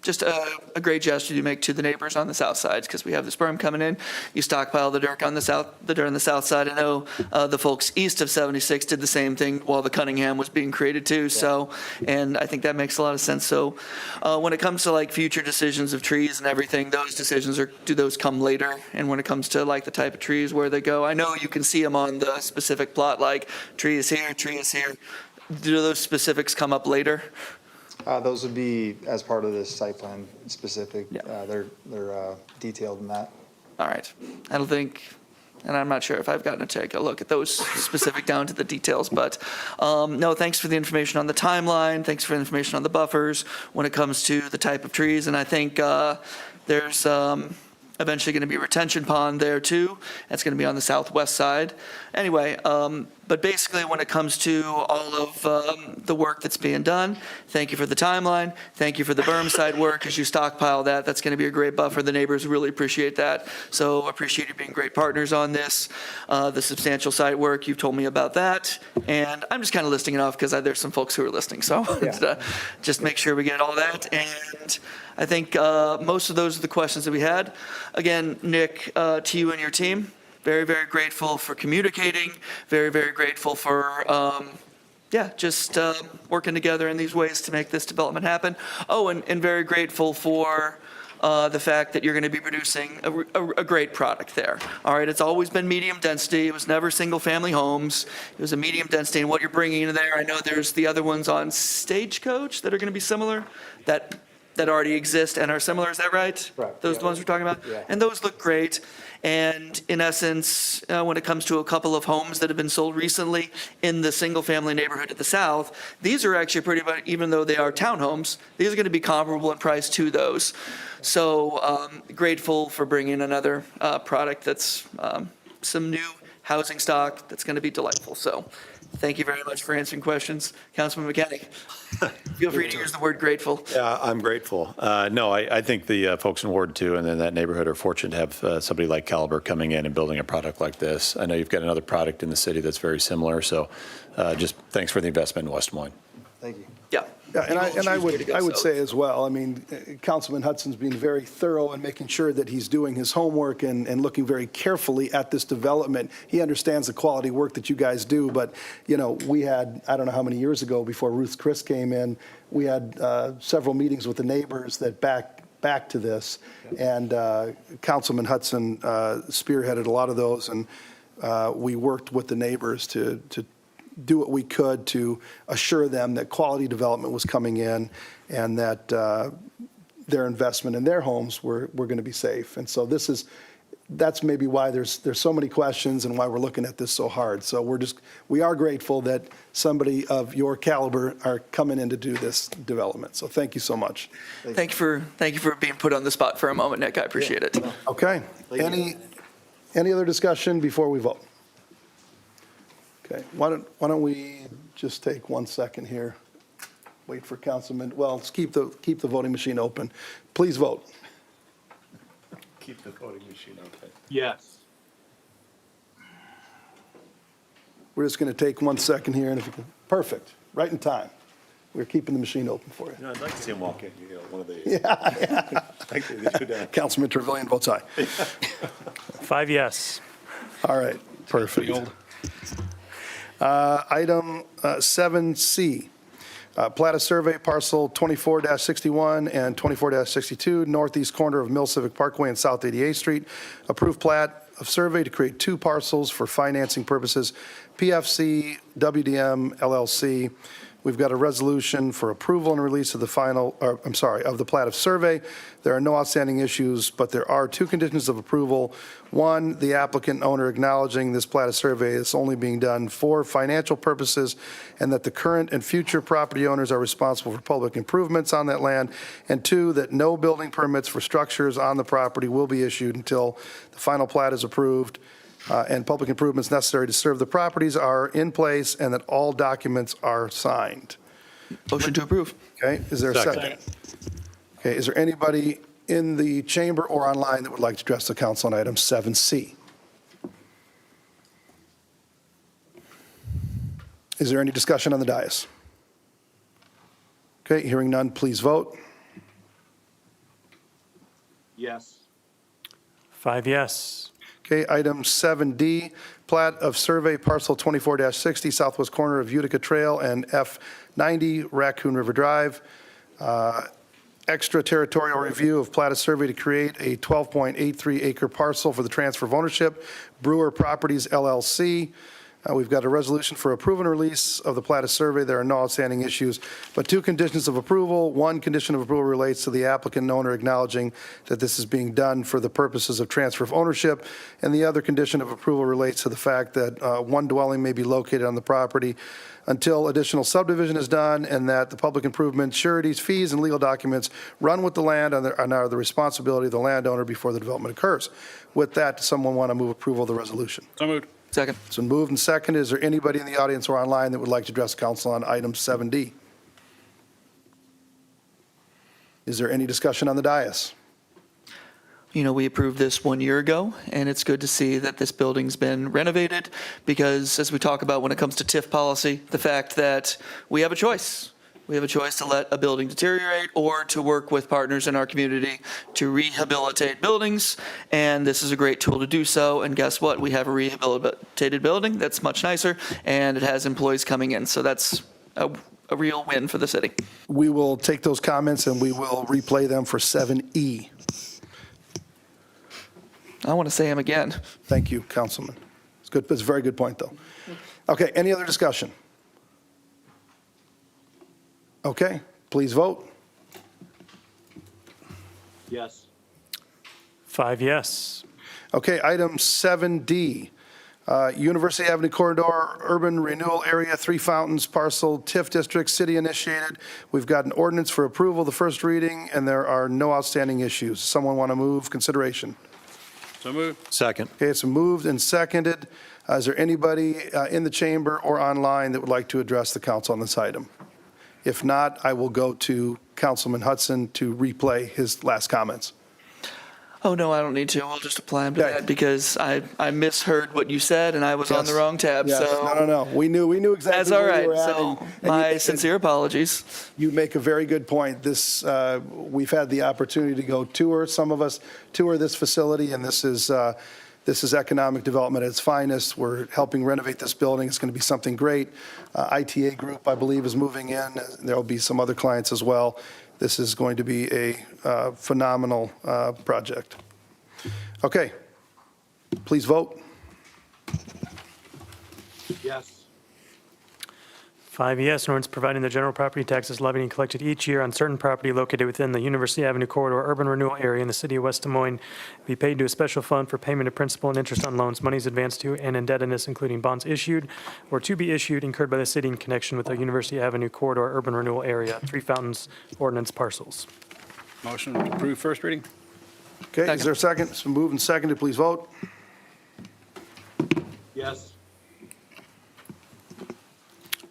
just a great gesture you make to the neighbors on the south side because we have this berm coming in. You stockpile the dirt on the south side. I know the folks east of 76 did the same thing while the Cunningham was being created too. So, and I think that makes a lot of sense. So when it comes to like future decisions of trees and everything, those decisions do those come later? And when it comes to like the type of trees, where they go, I know you can see them on the specific plot, like tree is here, tree is here. Do those specifics come up later? Those would be as part of this site plan specific. They're detailed in that. All right. I don't think, and I'm not sure if I've gotten to take a look at those specific down to the details, but no, thanks for the information on the timeline. Thanks for the information on the buffers when it comes to the type of trees. And I think there's eventually going to be a retention pond there too. That's going to be on the southwest side. Anyway, but basically when it comes to all of the work that's being done, thank you for the timeline. Thank you for the berm side work as you stockpile that. That's going to be a great buffer. The neighbors really appreciate that. So appreciate you being great partners on this. The substantial site work, you've told me about that. And I'm just kind of listing it off because there's some folks who are listening. So just make sure we get all that. And I think most of those are the questions that we had. Again, Nick, to you and your team, very, very grateful for communicating, very, very grateful for, just working together in these ways to make this development happen. Oh, and very grateful for the fact that you're going to be producing a great product there. All right, it's always been medium density. It was never single-family homes. It was a medium density, and what you're bringing in there, I know there's the other ones on Stagecoach that are going to be similar, that already exist and are similar, is that right? Right. Those are the ones we're talking about? Yeah. And those look great. And in essence, when it comes to a couple of homes that have been sold recently in the single-family neighborhood at the south, these are actually pretty much, even though they are townhomes, these are going to be comparable in price to those. So grateful for bringing another product that's some new housing stock that's going to be delightful. So thank you very much for answering questions. Councilman McKinney, feel free to use the word grateful. Yeah, I'm grateful. No, I think the folks in Ward 2 and in that neighborhood are fortunate to have somebody like Caliber coming in and building a product like this. I know you've got another product in the city that's very similar, so just thanks for the investment in West Des Moines. Thank you. Yeah. Yeah, and I would say as well, I mean, Councilman Hudson's been very thorough in making sure that he's doing his homework and looking very carefully at this development. He understands the quality work that you guys do, but, you know, we had, I don't know how many years ago before Ruth Chris came in, we had several meetings with the neighbors that back to this, and Councilman Hudson spearheaded a lot of those, and we worked with the neighbors to do what we could to assure them that quality development was coming in and that their investment in their homes were going to be safe. And so that's maybe why there's so many questions and why we're looking at this so hard. So we are grateful that somebody of your caliber are coming in to do this development. So thank you so much. Thank you for being put on the spot for a moment, Nick. I appreciate it. Okay. Any other discussion before we vote? Okay, why don't we just take 1 second here, wait for Councilman, well, let's keep the voting machine open. Please vote. Keep the voting machine open. Yes. We're just going to take 1 second here, and if you can, perfect, right in time. We're keeping the machine open for you. You know, I'd like to see him walk in, one of these. Yeah. Councilman Trevilian votes aye. 5 yes. All right, perfect. Item 7C, plat of survey parcel 24-61 and 24-62, northeast corner of Mill Civic Parkway and South 88th Street. Approved plat of survey to create 2 parcels for financing purposes, PFC WDM LLC, We've got a resolution for approval and release of the of the plat of survey. There are no outstanding issues, but there are two conditions of approval. One, the applicant and owner acknowledging this plat of survey is only being done for financial purposes, and that the current and future property owners are responsible for public improvements on that land. And two, that no building permits for structures on the property will be issued until the final plat is approved, and public improvements necessary to serve the properties are in place, and that all documents are signed. Motion to approve. Okay, is there a second? Okay, is there anybody in the chamber or online that would like to address the council on item 7C? Is there any discussion on the dais? Okay, hearing none, please vote. Yes. 5 yes. Okay, item 7D, plat of survey parcel 24-60, southwest corner of Utica Trail and F90 Raccoon River Drive. Extraterritorial review of plat of survey to create a 12.83 acre parcel for the transfer of ownership, Brewer Properties LLC. We've got a resolution for approval and release of the plat of survey. There are no outstanding issues, but two conditions of approval. One condition of approval relates to the applicant and owner acknowledging that this is being done for the purposes of transfer of ownership, and the other condition of approval relates to the fact that one dwelling may be located on the property until additional subdivision is done, and that the public improvement sureties, fees, and legal documents run with the land and are the responsibility of the landowner before the development occurs. With that, does someone want to move approval of the resolution? So moved. Second. It's been moved and seconded. Is there anybody in the audience or online that would like to address council on item 7D? Is there any discussion on the dais? You know, we approved this 1 year ago, and it's good to see that this building's been renovated because, as we talk about when it comes to TIF policy, the fact that we have a choice. We have a choice to let a building deteriorate or to work with partners in our community to rehabilitate buildings, and this is a great tool to do so. And guess what? We have a rehabilitated building that's much nicer, and it has employees coming in, so that's a real win for the city. We will take those comments and we will replay them for 7E. I want to say them again. Thank you, Councilman. It's good. It's a very good point, though. Okay, any other discussion? Okay, please vote. Yes. 5 yes. Okay, item 7D, University Avenue Corridor, Urban Renewal Area, Three Fountains Parcel, TIF District, City initiated. We've got an ordinance for approval, the first reading, and there are no outstanding issues. Someone want to move consideration? So moved. Second. Okay, it's moved and seconded. Is there anybody in the chamber or online that would like to address the council on this item? If not, I will go to Councilman Hudson to replay his last comments. Oh, no, I don't need to. We'll just apply them to Okay. that because I misheard what you said and I was on the Yes. wrong tab, Yes. so. No. We knew exactly That's all where right. you were at. So and my you- sincere apologies. You make a very good point. This, we've had the opportunity to go tour, some of us tour this facility, and this is economic development at its finest. We're helping renovate this building. It's going to be something great. ITA Group, I believe, is moving in. There will be some other clients as well. This is going to be a phenomenal project. Okay, please vote. Yes. 5 yes, an ordinance providing the general property taxes levied and collected each year on certain property located within the University Avenue Corridor Urban Renewal Area in the city of West Des Moines be paid to a special fund for payment of principal and interest on loans, monies advanced to, and indebtedness, including bonds issued or to be issued incurred by the city in connection with the University Avenue Corridor Urban Renewal Area, Three Fountains ordinance parcels. Motion to approve first reading. Okay, is there a second? It's been moved and seconded. Please vote. Yes.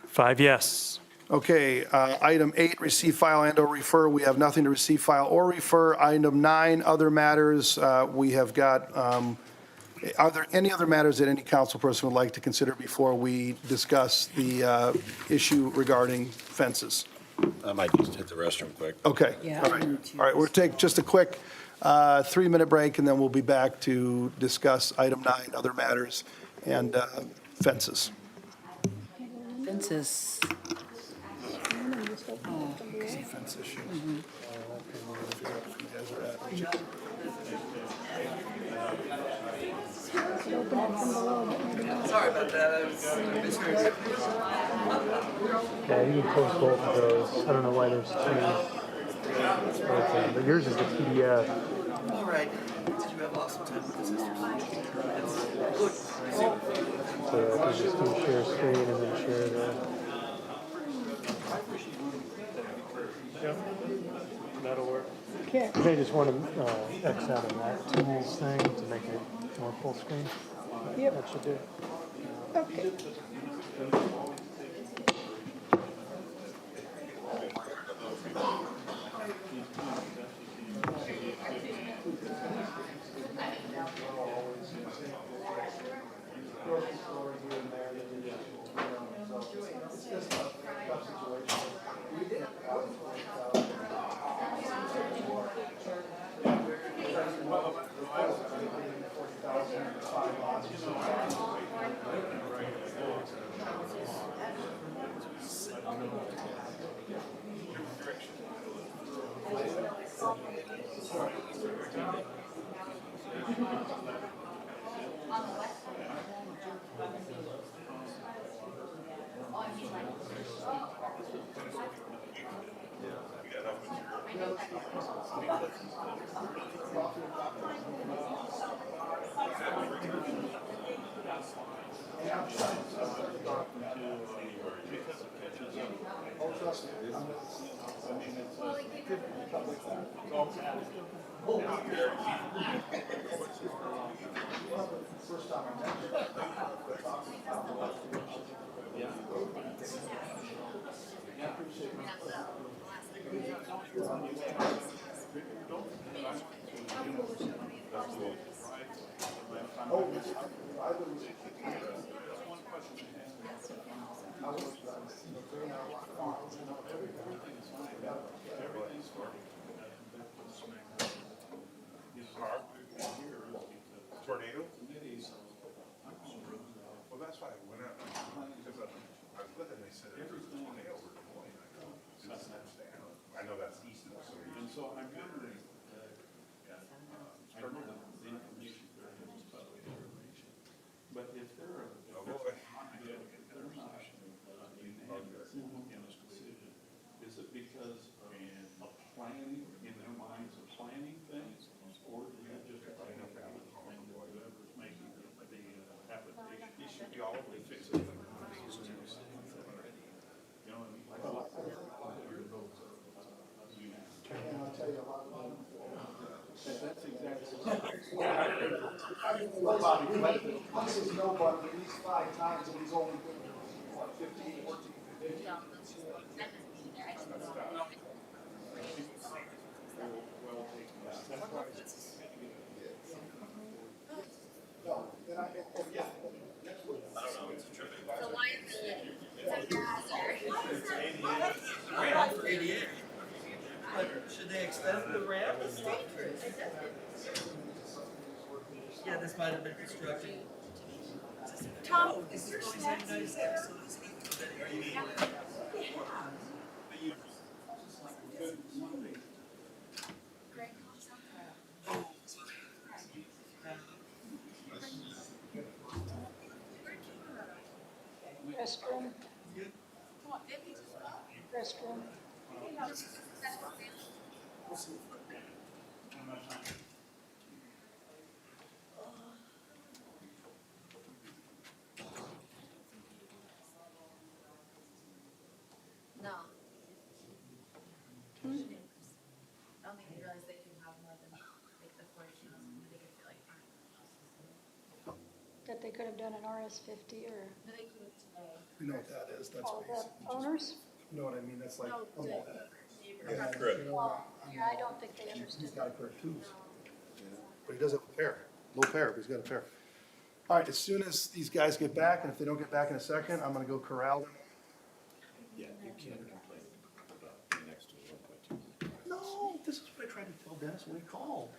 5 yes. Okay, item 8, receive, file, and/or refer. We have nothing to receive, file, or refer. Item 9, other matters. We have got, are there any other matters that any council person would like to consider before we discuss the issue regarding fences? I might just hit the restroom quick. Okay. Yeah, All I right. need to. All right, we'll take just a quick 3-minute break, and then we'll be back to discuss item 9, other matters, and fences. Fences. Fence issue. guys are at. Sorry about that. I misheard. Yeah, you can post both of those. I don't know why there's two. But yours is the PDF. All right. Did you have awesome time with this? Good. So I can just do share screen and then share the. Yep, that'll work. Okay. You may just want to X out of that tools thing to make it more full screen. Yep. That should do it. Okay. Tornado? Well, that's why I went out, because I was looking, they said there was a tornado over Des Moines. I know that's east of us. And so I'm wondering, but if they're is it because of planning, in their minds, of planning things, or is it just a whoever's making the application? It should be all the fixed. You know what I mean? And I'll tell you a lot about That's exactly. This is nobody at least 5 times, and he's only been, what, 15, 14, 15? No, and I, and yeah, next week. Ramp for 88. But should they extend the ramp? Yeah, this might have been constructed. Tom, Is there 96? Are you Restroom. Restroom. No. I don't think they realize they can have more than like the 40,000. They could feel like That they could have done an RS-50 or no, they could today. You know what that is, that's all basic. the owners? You know what I mean, that's like, No, oh, the yeah, neighbor. you know, Well, yeah, I don't think they understood. he's got a pair of twos. But he does have a pair, low pair, but he's got a pair. All right, as soon as these guys get back, and if they don't get back in a second, I'm gonna go corral them. Yeah, you can't complain about being next to 1.2. No, this is what I tried to tell Dennis when he called.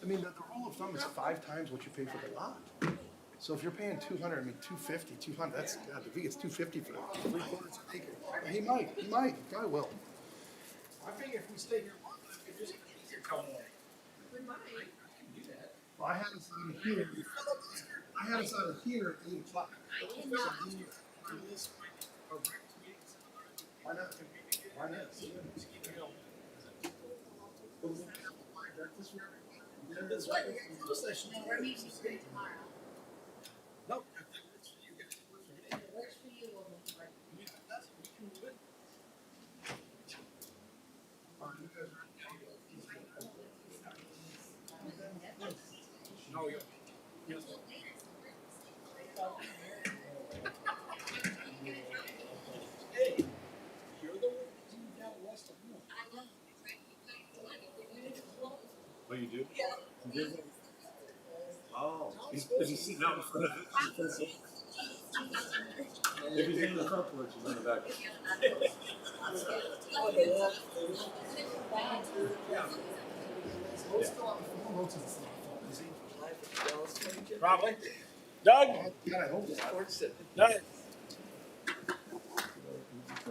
I mean, the rule of thumb is 5 times what you pay for the lot. So if you're paying 200, I mean, 250, 200, that's, God, if he gets 250 for 3/4 acre, he might, probably will. I figure if we stay here long enough, it just easier come away. I had us on here. I had us on here at 8 o'clock. Why not? Why not? No. Oh, you do? Yeah. Oh, is he sitting out in front of it? If he's in the front porch, he's in the back. Probably. Doug? Doug?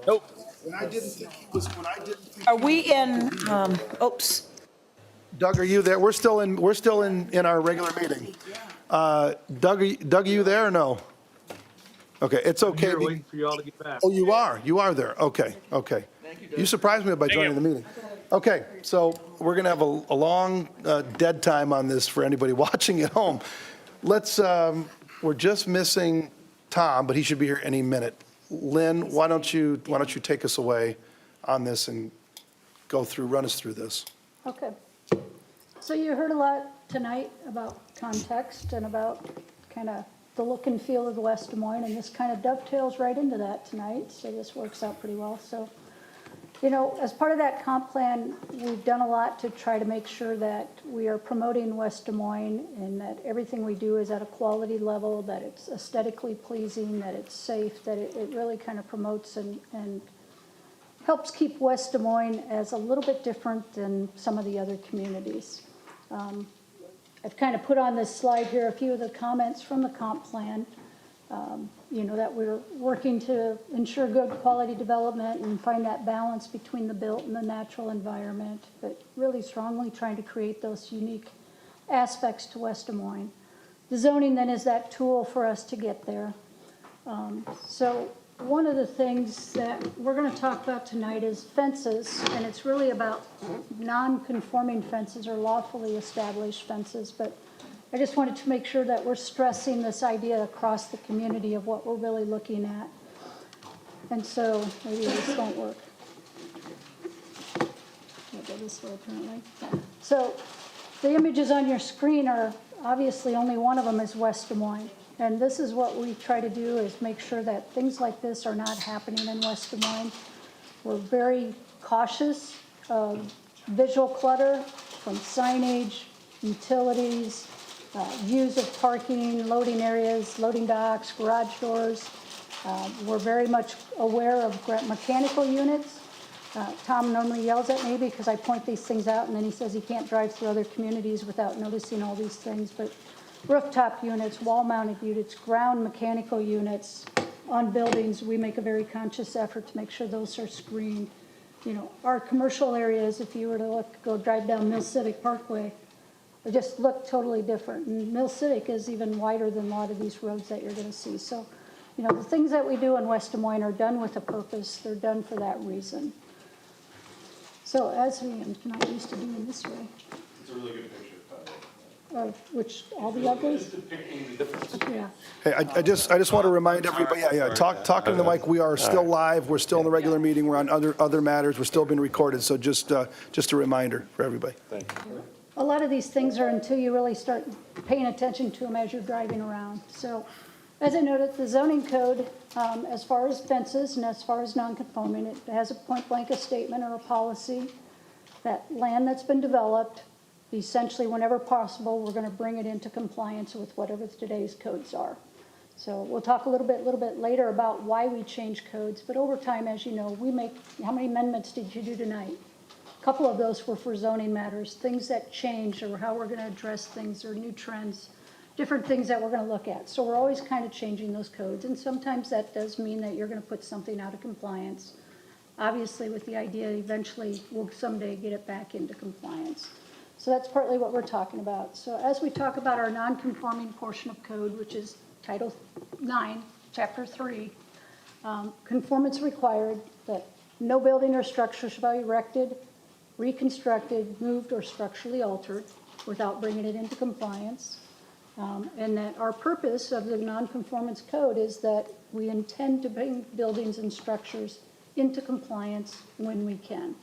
Nope. When I didn't think he was, when I didn't think. Are we in, oops. Doug, are you there? We're still in our regular meeting. Doug, are you there or no? Okay, it's okay. Here, waiting for you all to get back. Oh, you are there. Okay. You surprised me by joining the meeting. Okay, so we're going to have a long dead time on this for anybody watching at home. We're just missing Tom, but he should be here any minute. Lynn, why don't you take us away on this and run us through this? Okay. So you heard a lot tonight about context and about kind of the look and feel of the West Des Moines, and this kind of dovetails right into that tonight, so this works out pretty well. So, as part of that comp plan, we've done a lot to try to make sure that we are promoting West Des Moines and that everything we do is at a quality level, that it's aesthetically pleasing, that it's safe, that it really kind of promotes and helps keep West Des Moines as a little bit different than some of the other communities. I've kind of put on this slide here a few of the comments from the comp plan, that we're working to ensure good quality development and find that balance between the built and the natural environment, but really strongly trying to create those unique aspects to West Des Moines. The zoning then is that tool for us to get there. So one of the things that we're going to talk about tonight is fences, and it's really about non-conforming fences or lawfully established fences, but I just wanted to make sure that we're stressing this idea across the community of what we're really looking at. And so maybe this won't work. I'll go this way apparently. So the images on your screen are obviously only one of them is West Des Moines. And this is what we try to do is make sure that things like this are not happening in West Des Moines. We're very cautious of visual clutter from signage, utilities, views of parking, loading areas, loading docks, garage doors. We're very much aware of mechanical units. Tom normally yells at me because I point these things out and then he says he can't drive through other communities without noticing all these things. But rooftop units, wall-mounted units, ground mechanical units on buildings, we make a very conscious effort to make sure those are screened. Our commercial areas, if you were to go drive down Mill Civic Parkway, they just look totally different. And Mill Civic is even wider than a lot of these roads that you're going to see. So, the things that we do in West Des Moines are done with a purpose. They're done for that reason. So as I'm not used to doing this way. It's a really good picture. Which, all the others? Depicting the difference. Yeah. Hey, I just want to remind everybody, talk in the mic. We are still live. We're still in the regular meeting. We're on other matters. We're still being recorded. So just a reminder for everybody. Thank you. A lot of these things are until you really start paying attention to them as you're driving around. So, as I noted, the zoning code, as far as fences and as far as non-conforming, it has a point-blank statement or a policy that land that's been developed, essentially whenever possible, we're going to bring it into compliance with whatever today's codes are. So we'll talk a little bit later about why we change codes, but over time, as you know, how many amendments did you do tonight? A couple of those were for zoning matters, things that change or how we're going to address things or new trends, different things that we're going to look at. So we're always kind of changing those codes, and sometimes that does mean that you're going to put something out of compliance, obviously with the idea eventually we'll someday get it back into compliance. So that's partly what we're talking about. So as we talk about our non-conforming portion of code, which is Title 9, Chapter 3, conformance required that no building or structure shall be erected, reconstructed, moved, or structurally altered without bringing it into compliance. And that our purpose of the nonconformance code is that we intend to bring buildings and structures into compliance when we can.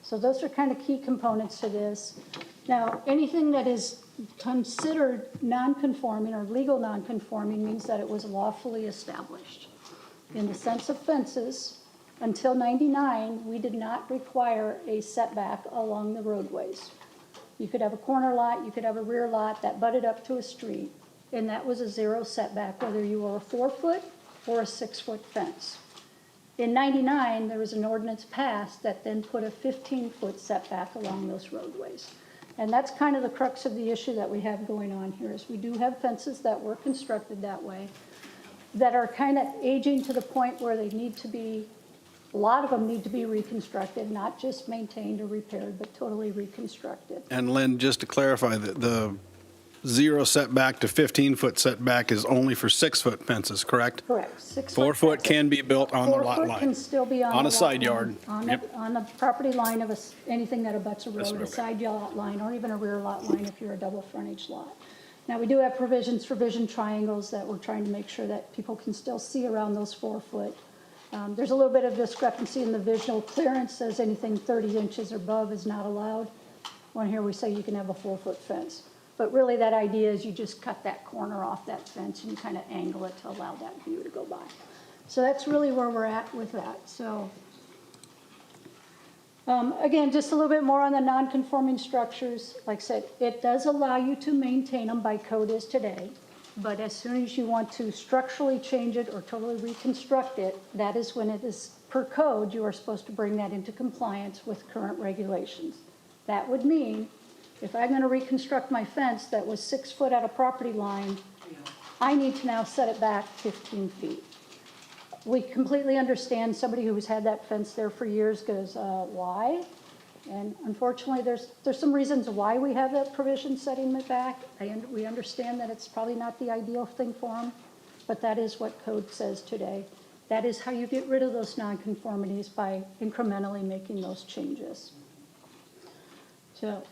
So those are kind of key components to this. Now, anything that is considered nonconforming or legal nonconforming means that it was lawfully established. In the sense of fences, until 99, we did not require a setback along the roadways. You could have a corner lot, you could have a rear lot that butted up to a street, and that was a 0 setback, whether you were a 4-foot or a 6-foot fence. In 99, there was an ordinance passed that then put a 15-foot setback along those roadways. And that's kind of the crux of the issue that we have going on here, is we do have fences that were constructed that way that are kind of aging to the point where they need to be, a lot of them need to be reconstructed, not just maintained or repaired, but totally reconstructed. And Lynn, just to clarify, the 0 setback to 15-foot setback is only for 6-foot fences, correct? Correct. 6-foot 4-foot can be built on the lot 4-foot line. can still be on On the a lot side line, yard. On Yep. on the property line of anything that abuts a That's road, a okay. side lot line, or even a rear lot line if you're a double frontage lot. Now, we do have provisions for vision triangles that we're trying to make sure that people can still see around those 4-foot. There's a little bit of discrepancy in the visual clearance, says anything 30 inches or above is not allowed. When here we say you can have a 4-foot fence. But really that idea is you just cut that corner off that fence and you kind of angle it to allow that view to go by. So that's really where we're at with that. So again, just a little bit more on the non-conforming structures. Like I said, it does allow you to maintain them by code as today. But as soon as you want to structurally change it or totally reconstruct it, that is when it is, per code, you are supposed to bring that into compliance with current regulations. That would mean if I'm going to reconstruct my fence that was 6 foot at a property line, I need to now set it back 15 feet. We completely understand somebody who's had that fence there for years goes, why? And unfortunately, there's some reasons why we have that provision setting it back. We understand that it's probably not the ideal thing for them, but that is what code says today. That is how you get rid of those nonconformities, by incrementally making those changes. So,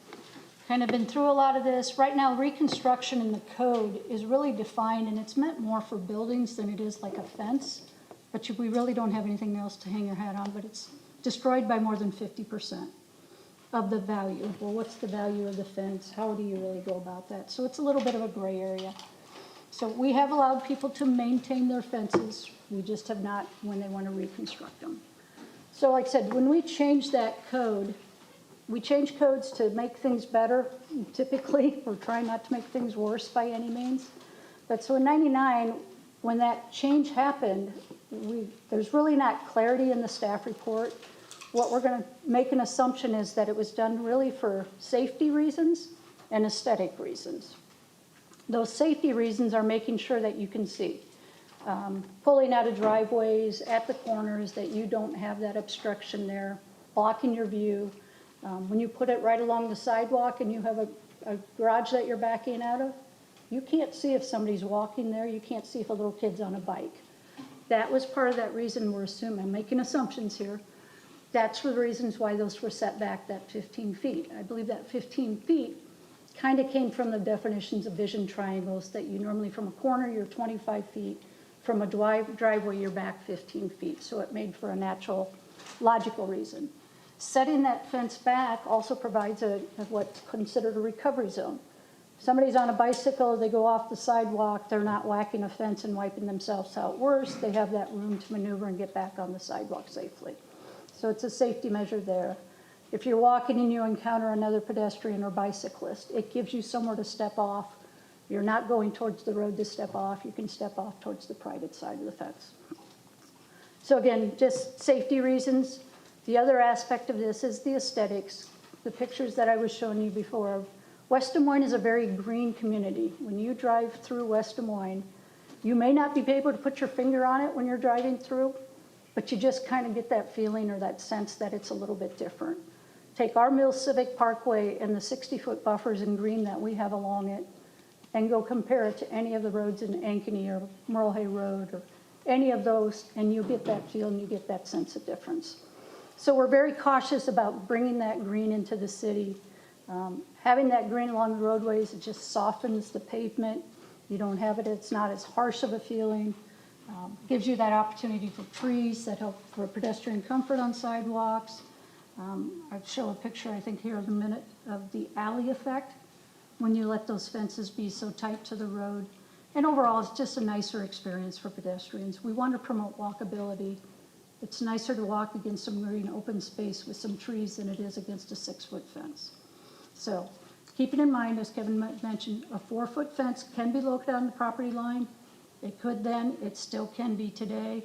kind of been through a lot of this. Right now, reconstruction in the code is really defined, and it's meant more for buildings than it is like a fence. But we really don't have anything else to hang your hat on, but it's destroyed by more than 50% of the value. Well, what's the value of the fence? How do you really go about that? So it's a little bit of a gray area. So we have allowed people to maintain their fences. We just have not when they want to reconstruct them. So like I said, when we change that code, we change codes to make things better. Typically, we're trying not to make things worse by any means. But so in 99, when that change happened, there's really not clarity in the staff report. What we're going to make an assumption is that it was done really for safety reasons and aesthetic reasons. Those safety reasons are making sure that you can see. Pulling out of driveways at the corners, that you don't have that obstruction there, blocking your view. When you put it right along the sidewalk and you have a garage that you're backing out of, you can't see if somebody's walking there. You can't see if a little kid's on a bike. That was part of that reason we're assuming. I'm making assumptions here. That's for the reasons why those were set back that 15 feet. I believe that 15 feet kind of came from the definitions of vision triangles, that you normally from a corner, you're 25 feet. From a driveway, you're back 15 feet. So it made for a natural, logical reason. Setting that fence back also provides what's considered a recovery zone. Somebody's on a bicycle, they go off the sidewalk, they're not whacking a fence and wiping themselves out worse. They have that room to maneuver and get back on the sidewalk safely. So it's a safety measure there. If you're walking and you encounter another pedestrian or bicyclist, it gives you somewhere to step off. You're not going towards the road to step off. You can step off towards the private side of the fence. So again, just safety reasons. The other aspect of this is the aesthetics. The pictures that I was showing you before. West Des Moines is a very green community. When you drive through West Des Moines, you may not be able to put your finger on it when you're driving through, but you just kind of get that feeling or that sense that it's a little bit different. take our Mill Civic Parkway and the 60-foot buffers in green that we have along it and go compare it to any of the roads in Ankeny or Merle Hay Road or any of those, and you get that feel and you get that sense of difference. So we're very cautious about bringing that green into the city. Having that green along the roadways, it just softens the pavement. You don't have it, it's not as harsh of a feeling. Gives you that opportunity for trees that help for pedestrian comfort on sidewalks. I'll show a picture, I think, here in a minute of the alley effect when you let those fences be so tight to the road. And overall, it's just a nicer experience for pedestrians. We want to promote walkability. It's nicer to walk against some green open space with some trees than it is against a 6-foot fence. So keeping in mind, as Kevin mentioned, a 4-foot fence can be located on the property line. It could then, it still can be today.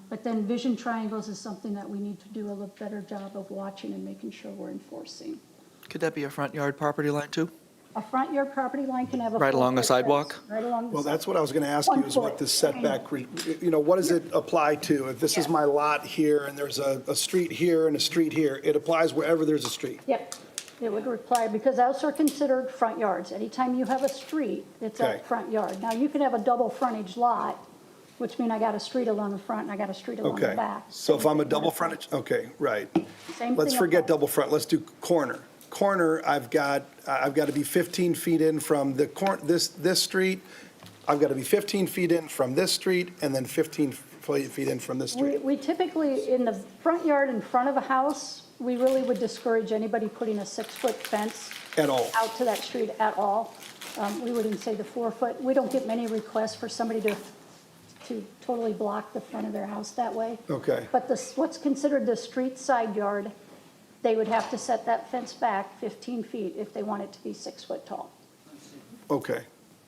But then vision triangles is something that we need to do a little better job of watching and making sure we're enforcing. Could that be a front yard property line too? A front yard property line can have a Right along a 4-foot sidewalk? fence, right along the Well, that's sidewalk. what I was going to ask you, is what this setback, what does it apply to? If this is my lot here and there's a street here and a street here, it applies wherever there's a street. Yep, it would reply, because those are considered front yards. Anytime you have a street, it's Okay. a front yard. Now, you can have a double frontage lot, which means I got a street along the front and I got a street along the Okay, back. so if I'm a double frontage, okay, right. Same Let's thing forget applies. double front, let's do corner. Corner, I've got to be 15 feet in from this street, I've got to be 15 feet in from this street, and then 15 feet in from this street. We typically, in the front yard in front of a house, we really would discourage anybody putting a 6-foot fence At all. out to that street at all. We wouldn't say the 4-foot. We don't get many requests for somebody to totally block the front of their house that way. Okay. But what's considered the street side yard, they would have to set that fence back 15 feet if they want it to be 6 foot tall. Okay,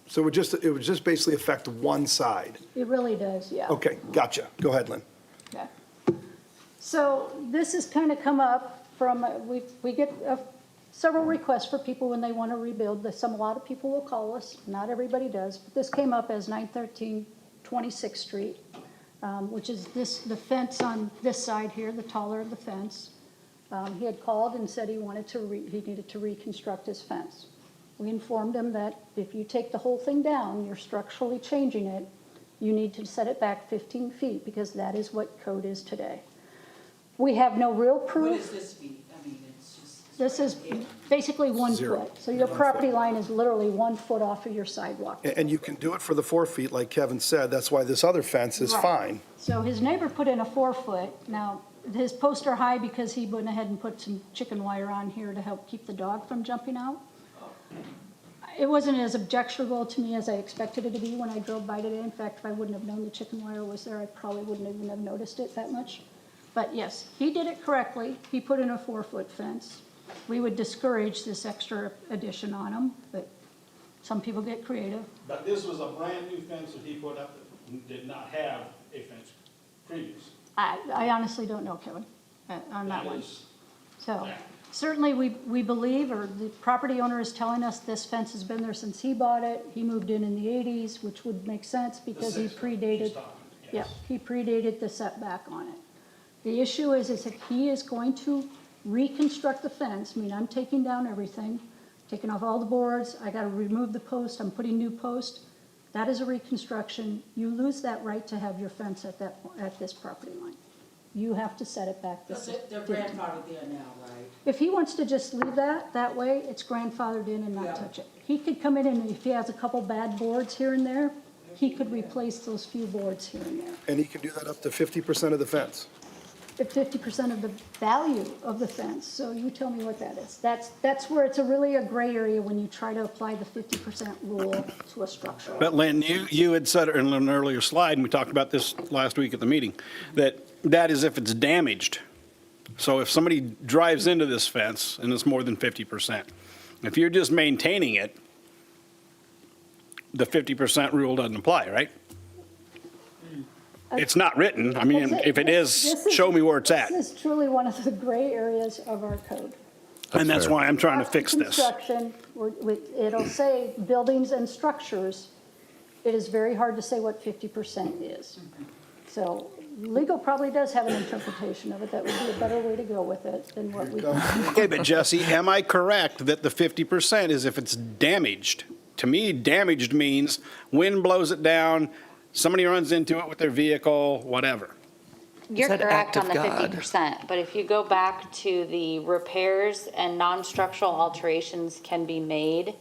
so it would just basically affect one side. It really does, yeah. Okay, gotcha, go ahead, Lynn. Okay. So this has kind of come up from, we get several requests for people when they want to rebuild. A lot of people will call us, not everybody does, but this came up as 913 26th Street, which is the fence on this side here, the taller of the fence. He had called and said he needed to reconstruct his fence. We informed him that if you take the whole thing down, you're structurally changing it, you need to set it back 15 feet because that is what code is today. We have no real proof. What is this feet? I mean, it's just. This is basically 1 Zero. foot. So your property line is literally 1 foot off of your sidewalk. And you can do it for the 4 feet, like Kevin said, that's why this other fence is Right. fine. So his neighbor put in a 4 foot. Now, his posts are high because he went ahead and put some chicken wire on here to help keep the dog from jumping out. It wasn't as objectionable to me as I expected it to be when I drove by today. In fact, if I wouldn't have known the chicken wire was there, I probably wouldn't even have noticed it that much. But yes, he did it correctly. He put in a 4 foot fence. We would discourage this extra addition on him, but some people get creative. But this was a brand-new fence that he put up that did not have a fence previous. I honestly don't know, Kevin, on that one. is- So certainly, we believe, or the property owner is telling us this fence has been there since he bought it. He moved in the 80s, which would make sense because he predated, yeah, he predated the setback on it. The issue is if he is going to reconstruct the fence, I mean, I'm taking down everything, taking off all the boards, I gotta remove the post, I'm putting new post. That is a reconstruction. You lose that right to have your fence at this property line. You have to set it back. This is They're different. grandfathered there now, right? If he wants to just leave that way, it's grandfathered in and not touch it. He could come in and if he has a couple bad boards here and there, he could replace those few boards here and there. And he can do that up to 50% of the fence. At 50% of the value of the fence, so you tell me what that is. That's where it's really a gray area when you try to apply the 50% rule to a structure. But Lynn, you had said in an earlier slide, and we talked about this last week at the meeting, that is if it's damaged. So if somebody drives into this fence and it's more than 50%, if you're just maintaining it, the 50% rule doesn't apply, right? It's not written. I mean, if it is, show me where it's at. This is truly one of the gray areas of our code. And that's why I'm trying to fix this. Construction, it'll say buildings and structures. It is very hard to say what 50% is. So legal probably does have an interpretation of it that would be a better way to go with it than what we. Okay, but Jesse, am I correct that the 50% is if it's damaged? To me, damaged means wind blows it down, somebody runs into it with their vehicle, whatever. You're that correct act on of the God? 50%, but if you go back to the repairs and non-structural alterations can be made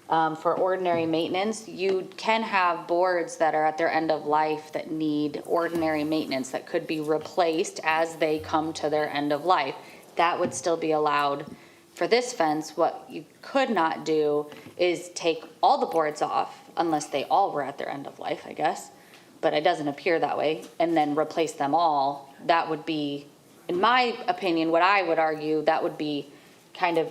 for ordinary maintenance, you can have boards that are at their end of life that need ordinary maintenance that could be replaced as they come to their end of life. That would still be allowed. For this fence, what you could not do is take all the boards off, unless they all were at their end of life, I guess. But it doesn't appear that way, and then replace them all. That would be, in my opinion, what I would argue, that would be kind of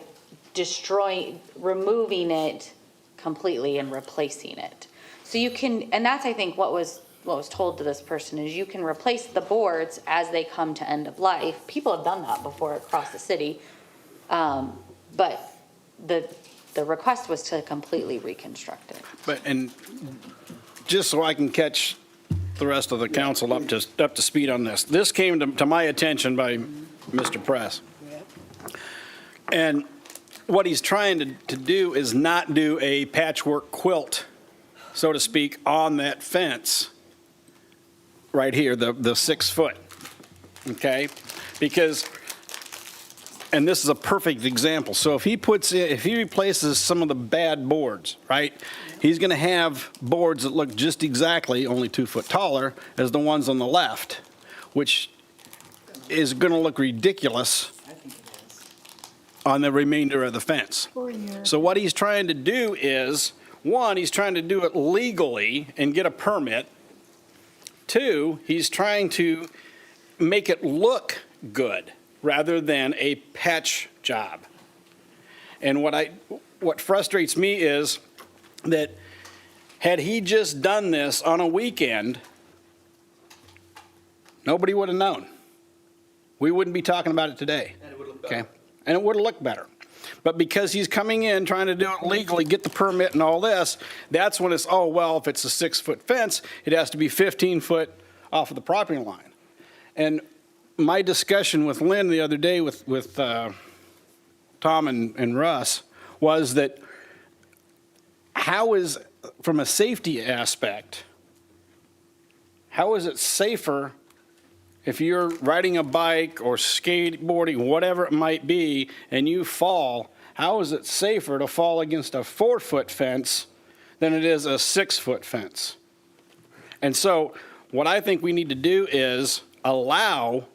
removing it completely and replacing it. So you can, and that's, I think, what was told to this person, is you can replace the boards as they come to end of life. People have done that before across the city. But the request was to completely reconstruct it. But, and just so I can catch the rest of the council up to speed on this, this came to my attention by Mr. Press. And what he's trying to do is not do a patchwork quilt, so to speak, on that fence right here, the 6 foot, okay? Because, and this is a perfect example. So if he replaces some of the bad boards, right, he's going to have boards that look just exactly only 2 foot taller as the ones on the left, which is going to look ridiculous on the remainder of the fence. So what he's trying to do is, one, he's trying to do it legally and get a permit. Two, he's trying to make it look good rather than a patch job. And what frustrates me is that had he just done this on a weekend, nobody would have known. We wouldn't be talking about it today. And it would look better. Okay? And it would have looked better. But because he's coming in, trying to do it legally, get the permit and all this, that's when it's, oh, well, if it's a 6 foot fence, it has to be 15 foot off of the property line. And my discussion with Lynn the other day with Tom and Russ was that how is, from a safety aspect, how is it safer if you're riding a bike or skateboarding, whatever it might be, and you fall? How is it safer to fall against a 4 foot fence than it is a 6 foot fence? And so what I think we need to do is allow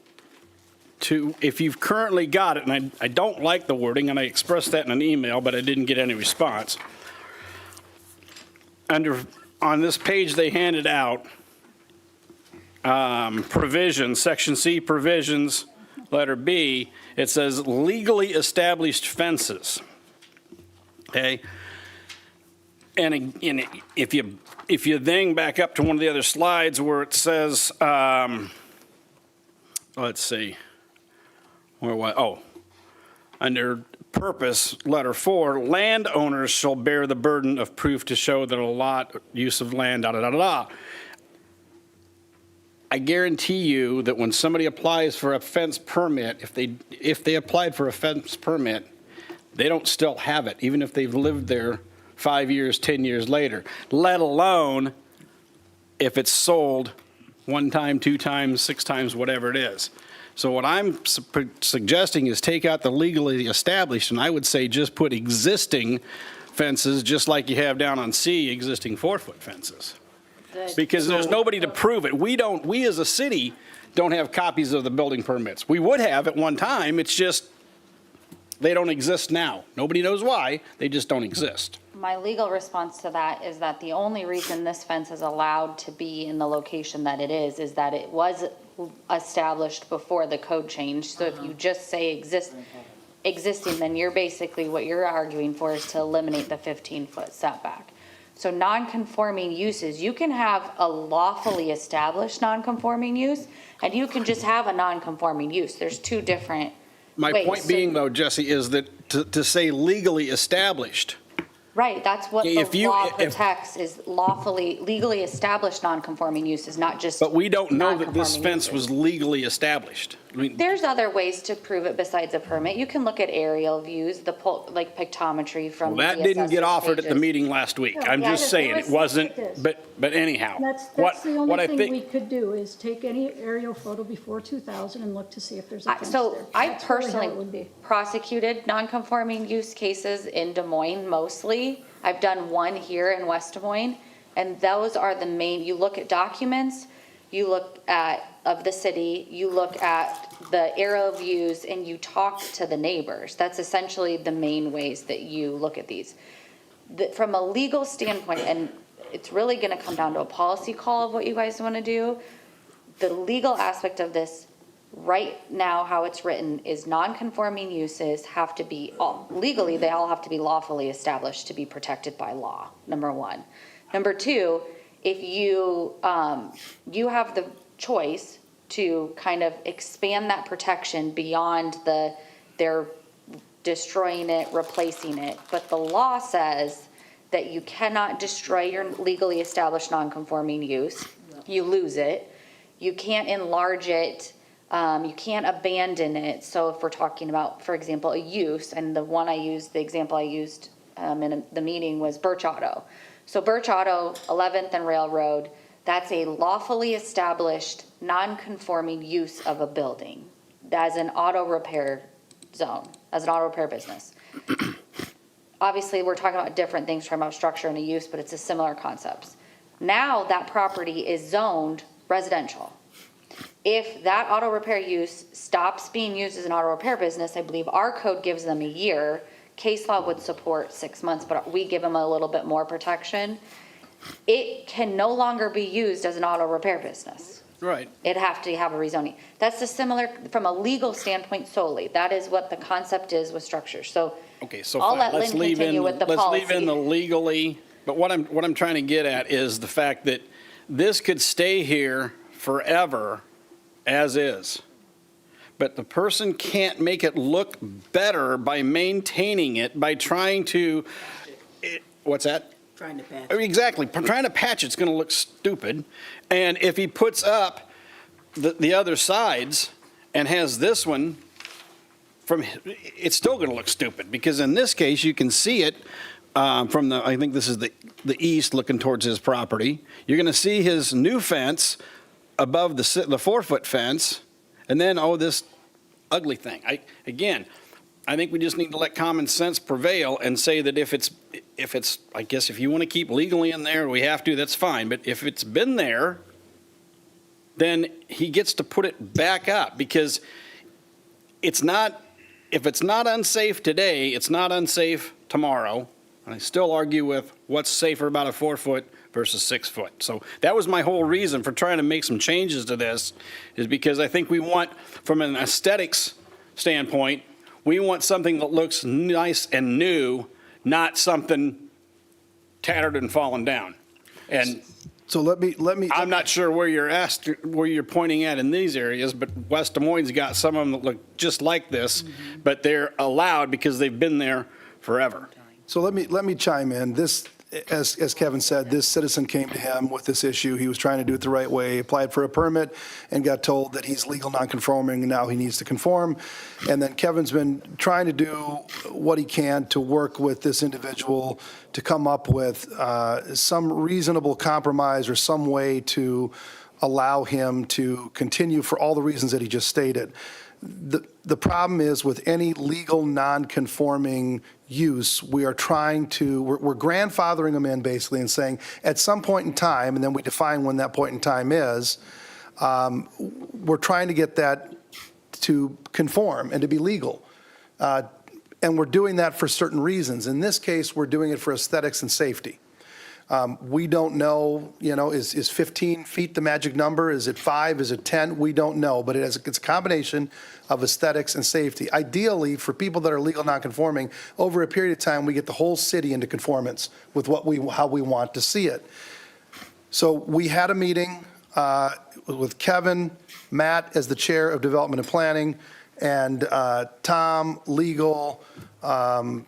to, if you've currently got it, and I don't like the wording, and I expressed that in an email, but I didn't get any response. On this page they handed out, provisions, section C provisions, letter B, it says legally established fences. Okay? And if you then back up to one of the other slides where it says, let's see, under purpose, letter 4, landowners shall bear the burden of proof to show that a lot, use of land, da-da-da-da-da. I guarantee you that when somebody applies for a fence permit, if they applied for a fence permit, they don't still have it, even if they've lived there 5 years, 10 years later, let alone if it's sold 1 time, 2 times, 6 times, whatever it is. So what I'm suggesting is take out the legally established, and I would say just put existing fences, just like you have down on C, existing 4 foot fences. Because there's nobody to prove it. We as a city don't have copies of the building permits. We would have at one time, it's just, they don't exist now. Nobody knows why, they just don't exist. My legal response to that is that the only reason this fence is allowed to be in the location that it is that it was established before the code change. So if you just say existing, then you're basically, what you're arguing for is to eliminate the 15-foot setback. So non-conforming uses, you can have a lawfully established non-conforming use, and you can just have a non-conforming use. There's 2 different My ways. point being, though, Jesse, is that to say legally established Right, that's what If the you- law if- protects, is lawfully, legally established non-conforming uses, not just. But we don't know that this non-conforming fence uses. was legally established. I mean, There's other ways to prove it besides a permit. You can look at aerial views, like pictometry from. that the didn't get assessor's offered at the pages. meeting last week. Yeah, I'm yeah, just but saying, there it was- wasn't, it is. but anyhow. That's what the what I only thing we think. could do is take any aerial photo before 2000 and look to see if there's a fence So there. I That's really how it would personally be. prosecuted non-conforming use cases in Des Moines mostly. I've done one here in West Des Moines, and those are the main, you look at documents, you look at, of the city, you look at the aerial views, and you talk to the neighbors. That's essentially the main ways that you look at these. From a legal standpoint, and it's really gonna come down to a policy call of what you guys wanna do, the legal aspect of this, right now, how it's written, is non-conforming uses have to be, legally, they all have to be lawfully established to be protected by law, number one. Number two, if you, you have the choice to kind of expand that protection beyond they're destroying it, replacing it. But the law says that you cannot destroy your legally established non-conforming use. You lose it. You can't enlarge it. You can't abandon it. So if we're talking about, for example, a use, and the example I used in the meeting was Birch Auto. So Birch Auto, 11th and Railroad, that's a lawfully established, non-conforming use of a building as an auto repair zone, as an auto repair business. Obviously, we're talking about different things, talking about structure and a use, but it's a similar concepts. Now that property is zoned residential. If that auto repair use stops being used as an auto repair business, I believe our code gives them a year. Case law would support 6 months, but we give them a little bit more protection. It can no longer be used as an auto repair business. Right. It'd have to have a rezoning. That's the similar, from a legal standpoint solely, that is what the concept is with structures. So Okay, so I'll fine. let Let's Lynn leave continue in, with the let's leave in policy. the legally, but what I'm trying to get at is the fact that this could stay here forever as is. But the person can't make it look better by maintaining it, by trying to, what's that? Trying to patch. Exactly, trying to patch it's going to look stupid. And if he puts up the other sides and has this one from, it's still going to look stupid, because in this case, you can see it from the, I think this is the east looking towards his property. You're going to see his new fence above the 4-foot fence, and then, this ugly thing. Again, I think we just need to let common sense prevail and say that if it's, I guess if you want to keep legally in there, we have to, that's fine. But if it's been there, then he gets to put it back up, because it's not, if it's not unsafe today, it's not unsafe tomorrow. And I still argue with what's safer about a 4-foot versus 6-foot. So that was my whole reason for trying to make some changes to this, is because I think we want, from an aesthetics standpoint, we want something that looks nice and new, not something tattered and fallen down. And So let me. I'm not sure where you're pointing at in these areas, but West Des Moines got some of them that look just like this, but they're allowed because they've been there forever. So let me chime in. This, as Kevin said, this citizen came to him with this issue. He was trying to do it the right way, applied for a permit, and got told that he's legal non-conforming, and now he needs to conform. And then Kevin's been trying to do what he can to work with this individual to come up with some reasonable compromise or some way to allow him to continue for all the reasons that he just stated. The problem is, with any legal non-conforming use, we're grandfathering them in basically and saying at some point in time, and then we define when that point in time is, we're trying to get that to conform and to be legal. And we're doing that for certain reasons. In this case, we're doing it for aesthetics and safety. We don't know, is 15 feet the magic number? Is it 5? Is it 10? We don't know, but it's a combination of aesthetics and safety. Ideally, for people that are legal non-conforming, over a period of time, we get the whole city into conformance with how we want to see it. So we had a meeting with Kevin, Matt as the chair of Development and Planning, and Tom, legal, and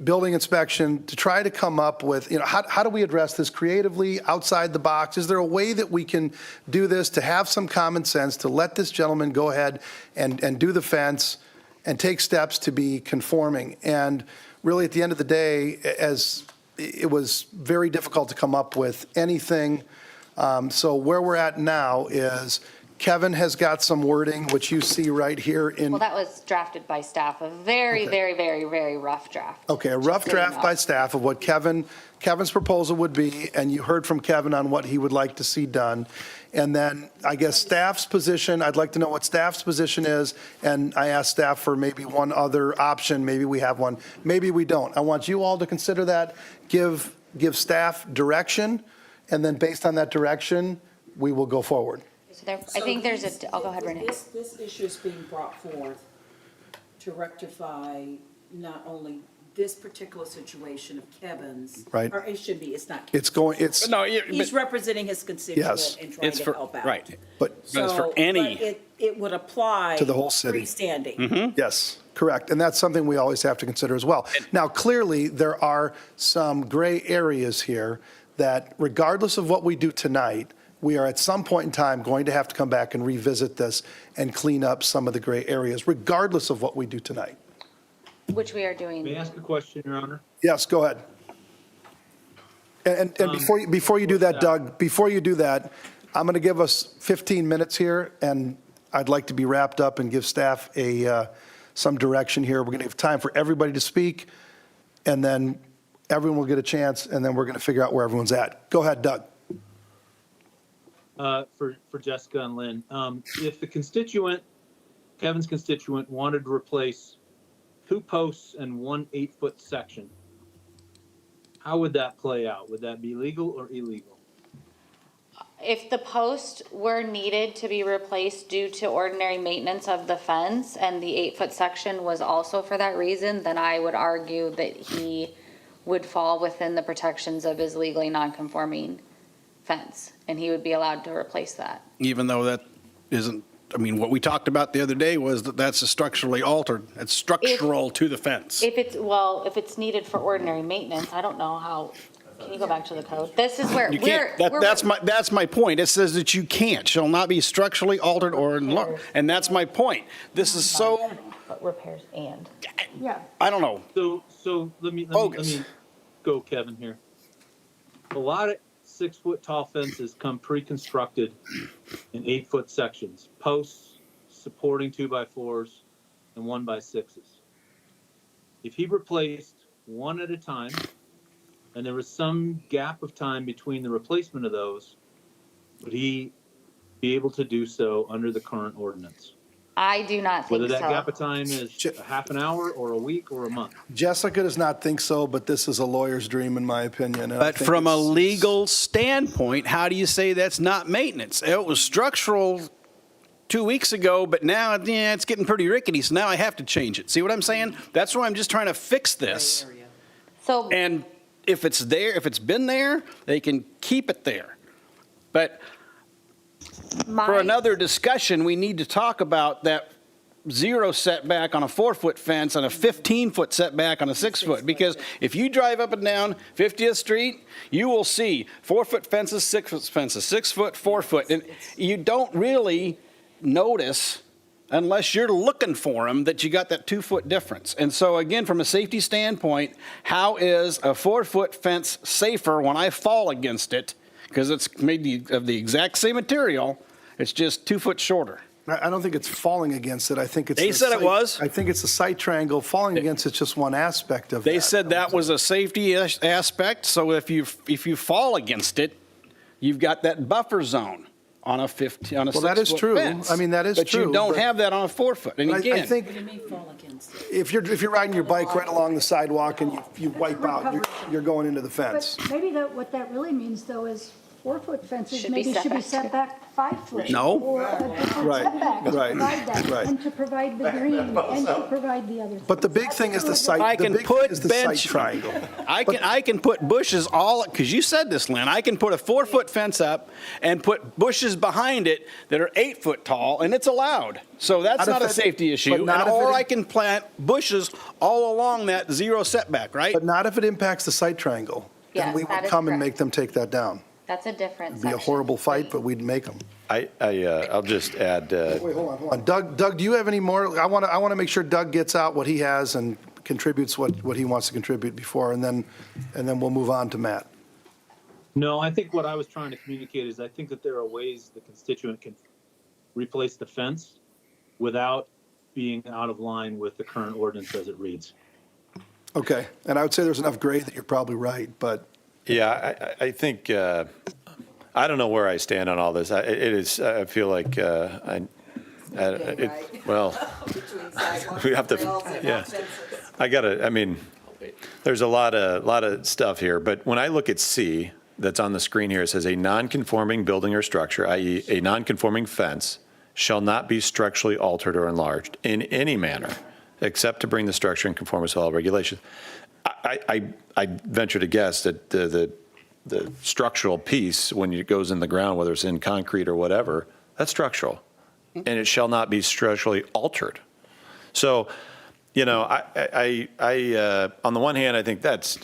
building inspection to try to come up with, how do we address this creatively, outside the box? Is there a way that we can do this to have some common sense, to let this gentleman go ahead and do the fence and take steps to be conforming? And really, at the end of the day, as it was very difficult to come up with anything. So where we're at now is Kevin has got some wording, which you see right here in. Well, that was drafted by staff, a very, very, very, very rough draft. Okay, a rough Just so you draft know. by staff of what Kevin's proposal would be, and you heard from Kevin on what he would like to see done. And then, I guess, staff's position, I'd like to know what staff's position is, and I asked staff for maybe one other option, maybe we have one, maybe we don't. I want you all to consider that, give staff direction, and then based on that direction, we will go forward. So there, I think there's a, I'll go ahead, Renee. This issue is being brought forth to rectify not only this particular situation of Kevin's. Right. Or it should be, it's not. No, He's representing his Yes. constituent and trying It's to for, help out. right. But But it's for any. But it would apply. To the whole city. Freestanding. Yes, correct. And that's something we always have to consider as well. Now, clearly, there are some gray areas here that regardless of what we do tonight, we are at some point in time going to have to come back and revisit this and clean up some of the gray areas, regardless of what we do tonight. Which we are doing. May I ask a question, Your Honor? Yes, go ahead. And before you do that, Doug, before you do that, I'm going to give us 15 minutes here, and I'd like to be wrapped up and give staff some direction here. We're going to have time for everybody to speak, and then everyone will get a chance, and then we're going to figure out where everyone's at. Go ahead, Doug. For Jessica and Lynn, if the constituent, Kevin's constituent, wanted to replace 2 posts and 1 8-foot section, how would that play out? Would that be legal or illegal? If the posts were needed to be replaced due to ordinary maintenance of the fence and the 8-foot section was also for that reason, then I would argue that he would fall within the protections of his legally non-conforming fence, and he would be allowed to replace that. Even though that isn't, I mean, what we talked about the other day was that that's a structurally altered. It's structural to the fence. If it's needed for ordinary maintenance, I don't know how, can you go back to the code? This is where You can't, that's my point. It says that you can't, shall not be structurally altered or enlarged. And that's my point. This is so, repairs and. Yeah. I don't know. So let me go, Kevin, here. A lot of 6-foot tall fences come pre-constructed in 8-foot sections, posts supporting 2x4s and 1x6s. If he replaced one at a time, and there was some gap of time between the replacement of those, would he be able to do so under the current ordinance? I do not think Whether so. that gap of time is a half an hour or a week or a month. Jessica does not think so, but this is a lawyer's dream, in my opinion. and I But think from a it's- legal standpoint, how do you say that's not maintenance? It was structural 2 weeks ago, but now, yeah, it's getting pretty rickety, so now I have to change it. See what I'm saying? That's why I'm just trying to fix this. So And if it's there, if it's been there, they can keep it there. But for another discussion, we need to talk about that 0 setback on a 4-foot fence and a 15-foot setback on a 6-foot. Because if you drive up and down 50th Street, you will see 4-foot fences, 6-foot fences, 6-foot, 4-foot. And you don't really notice, unless you're looking for them, that you got that 2-foot difference. And so again, from a safety standpoint, how is a 4-foot fence safer when I fall against it? Because it's made of the exact same material, it's just 2 foot shorter. I don't think it's falling against it. I think it's. They a said it site- was. I think it's a site triangle. Falling against it's just one aspect of that. They said that was a safety aspect, so if you fall against it, you've got that buffer zone on a 6-foot fence. Well, that is true. I mean, that is But you true, don't but- have that on a 4-foot. And I again, think What do you mean fall against it? if you're riding your bike right along the sidewalk and you wipe out, you're going into the fence. But maybe what that really means, though, is 4-foot fences Should be maybe set should be back set back 5 foot. No. Or a different Right, setback to right, provide that, right. and to provide the green, and to provide the other things. But the big thing is the I site, the can big thing put is the site bench- triangle. I can put bushes all, because you said this, Lynn, I can put a 4-foot fence up and put bushes behind it that are 8 foot tall, and it's allowed. So that's Not not if a it- safety issue. but not if Or it- I can plant bushes all along that 0 setback, right? But not if it impacts the site triangle. Then Yes, we that would is come and correct. make them take that down. That's a different It'd be a section. horrible fight, but we'd make them. I'll just add, Wait, hold on. Doug, do you have any more? I want to make sure Doug gets out what he has and contributes what he wants to contribute before, and then we'll move on to Matt. No, I think what I was trying to communicate is I think that there are ways the constituent can replace the fence without being out of line with the current ordinance as it reads. Okay, and I would say there's enough gray that you're probably right, but yeah, I think, I don't know where I stand on all this. I feel like, well, we have to, yeah. I mean, there's a lot of stuff here, but when I look at C, that's on the screen here, it says a non-conforming building or structure, i.e. a non-conforming fence, shall not be structurally altered or enlarged in any manner, except to bring the structure in conformance with all regulations. I venture to guess that the structural piece, when it goes in the ground, whether it's in concrete or whatever, that's structural, and it shall not be structurally altered. So, you know, I on the one hand, I think that's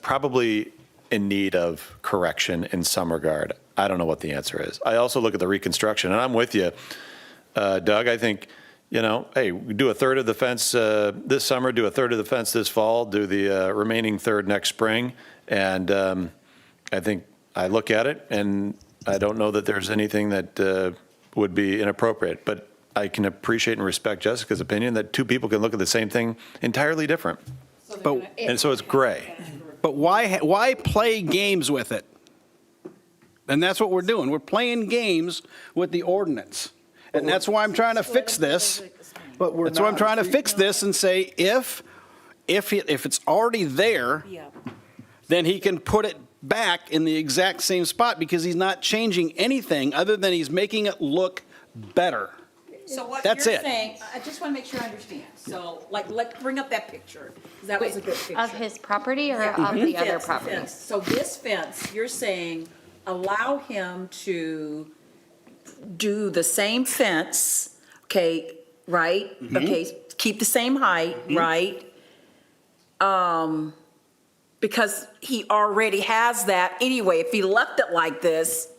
probably in need of correction in some regard. I don't know what the answer is. I also look at the reconstruction, and I'm with you, Doug. I think, you know, hey, we do a third of the fence this summer, do a third of the fence this fall, do the remaining third next spring, and I think I look at it, and I don't know that there's anything that would be inappropriate, but I can appreciate and respect Jessica's opinion that two people can look at the same thing entirely different. And so it's gray. But why play games with it? And that's what we're doing. We're playing games with the ordinance. And that's why I'm trying to fix this. But we're That's why I'm not- trying to fix this and say, if it's already there, then he can put it back in the exact same spot, because he's not changing anything other than he's making it look better. So what That's you're it. saying, I just want to make sure I understand. So like, bring up that picture, 'cause that was a good picture. Of his property or Yeah, of the other fence, properties? fence. So this fence, you're saying, allow him to do the same fence, okay, right? Okay, keep the same height, right? Because he already has that anyway. If he left it like this,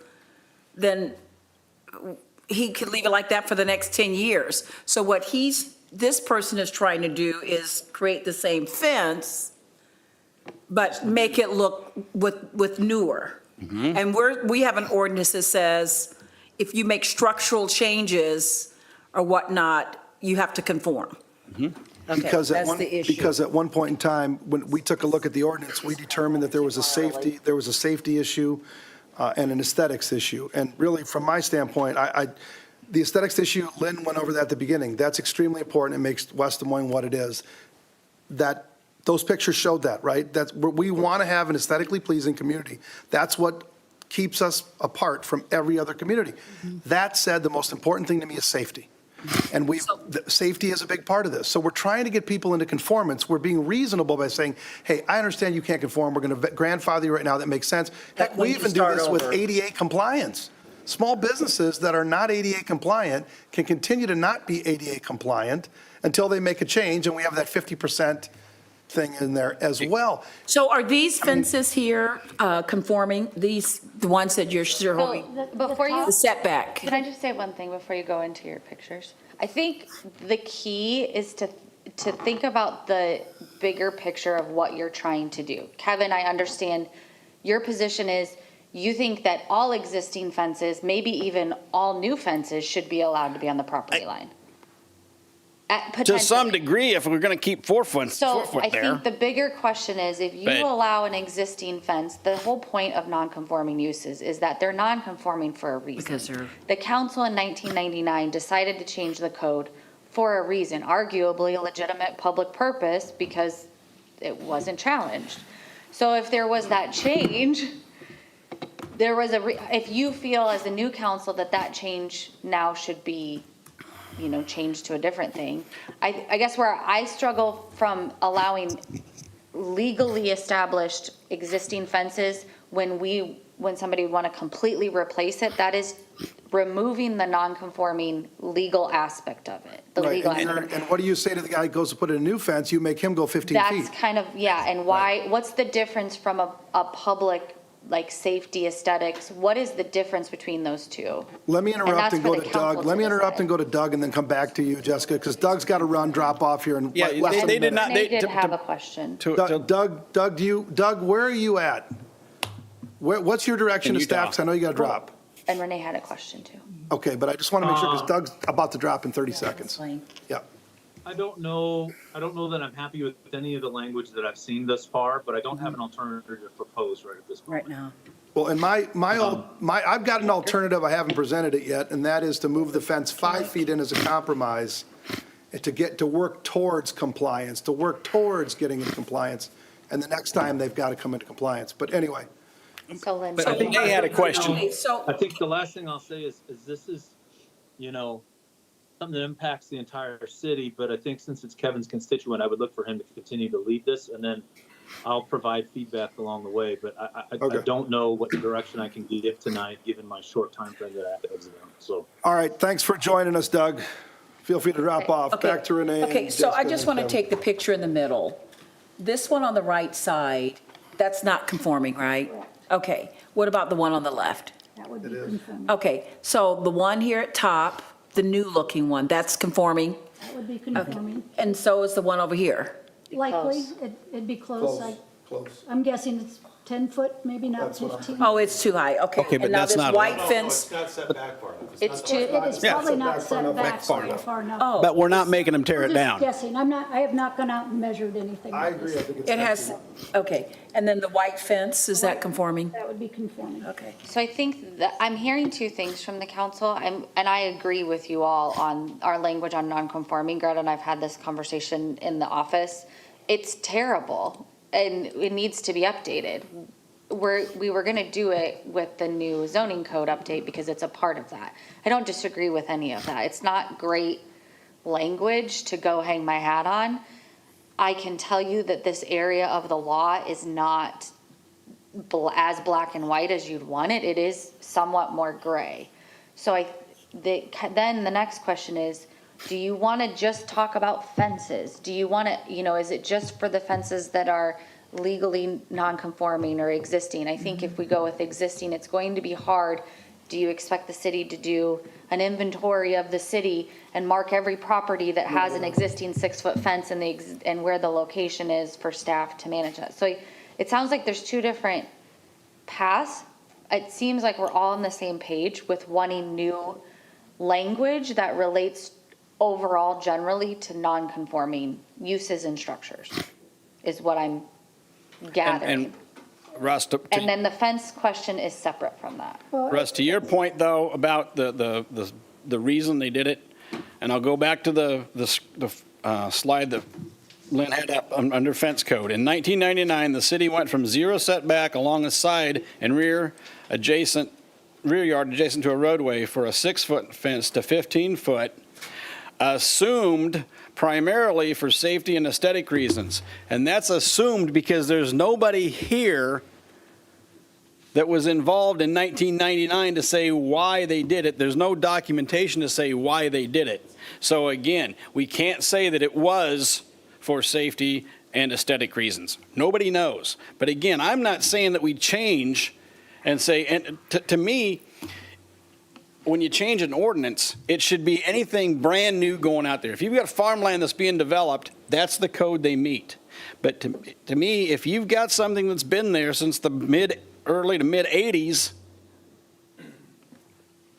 then he could leave it like that for the next 10 years. So what this person is trying to do is create the same fence, but make it look with newer. And we have an ordinance that says, if you make structural changes or whatnot, you have to conform. Okay, Because that's the issue. because at one point in time, when we took a look at the ordinance, we determined that there was a safety issue and an aesthetics issue. And really, from my standpoint, the aesthetics issue, Lynn went over that at the beginning. That's extremely important. It makes West Des Moines what it is. Those pictures showed that, right? We want to have an aesthetically pleasing community. That's what keeps us apart from every other community. That said, the most important thing to me is safety. And safety is a big part of this. So we're trying to get people into conformance. We're being reasonable by saying, hey, I understand you can't conform. We're going to grandfather you right now. That makes sense. Heck, we even do this with ADA compliance. Small businesses that are not ADA compliant can continue to not be ADA compliant until they make a change, and we have that 50% thing in there as well. So are these fences here conforming, the ones that you're showing? Before you, The setback? can I just say one thing before you go into your pictures? I think the key is to think about the bigger picture of what you're trying to do. Kevin, I understand your position is you think that all existing fences, maybe even all new fences, should be allowed to be on the property line. To some degree, if we're going to keep 4 foot So I there. think the bigger question is, if you But- allow an existing fence, the whole point of non-conforming uses is that they're non-conforming for a reason. Because they're- The council in 1999 decided to change the code for a reason, arguably a legitimate public purpose, because it wasn't challenged. So if there was that change, there was if you feel as a new council that change now should be, changed to a different thing. I guess where I struggle from allowing legally established existing fences when somebody would want to completely replace it, that is removing the non-conforming legal aspect of it, the Right, legal and aspect. and what do you say to the guy who goes to put in a new fence? You make him go 15 That's feet. kind of, yeah, and why, what's the difference from a public, like, safety aesthetics? What is the difference between those two? Let me interrupt that's and for go the to council Doug. to Let me interrupt decide. and go to Doug and then come back to you, Jessica, because Doug's got to run, drop off here in Yeah, less than a they did minute. not- They did to- have to- a question. Doug, where are you at? What's your direction In to staff? Utah. 'Cause I know you got to drop. And Renee had a question too. Okay, but I just want to make sure, because Doug's about to drop in 30 seconds. Explain. Yeah. I don't know that I'm happy with any of the language that I've seen thus far, but I don't have an alternative to propose right at this moment. Right now. Well, and I've got an alternative, I haven't presented it yet, and that is to move the fence 5 feet in as a compromise and to work towards compliance, to work towards getting in compliance. And the next time, they've got to come into compliance. But anyway, So Lynn. But I think they had a question. Okay, so, I think the last thing I'll say is this is, something that impacts the entire city, but I think since it's Kevin's constituent, I would look for him to continue to lead this, and then I'll provide feedback along the way, but I Okay. don't know what direction I can give tonight, given my short time frame that I have to exit on, so. all right, thanks for joining us, Doug. Feel free to drop off. okay. Back to Renee. and Okay, so I Jessica just and want to Kevin. take the picture in the middle. This one on the right side, that's not conforming, right? Okay, what about the one on the left? That would be conforming. Okay, so the one here at top, the new-looking one, that's conforming? That would be conforming. And so is the one over here? Likely, it'd be close. Close. I'm guessing it's 10 foot, maybe not That's what I'm- 15. Oh, it's too high, okay. Okay, but And now that's this not white allowed. fence, not set back far enough. It's too, It is Yeah. probably not Set back set back far enough. far enough. oh. But we're not making them tear We're it just down. guessing. I have not gone out and measured anything. I agree, I think it's. It has, okay. And then the white fence, is that conforming? That would be conforming. Okay. so I think that I'm hearing two things from the council, and I agree with you all on our language on non-conforming. Greta and I've had this conversation in the office. It's terrible, and it needs to be updated. We were gonna do it with the new zoning code update because it's a part of that. I don't disagree with any of that. It's not great language to go hang my hat on. I can tell you that this area of the law is not as black and white as you'd want it. It is somewhat more gray. So then the next question is, do you want to just talk about fences? Do you want to, is it just for the fences that are legally non-conforming or existing? I think if we go with existing, it's going to be hard. Do you expect the city to do an inventory of the city and mark every property that has an existing 6-foot fence and where the location is for staff to manage that? So it sounds like there's two different paths. It seems like we're all on the same page with wanting new language that relates overall generally to non-conforming uses and structures, is what I'm gathering. And Russ, And then the fence question is separate from that. Russ, to your point, though, about the reason they did it, and I'll go back to the slide that Lynn had up under fence code. In 1999, the city went from 0 setback along the side and rear yard adjacent to a roadway for a 6-foot fence to 15-foot, assumed primarily for safety and aesthetic reasons. And that's assumed because there's nobody here that was involved in 1999 to say why they did it. There's no documentation to say why they did it. So again, we can't say that it was for safety and aesthetic reasons. Nobody knows. But again, I'm not saying that we change and say, and to me, when you change an ordinance, it should be anything brand new going out there. If you've got farmland that's being developed, that's the code they meet. But to me, if you've got something that's been there since the early to mid 80s,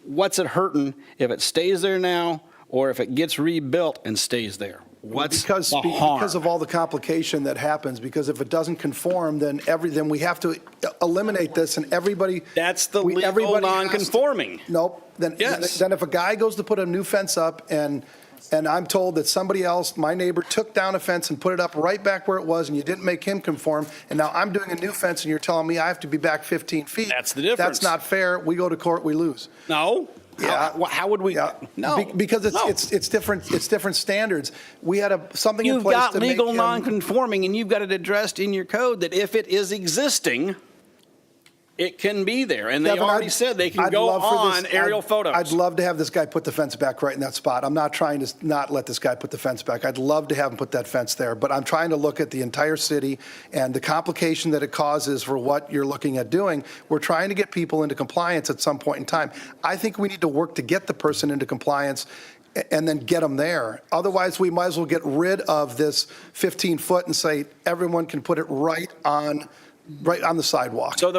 what's it hurting if it stays there now or if it gets rebuilt and stays there? What's the harm? Because of all the complication that happens, because if it doesn't conform, then we have to eliminate this and everybody. That's the everybody legal has to- non-conforming. Nope. Then Yes. if a guy goes to put a new fence up and and I'm told that somebody else, my neighbor, took down a fence and put it up right back where it was, and you didn't make him conform, and now I'm doing a new fence, and you're telling me I have to be back 15 feet. That's the difference. That's not fair. We go to court, we lose. No? Yeah. How would we? Yeah. No. Because No. it's different standards. We had something in You've place got to make legal him- non-conforming, and you've got it addressed in your code that if it is existing, it can be there. And they Kevin, already said they can I'd go love for on this- aerial I'd- photos. I'd love to have this guy put the fence back right in that spot. I'm not trying to not let this guy put the fence back. I'd love to have him put that fence there, but I'm trying to look at the entire city and the complication that it causes for what you're looking at doing. We're trying to get people into compliance at some point in time. I think we need to work to get the person into compliance and then get them there. Otherwise, we might as well get rid of this 15-foot and say everyone can put it right on the sidewalk. So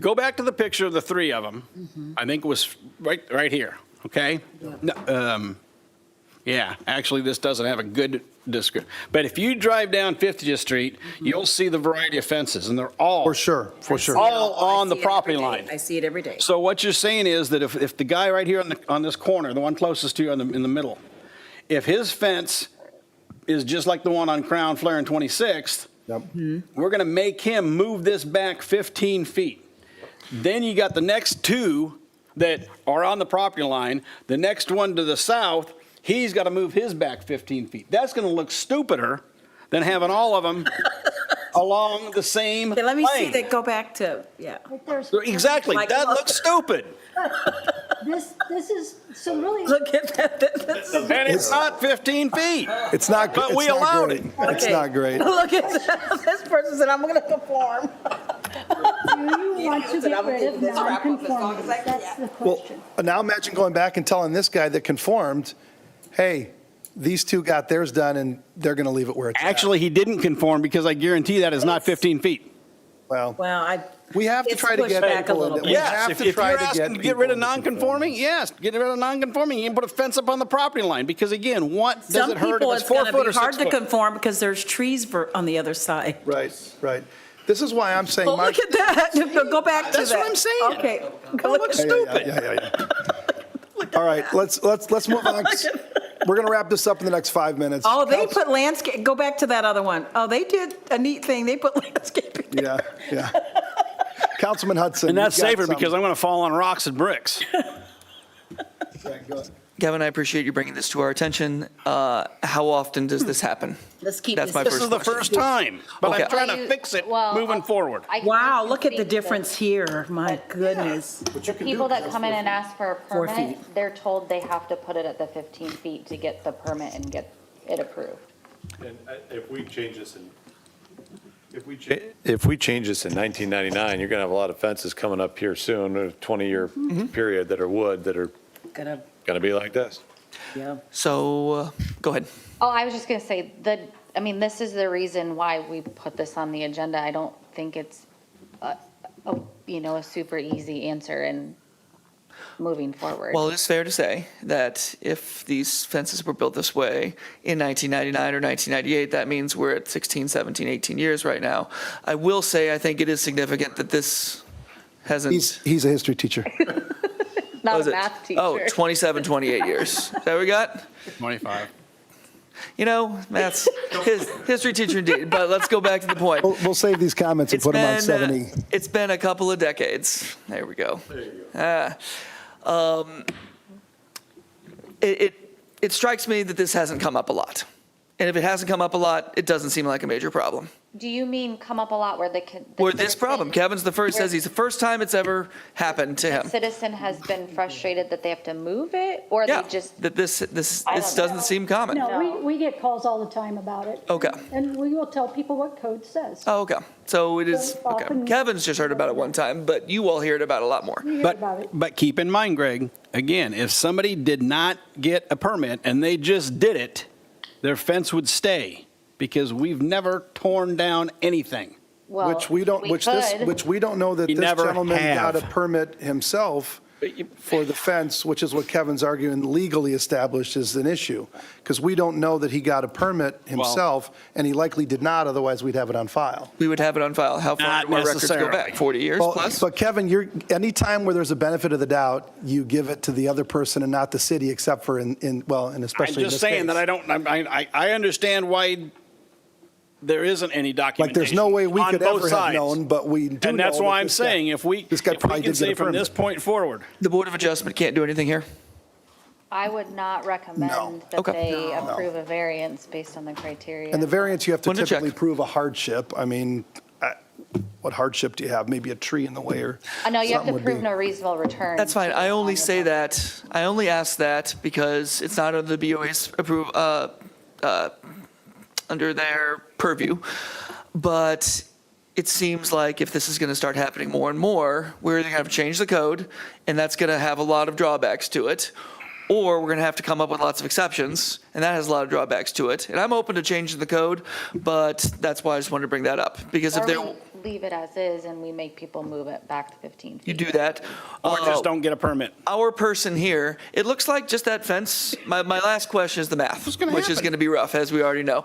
go back to the picture of the three of them. I think it was right here, okay? No, yeah, actually, this doesn't have a good description. But if you drive down 50th Street, you'll see the variety of fences, and they're all. For sure. All on the I see it every property day. line. I see it every day. So what you're saying is that if the guy right here on this corner, the one closest to you in the middle, if his fence is just like the one on Crown, Flare, and 26th, we're going to make him move this back 15 feet. Then you got the next two that are on the property line. The next one to the south, he's got to move his back 15 feet. That's going to look stupider than having all of them along the same Okay, let me see lane. that, go back to, yeah. Exactly. Like, That look. looks stupid. This is, so really. Look at that. And it's not 15 feet. It's not good. But we allowed it. It's Okay. not great. Look at that. This person said, I'm going to conform. Do you want to get rid of non-conforming? That's the Well, question. now imagine going back and telling this guy that conformed, hey, these two got theirs done and they're going to leave it where it's at. Actually, he didn't conform because I guarantee that is not 15 feet. Well, Well, we have to it's try to pushed get back a people little in. bit. We Yes, have if to you're try to asking to get people rid of into non-conforming, yes, get rid of non-conforming. You can put a fence up on the property line because again, what does some it hurt people, if it's it's 4 going to foot be or 6 hard to foot? conform because there's trees on the other side. Right. This is why I'm saying. Oh, look at that. Go back to that. That's what I'm saying. Okay. That looks stupid. Yeah. All right, let's move on. We're going to wrap this up in the next 5 minutes. Oh, they put landscape, go back to that other one. Oh, they did a neat thing. They put landscaping. Yeah. Councilman Hudson. And that's you've got safer because something. I'm going to fall on rocks and bricks. Okay, go ahead. Kevin, I appreciate you bringing this to our attention. How often does this happen? Let's keep That's this. my This first is the question. first time, but Okay. I'm trying to fix it moving forward. Wow, look at the difference here. My goodness. The people that come in and ask for a 4 permit, feet. they're told they have to put it at the 15 feet to get the permit and get it approved. And if we change this in, if we change this in 1999, you're going to have a lot of fences coming up here soon, a 20-year period that are wood that are Gonna, going to be like this. yeah. So, go ahead. Oh, I was just gonna say, this is the reason why we put this on the agenda. I don't think it's a super easy answer in moving forward. Well, it's fair to say that if these fences were built this way in 1999 or 1998, that means we're at 16, 17, 18 years right now. I will say, I think it is significant that this hasn't. He's a history teacher. Not was a it? math teacher. Oh, 27, 28 years. Is that what we got? 25. Math's his history teacher indeed. But let's go back to the point. We'll save these comments and put them on 70. It's been a couple of decades. There we go. It strikes me that this hasn't come up a lot. And if it hasn't come up a lot, it doesn't seem like a major problem. Do you mean come up a lot where the Or this problem. Kevin's the first, says he's the first time it's ever happened to him. citizen has been frustrated that they have to move it, or Yeah, they just, that this I don't doesn't know. seem common. No, we get calls all the time about it. Okay. And we will tell people what code says. Oh, okay. So it is, So okay. often- Kevin's just heard about it one time, but you all hear it about it a lot more. We hear about it. But keep in mind, Greg, again, if somebody did not get a permit and they just did it, their fence would stay because we've never torn down anything. well, Which we don't know that You this never gentleman got a have. permit himself. for the fence, which is what Kevin's arguing legally established is an issue. Because we don't know that he got a permit himself, and he likely did not, otherwise we'd have it on file. We would have it on file. How far Not do our records go necessarily. back? 40 years Well, plus? But Kevin, anytime where there's a benefit of the doubt, you give it to the other person and not the city, except for and I'm especially in this just saying that case. I understand why there isn't any Like, documentation. there's no way we on could both ever have sides. known, but we do know. And that's that why I'm this guy- saying, if we this guy probably can did get say a from permit. this point forward, The Board of Adjustment can't do anything here? I would not recommend that Okay. they approve a variance based on the criteria. And the variance, you have to Wanted to check. typically prove a hardship. I mean, what hardship do you have? Maybe a tree in the way or I know you have something to would prove be- no reasonable return. That's fine. to I only on the say property. that, I only ask that because it's not under the BOA's under their purview. But it seems like if this is going to start happening more and more, we're either going to have to change the code, and that's going to have a lot of drawbacks to it, or we're going to have to come up with lots of exceptions, and that has a lot of drawbacks to it. And I'm open to changing the code, but that's why I just wanted to bring that up. Because if Or there, we leave it as is and we make people move it back to 15 feet. you do that. or just don't get a permit. Our person here, it looks like just that fence, my last question is the math, which is going to be rough, as we already know.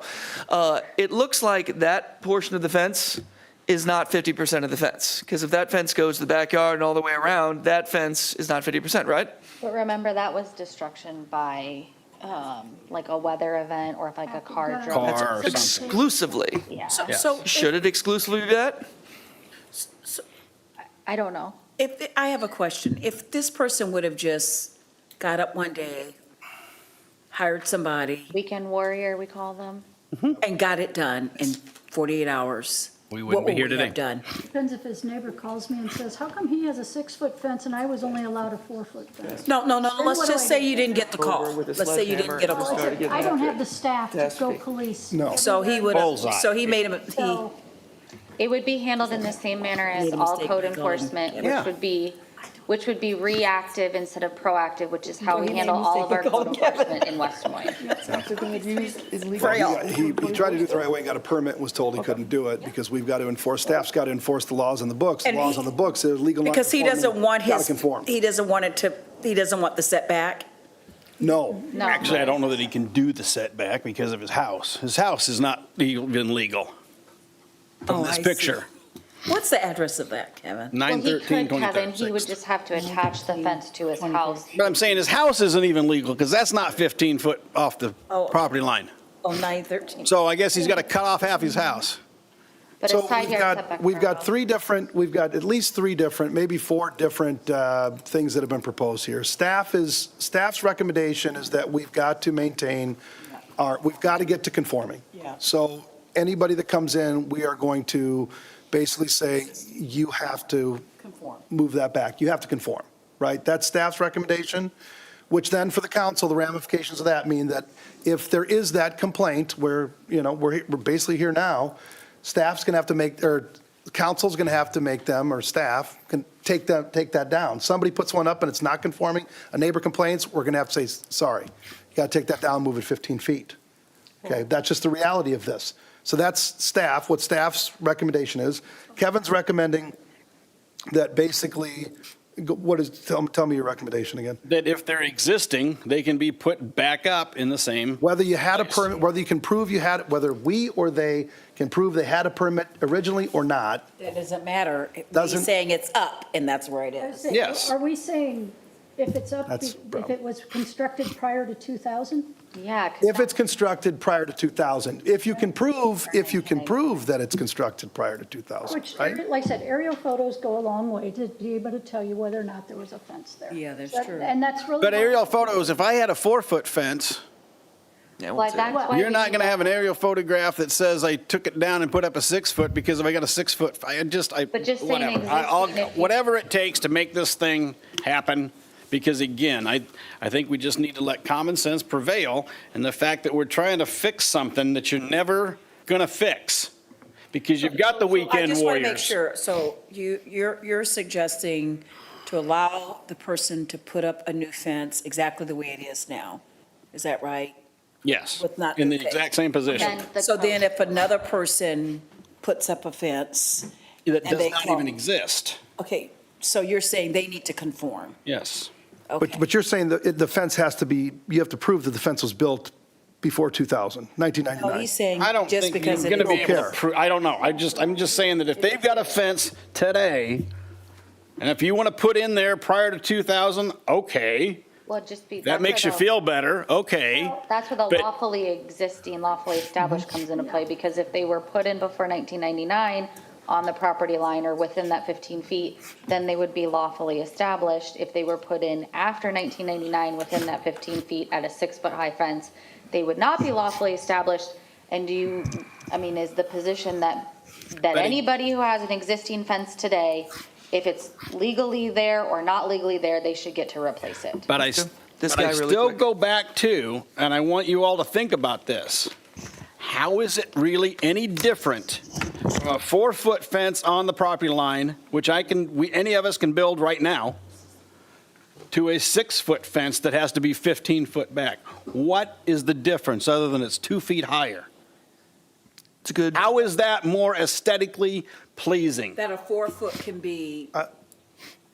It looks like that portion of the fence is not 50% of the fence, because if that fence goes to the backyard and all the way around, that fence is not 50%, right? But remember, that was destruction by, like a weather event or if like a car drove. Car or something. Exclusively. Yeah, So Should it exclusively be that? I don't know. I have a question. If this person would have just got up one day, hired somebody, Weekend warrior, we call them. and got it done in 48 hours, We what wouldn't be would here we today. have done? Depends if his neighbor calls me and says, how come he has a 6-foot fence and I was only allowed a 4-foot fence? No, Then let's what do just I say do? you didn't get the call. with a Let's say you didn't get a sledgehammer. call. Started getting I don't after have it. the staff to go Catastrophe. police. No. So he would have, Bullseye. so he made him, So, It would be handled in the same manner as Made a all mistake code by going. enforcement, Yeah. which would be reactive instead of proactive, which is how we You made a handle all of our mistake by code going, enforcement in West Des Moines. He tried to do it the right way, and got a permit, and was told he couldn't do it, because we've got to enforce, staff's got to enforce the laws on the books. The And laws he- on the books, they're legal. because he doesn't want Got to his, conform. he doesn't want it to, he doesn't want the setback. No. No. Actually, I don't know that he can do the setback because of his house. His house is not even legal Oh, from this I see. picture. What's the address of that, Kevin? Well, he 913 could, Kevin, 23rd. he would just have to attach the fence to his house. But I'm saying his house isn't even legal because that's not 15 foot off the Oh. property line. Oh, 913. So I guess he's got to cut off half his house. But So his side yard setback. we've got we've got at least 3 different, maybe 4 different things that have been proposed here. Staff's recommendation is that we've got to maintain we've got to get to conforming. Yeah. So anybody that comes in, we are going to basically say, you have to Conform. move that back. You have to conform, right? That's staff's recommendation, which then for the council, the ramifications of that mean that if there is that complaint where, we're basically here now, staff's going to have to make, or the council's going to have to make them, or staff can take that down. Somebody puts one up and it's not conforming, a neighbor complains, we're going to have to say, sorry, you got to take that down, move it 15 feet. Okay, that's just the reality of this. So that's staff, what staff's recommendation is. Kevin's recommending that basically, tell me your recommendation again. That if they're existing, they can be put back up in the same. Whether you had a permit, whether you can prove you had, whether we or they can prove they had a permit originally or not. That doesn't matter. Doesn't- He's saying it's up, and that's where it I was is. saying, Yes. Are we saying if it's up, That's if it was constructed prior to 2000? Yeah. 'cause If it's constructed prior to 2000, if you can prove that it's constructed prior to 2000, Which, right? like I said, aerial photos go a long way to be able to tell you whether or not there was a fence there. Yeah, that's That- true. And that's really. But what- aerial photos, if I had a 4-foot fence, Yeah, Well, that's why you're we not do going to that. have an aerial photograph that says I took it down and put up a 6-foot because if I got a 6-foot, But just saying whatever. existing, if you- Whatever it takes to make this thing happen, because again, I think we just need to let common sense prevail and the fact that we're trying to fix something that you're never going to fix because you've got the I weekend just want to make warriors. sure, so you're suggesting to allow the person to put up a new fence exactly the way it is now. Is that right? Yes, With not in the the- exact same position. Then the So then code- if another person puts up a fence, That and they does not call- even exist. okay, So you're saying they need to conform? Yes. Okay. But you're saying that the fence has to be, you have to prove that the fence was built before 2000, No, 1999. he's saying I don't just think because you're it going to be is. able to prove, I don't know. I'm just saying that if they've got a fence today, and if you want to put in there prior to 2000, okay, Well, it'd just be. that makes you feel better, okay. That's where the But- lawfully existing, lawfully established comes into play, because if they were put in before 1999 on the property line or within that 15 feet, then they would be lawfully established. If they were put in after 1999 within that 15 feet at a 6-foot high fence, they would not be lawfully established. And is the position that anybody who has an existing fence today, if it's legally there or not legally there, they should get to replace it? But I still go back to, and I want you all to think about this. How is it really any different from a 4-foot fence on the property line, which any of us can build right now, to a 6-foot fence that has to be 15 foot back? What is the difference other than it's 2 feet higher? It's good. How is that more aesthetically pleasing? That a 4-foot can be,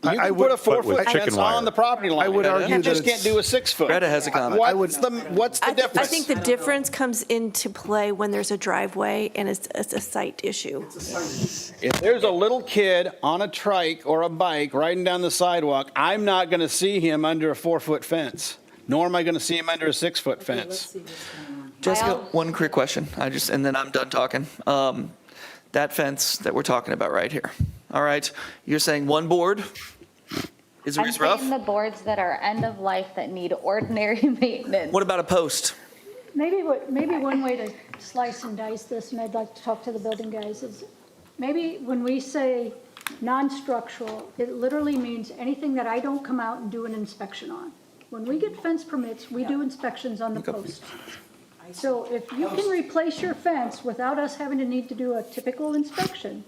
You can put a 4-foot fence on the property line. I would argue You that just can't it's- do a 6-foot. Greta has a comment. What's the difference? I think the difference comes into play when there's a driveway and it's a site issue. If there's a little kid on a trike or a bike riding down the sidewalk, I'm not going to see him under a 4-foot fence, nor am I going to see him under a 6-foot fence. Jessica, one quick question. And then I'm done talking. That fence that we're talking about right here. All right, you're saying one board is I'm rough? saying the boards that are end of life that need ordinary maintenance. What about a post? Maybe one way to slice and dice this, and I'd like to talk to the building guys, is maybe when we say non-structural, it literally means anything that I don't come out and do an inspection on. When we get fence permits, we do inspections on the posts. So if you can replace your fence without us having to need to do a typical inspection,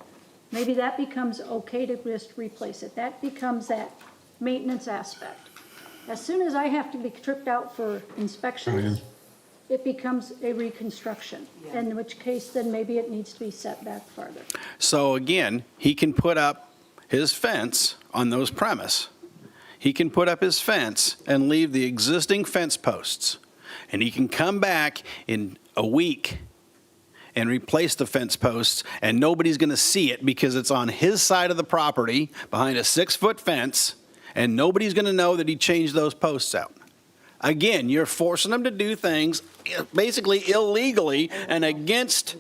maybe that becomes okay to just replace it. That becomes that maintenance aspect. As soon as I have to be tripped out for inspections, it becomes a reconstruction, in which case then maybe it needs to be set back farther. So again, he can put up his fence on those premise. He can put up his fence and leave the existing fence posts. And he can come back in a week and replace the fence posts, and nobody's going to see it because it's on his side of the property behind a 6-foot fence, and nobody's going to know that he changed those posts out. Again, you're forcing them to do things basically illegally and against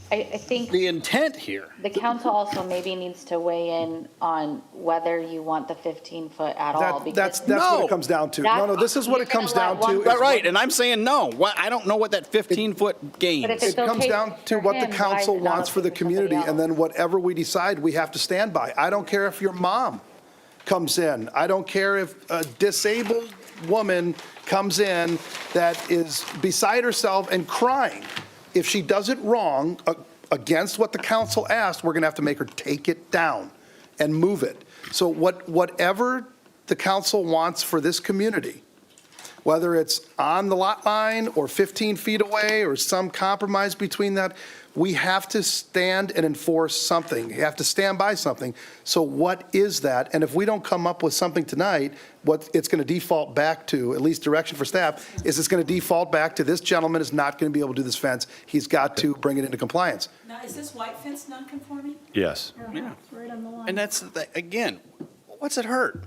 I think the intent here. the council also maybe needs to weigh in on whether you want the 15-foot at all. That's because what it comes down to. No, this is what it comes down to. Right, and I'm saying no. I don't know what that 15-foot gains. But if It it's comes okay down to for what the him, why council is it not wants for the okay for somebody community, and then else? whatever we decide, we have to stand by. I don't care if your mom comes in. I don't care if a disabled woman comes in that is beside herself and crying. If she does it wrong, against what the council asked, we're going to have to make her take it down and move it. So whatever the council wants for this community, whether it's on the lot line or 15 feet away or some compromise between that, we have to stand and enforce something. You have to stand by something. So what is that? And if we don't come up with something tonight, what it's going to default back to, at least direction for staff, is it's going to default back to this gentleman is not going to be able to do this fence. He's got to bring it into compliance. now, is this white fence non-conforming? Yes. Yeah. It's right on the line. And that's, again, what's it hurt?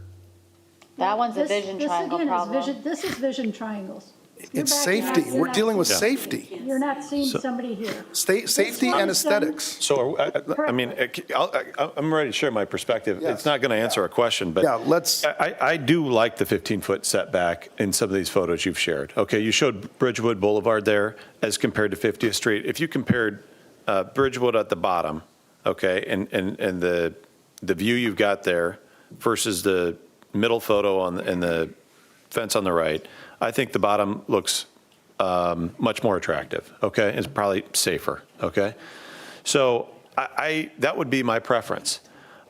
That one's a This- vision this triangle again is problem. vision- This is vision triangles. You're It's backing safety. up, you're We're not dealing with seeing- safety. You're not seeing So- somebody here. Safety and one's done- aesthetics. So, I'm ready to share my perspective. Yes. It's not going to answer a question, but Yeah, let's, I do like the 15-foot setback in some of these photos you've shared. Okay, you showed Bridgewood Boulevard there as compared to 50th Street. If you compared Bridgewood at the bottom, okay, and the view you've got there versus the middle photo and the fence on the right, I think the bottom looks much more attractive, okay? It's probably safer, okay? So that would be my preference.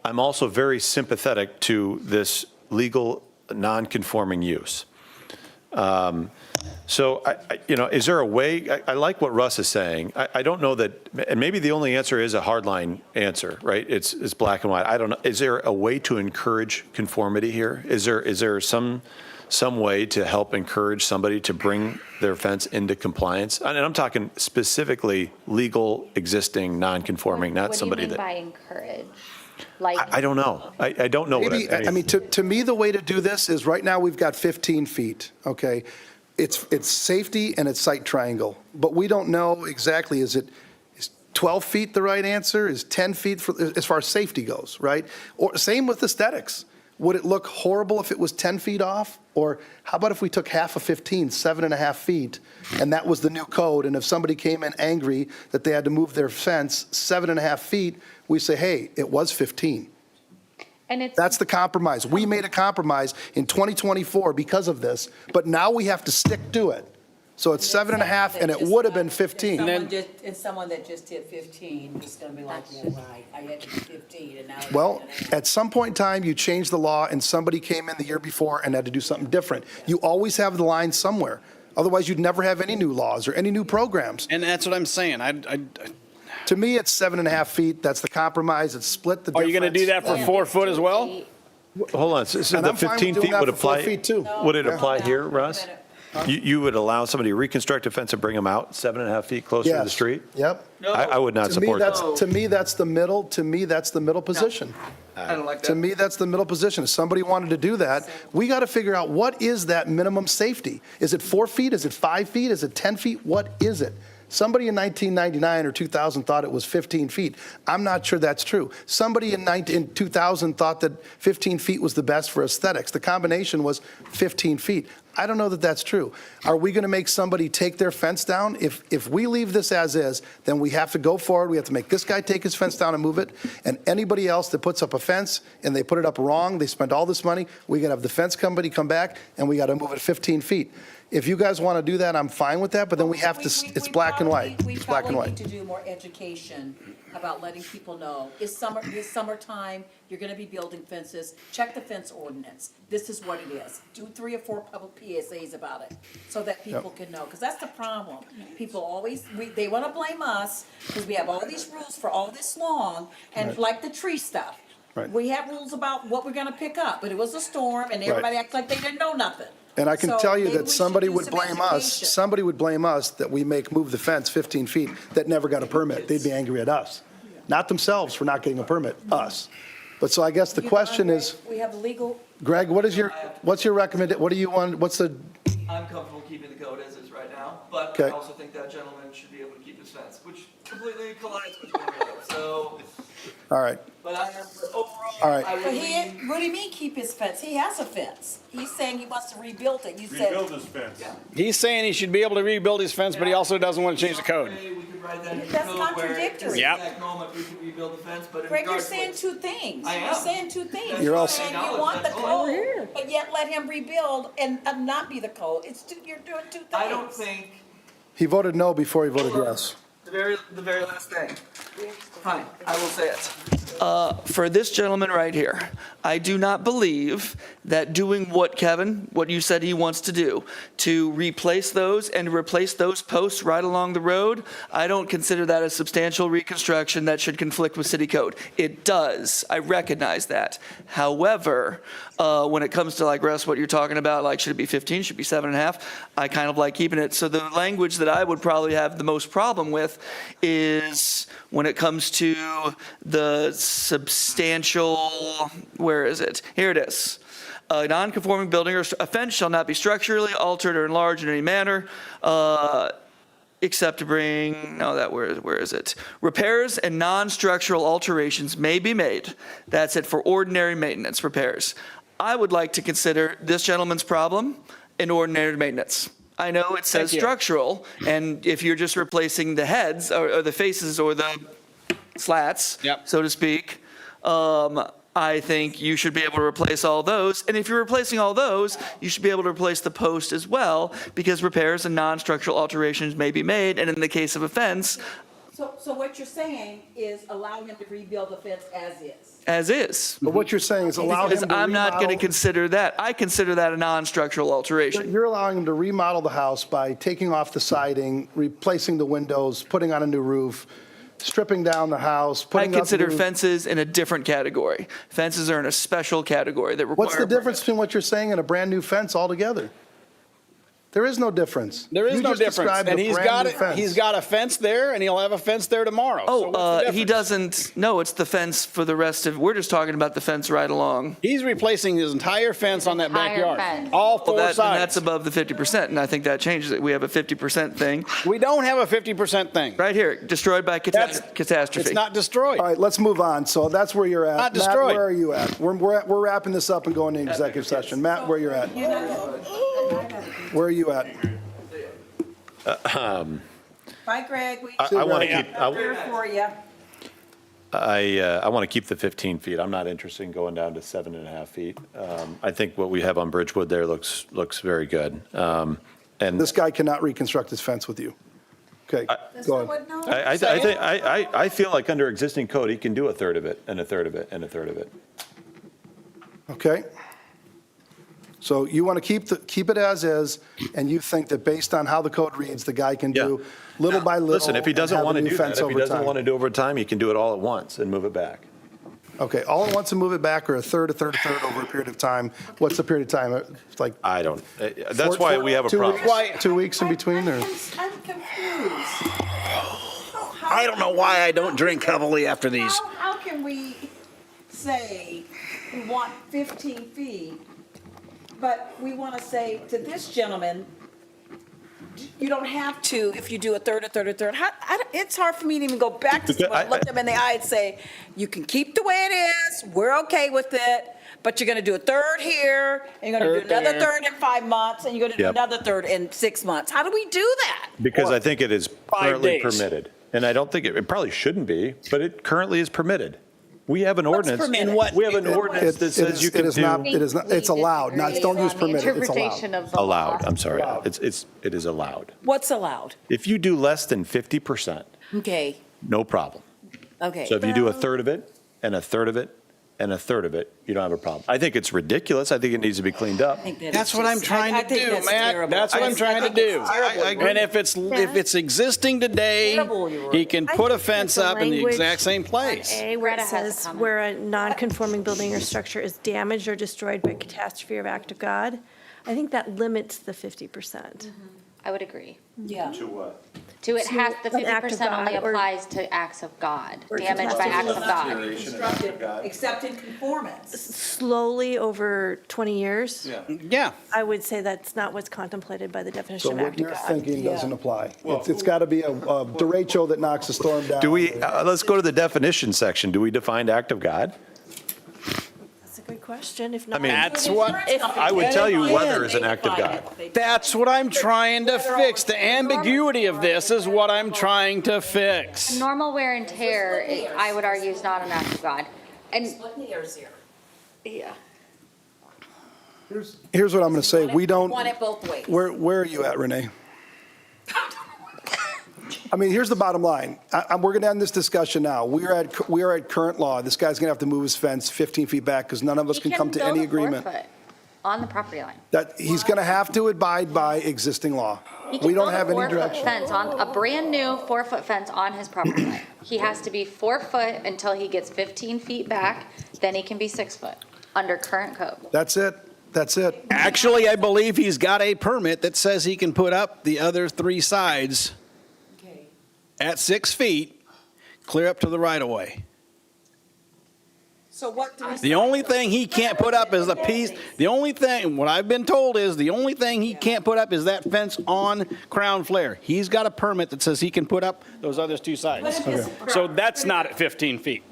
I'm also very sympathetic to this legal non-conforming use. So, is there a way, I like what Russ is saying. I don't know that, and maybe the only answer is a hardline answer, right? It's black and white. I don't know. Is there a way to encourage conformity here? Is there some way to help encourage somebody to bring their fence into compliance? And I'm talking specifically legal, existing, non-conforming, not somebody What do you mean that. by encourage? Like, I don't know. I don't know. Maybe, I mean, to me, the way to do this is right now we've got 15 feet, okay? It's safety and it's site triangle, but we don't know exactly, is 12 feet the right answer? Is 10 feet as far as safety goes, right? Or same with aesthetics. Would it look horrible if it was 10 feet off? Or how about if we took half of 15, 7.5 feet, and that was the new code, and if somebody came in angry that they had to move their fence 7.5 feet, we say, hey, it was 15. and it's. That's the compromise. We made a compromise in 2024 because of this, but now we have to stick to it. So it's 7.5, and it would have been 15. And someone that just did 15 is going to be like, yeah, right, I had to do 15, and now. it's Well, 7.5. at some point in time, you change the law, and somebody came in the year before and had to do something different. You always have the line somewhere. Otherwise, you'd never have any new laws or any new programs. And that's what I'm saying. To me, it's 7.5 feet. That's the compromise. It's split the Are difference. you going to do that for 4 foot as well? Hold on, so And the I'm fine with 15 doing feet that would for 4 apply? feet, too. Would it Yeah. apply here, Russ? You would allow somebody to reconstruct a fence and bring them out 7.5 feet closer to the Yes. street? Yep. I would not To me, support that. to me, that's the middle. To me, that's the middle position. I don't like To that. me, that's the middle position. If somebody wanted to do that, we got to figure out what is that minimum safety? Is it 4 feet? Is it 5 feet? Is it 10 feet? What is it? Somebody in 1999 or 2000 thought it was 15 feet. I'm not sure that's true. Somebody in 2000 thought that 15 feet was the best for aesthetics. The combination was 15 feet. I don't know that that's true. Are we going to make somebody take their fence down? If we leave this as is, then we have to go forward. We have to make this guy take his fence down and move it. And anybody else that puts up a fence and they put it up wrong, they spend all this money, we got to have the fence company come back and we got to move it 15 feet. If you guys want to do that, I'm fine with that, but then we have to, it's black and white. It's black and We white. probably need to do more education about letting people know, this summertime, you're gonna be building fences, check the fence ordinance. This is what it is. Do 3 or 4 public PSAs about it, so that people can know, because that's the problem. People always, they wanna blame us, because we have all these rules for all this long, and Right. like the tree stuff. Right. We have rules about what we're gonna pick up, but it was a storm, and Right. everybody acts like they didn't know nothing. And I can So tell you maybe that we should somebody do would some blame us, education. somebody would blame us that we move the fence 15 feet that never got a permit. They'd be angry at us. Not themselves for not getting a permit, us. But so I guess the question is, We have legal. Greg, what's your recommendation? What do you want, what's the, I'm comfortable keeping the code as is right now, but Okay. I also think that gentleman should be able to keep his fence, which completely collides with one another. So, all right, but I am overall. all right. I would But lean- what do you mean keep his fence? He has a fence. He's saying he wants to rebuild it. You said. Rebuild this fence. He's saying he should be able to rebuild his fence, but he also doesn't want to change the code. We could write that in the That's code where at contradictory. this Yep. exact moment we could rebuild the fence, but in Greg, you're regards to saying what- two things. I You're am. saying two things. You're all- saying you want the That's all. code, but yet let him rebuild and not be the code. You're doing two things. I don't think, He voted no before he voted yes. the very last thing. Fine, I will say it. For this gentleman right here, I do not believe that doing what Kevin, what you said he wants to do, to replace those and replace those posts right along the road, I don't consider that a substantial reconstruction that should conflict with city code. It does, I recognize that. However, when it comes to like Russ, what you're talking about, like should it be 15, should it be 7.5, I kind of like keeping it. So the language that I would probably have the most problem with is when it comes to the substantial, where is it? Here it is. A non-conforming building or a fence shall not be structurally altered or enlarged in any manner, except to bring, no, that, where is it? Repairs and non-structural alterations may be made. That's it for ordinary maintenance repairs. I would like to consider this gentleman's problem an ordinary maintenance. I know it says Thank you. structural, and if you're just replacing the heads or the faces or the slats, Yep. so to speak, I think you should be able to replace all those. And if you're replacing all those, you should be able to replace the post as well, because repairs and non-structural alterations may be made. And in the case of a fence, So what you're saying is allow him to rebuild the fence as is? As is. But what you're saying is allow him Because to I'm not going to remodel- consider that. I consider that a non-structural alteration. You're allowing him to remodel the house by taking off the siding, replacing the windows, putting on a new roof, stripping down the house, I putting up consider new... fences in a different category. Fences are in a special category that require. What's the difference between what you're saying and a brand-new fence altogether? There is no difference. There is You no just difference. described And a he's brand-new got fence. he's got a fence there, and he'll have a fence there tomorrow. So what's the Oh, he difference? doesn't, no, it's the fence for the rest of, we're just talking about the fence right along. He's replacing his entire fence on that Entire backyard. fence. All Well, four and that's sides. above the 50%, and I think that changes it. We have a 50% thing. We don't have a 50% thing. Right here, destroyed by catastrophe. It's not destroyed. All right, let's move on. So that's where you're at. Not Matt, destroyed. where are you at? We're wrapping this up and going to executive session. Matt, where you're at? Where are you at? Bye, Greg. We I want to keep, here for you. I want to keep the 15 feet. I'm not interested in going down to 7.5 feet. I think what we have on Bridgewood there looks very good. And This guy cannot reconstruct his fence with you. Okay, go ahead. I feel like under existing code, he can do a third of it, and a third of it, and a third of it. Okay. So you want to keep it as is, and you think that based on how the code reads, the guy can do little by little. Listen, if he doesn't and have a want to new do that, fence if he over doesn't time. want to do over time, he can do it all at once and move it back. Okay, all at once and move it back, or a third over a period of time? What's the period of time? It's like I don't, that's why we have a 2 problem. weeks- 2 weeks in between, or? I'm confused. I don't know why I don't drink heavily after these. How can we say we want 15 feet, but we want to say to this gentleman, you don't have to if you do a third. It's hard for me to even go back to someone, look them in the eye and say, you can keep the way it is, we're okay with it, but you're going to do a third here, and you're going to do Third another there. third in 5 months, and you're going to do Yep. another third in 6 months. How do we do that? Because I think it is currently days. permitted. And I don't think, it probably shouldn't be, but it currently is permitted. We have an What's ordinance. permitted? In what- We have an ordinance that says you can do. It is not, it's allowed, not, don't use permitted, it's allowed. Allowed, I'm sorry. It is allowed. What's allowed? If you do less than 50%, Okay, no problem. okay. So if you do a third of it, and a third of it, and a third of it, you don't have a problem. I think it's ridiculous. I think it needs to be cleaned up. That's what I'm trying to do, Matt. That's what I'm trying to do. And if it's existing today, he can put a fence up in the exact same place. A, where Greta it has a says comment. where a non-conforming building or structure is damaged or destroyed by catastrophe or act of God, I think that limits the 50%. I would agree. Yeah. To it has, the An act of 50% only God or- applies to acts of God, Or damaged by acts of God. Except in conformance. Slowly over 20 years, Yeah. I would say that's not what's contemplated by the So definition of what act of you're God. thinking doesn't apply. It's got to be a derecho that knocks a storm down. Do we, let's go to the definition section. Do we define act of God? That's a good question. If not, mean, That's what, I would tell you weather is an act of God. that's what I'm trying to fix. The ambiguity of this is what I'm trying to fix. Normal wear and tear, I would argue, is not an act of God. And, Splitting hairs here. yeah. Here's what I'm going to say. We don't, Want it both ways. where are you at, Renee? I mean, here's the bottom line. We're going to end this discussion now. We are at current law. This guy's going to have to move his fence 15 feet back because none of us can come to any agreement. He can build a 4-foot on the property line. That he's going to have to abide by existing law. He can We don't build a have any 4-foot direction. fence on, a brand-new 4-foot fence on his property line. He has to be 4 foot until he gets 15 feet back, then he can be 6 foot, under current code. That's it. That's it. Actually, I believe he's got a permit that says he can put up the other three sides at 6 feet, clear up to the right-of-way. So what do we? The only thing he can't put up is the piece, the only thing, what I've been told is, the only thing he can't put up is that fence on Crown Flare. He's got a permit that says he can put up those other two sides. So that's not at 15 feet.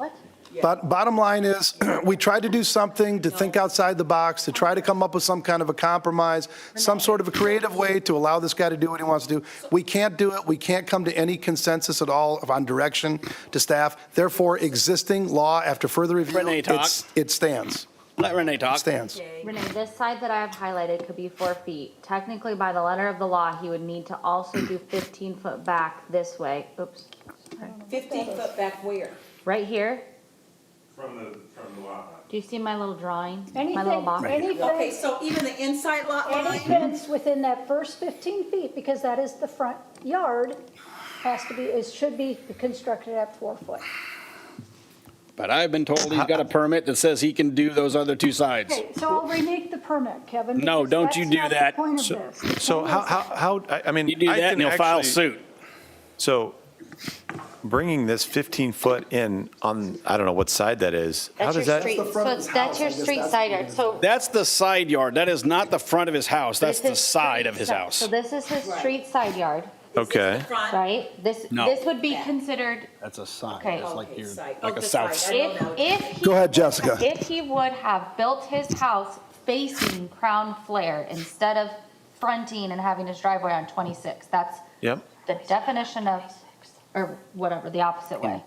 But bottom line is, we tried to do something to think outside the box, to try to come up with some kind of a compromise, some sort of a creative way to allow this guy to do what he wants to do. We can't do it. We can't come to any consensus at all on direction to staff. Therefore, existing law, after further review, Renee, talk. it stands. Let Renee talk. It stands. Renee, this side that I have highlighted could be 4 feet. Technically, by the letter of the law, he would need to also do 15 foot back this way. Oops, 15 foot back where? Right here. From the lot line. Do you see my little drawing? My Anything, little box? Okay, so even the inside lot any line? fence within that first 15 feet, because that is the front yard, has to be, it should be constructed at 4 foot. But I've been told he's got a permit that says he can do those other two sides. Okay, so I'll remake the permit, Kevin. No, because don't you that's do not the that. point of this. So I mean. You do I that and can he'll file actually- suit. So bringing this 15-foot in on, I don't know what side that is. How That's does your that? street, so that's your street side yard. So That's the side yard. That is not the front of his house. That's this the is side street of his side. house. So this is his street side yard, Okay. right? This No. would be considered, That's a side. Okay. That's like Okay, your, side. like Oh, a the south. side. I don't know. if he. Go ahead, Jessica. If he would have built his house facing Crown Flare instead of fronting and having his driveway on 26, that's Yep. the definition of, or whatever, the opposite way.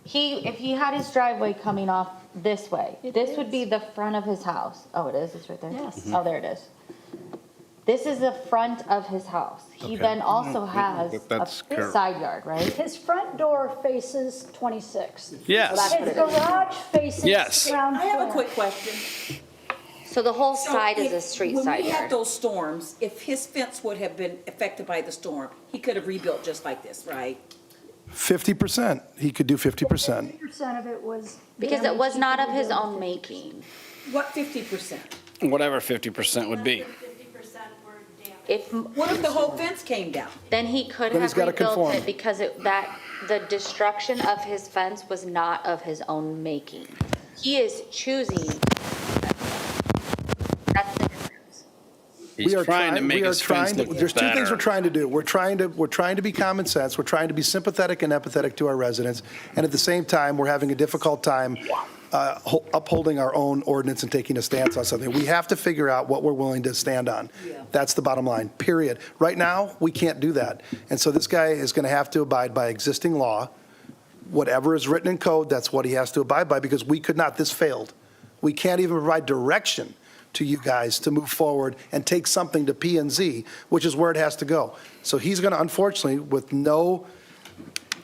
If he had his driveway coming off this way, this would be the front of his house. Oh, it is, it's right there? Yes. Oh, there it is. This is the front of his house. He then also has That's a side yard, right? His front door faces 26. Yes. His garage faces Yes. ground I have a floor. quick question. So the whole So side is if- a street When side we had yard. those storms, if his fence would have been affected by the storm, he could have rebuilt just like this, right? 50%. He could do 50%. 50% of it was. Because it damaged. was He not could of his rebuild own 50%. making. What 50%? Whatever 50% would be. If, What if the whole fence came down? then he could Then have he's gotta rebuilt conform. it because the destruction of his fence was not of his own making. He is choosing. That's the difference. He's trying to make his fence look There's two things we're better. trying to do. We're trying to be common sense. We're trying to be sympathetic and empathetic to our residents. And at the same time, we're having a difficult time upholding our own ordinance and taking a stance on something. We have to figure out what we're willing to stand on. That's the bottom line, period. Right now, we can't do that. And so this guy is going to have to abide by existing law. Whatever is written in code, that's what he has to abide by, because we could not, this failed. We can't even provide direction to you guys to move forward and take something to P and Z, which is where it has to go. So he's going to, unfortunately, with no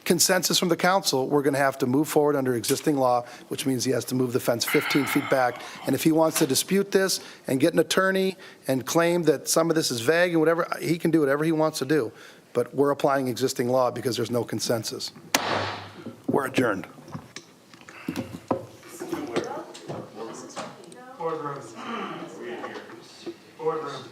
consensus from the council, we're going to have to move forward under existing law, which means he has to move the fence 15 feet back. And if he wants to dispute this and get an attorney and claim that some of this is vague and whatever, he can do whatever he wants to do. But we're applying existing law because there's no consensus. We're adjourned. Boardroom. Boardroom.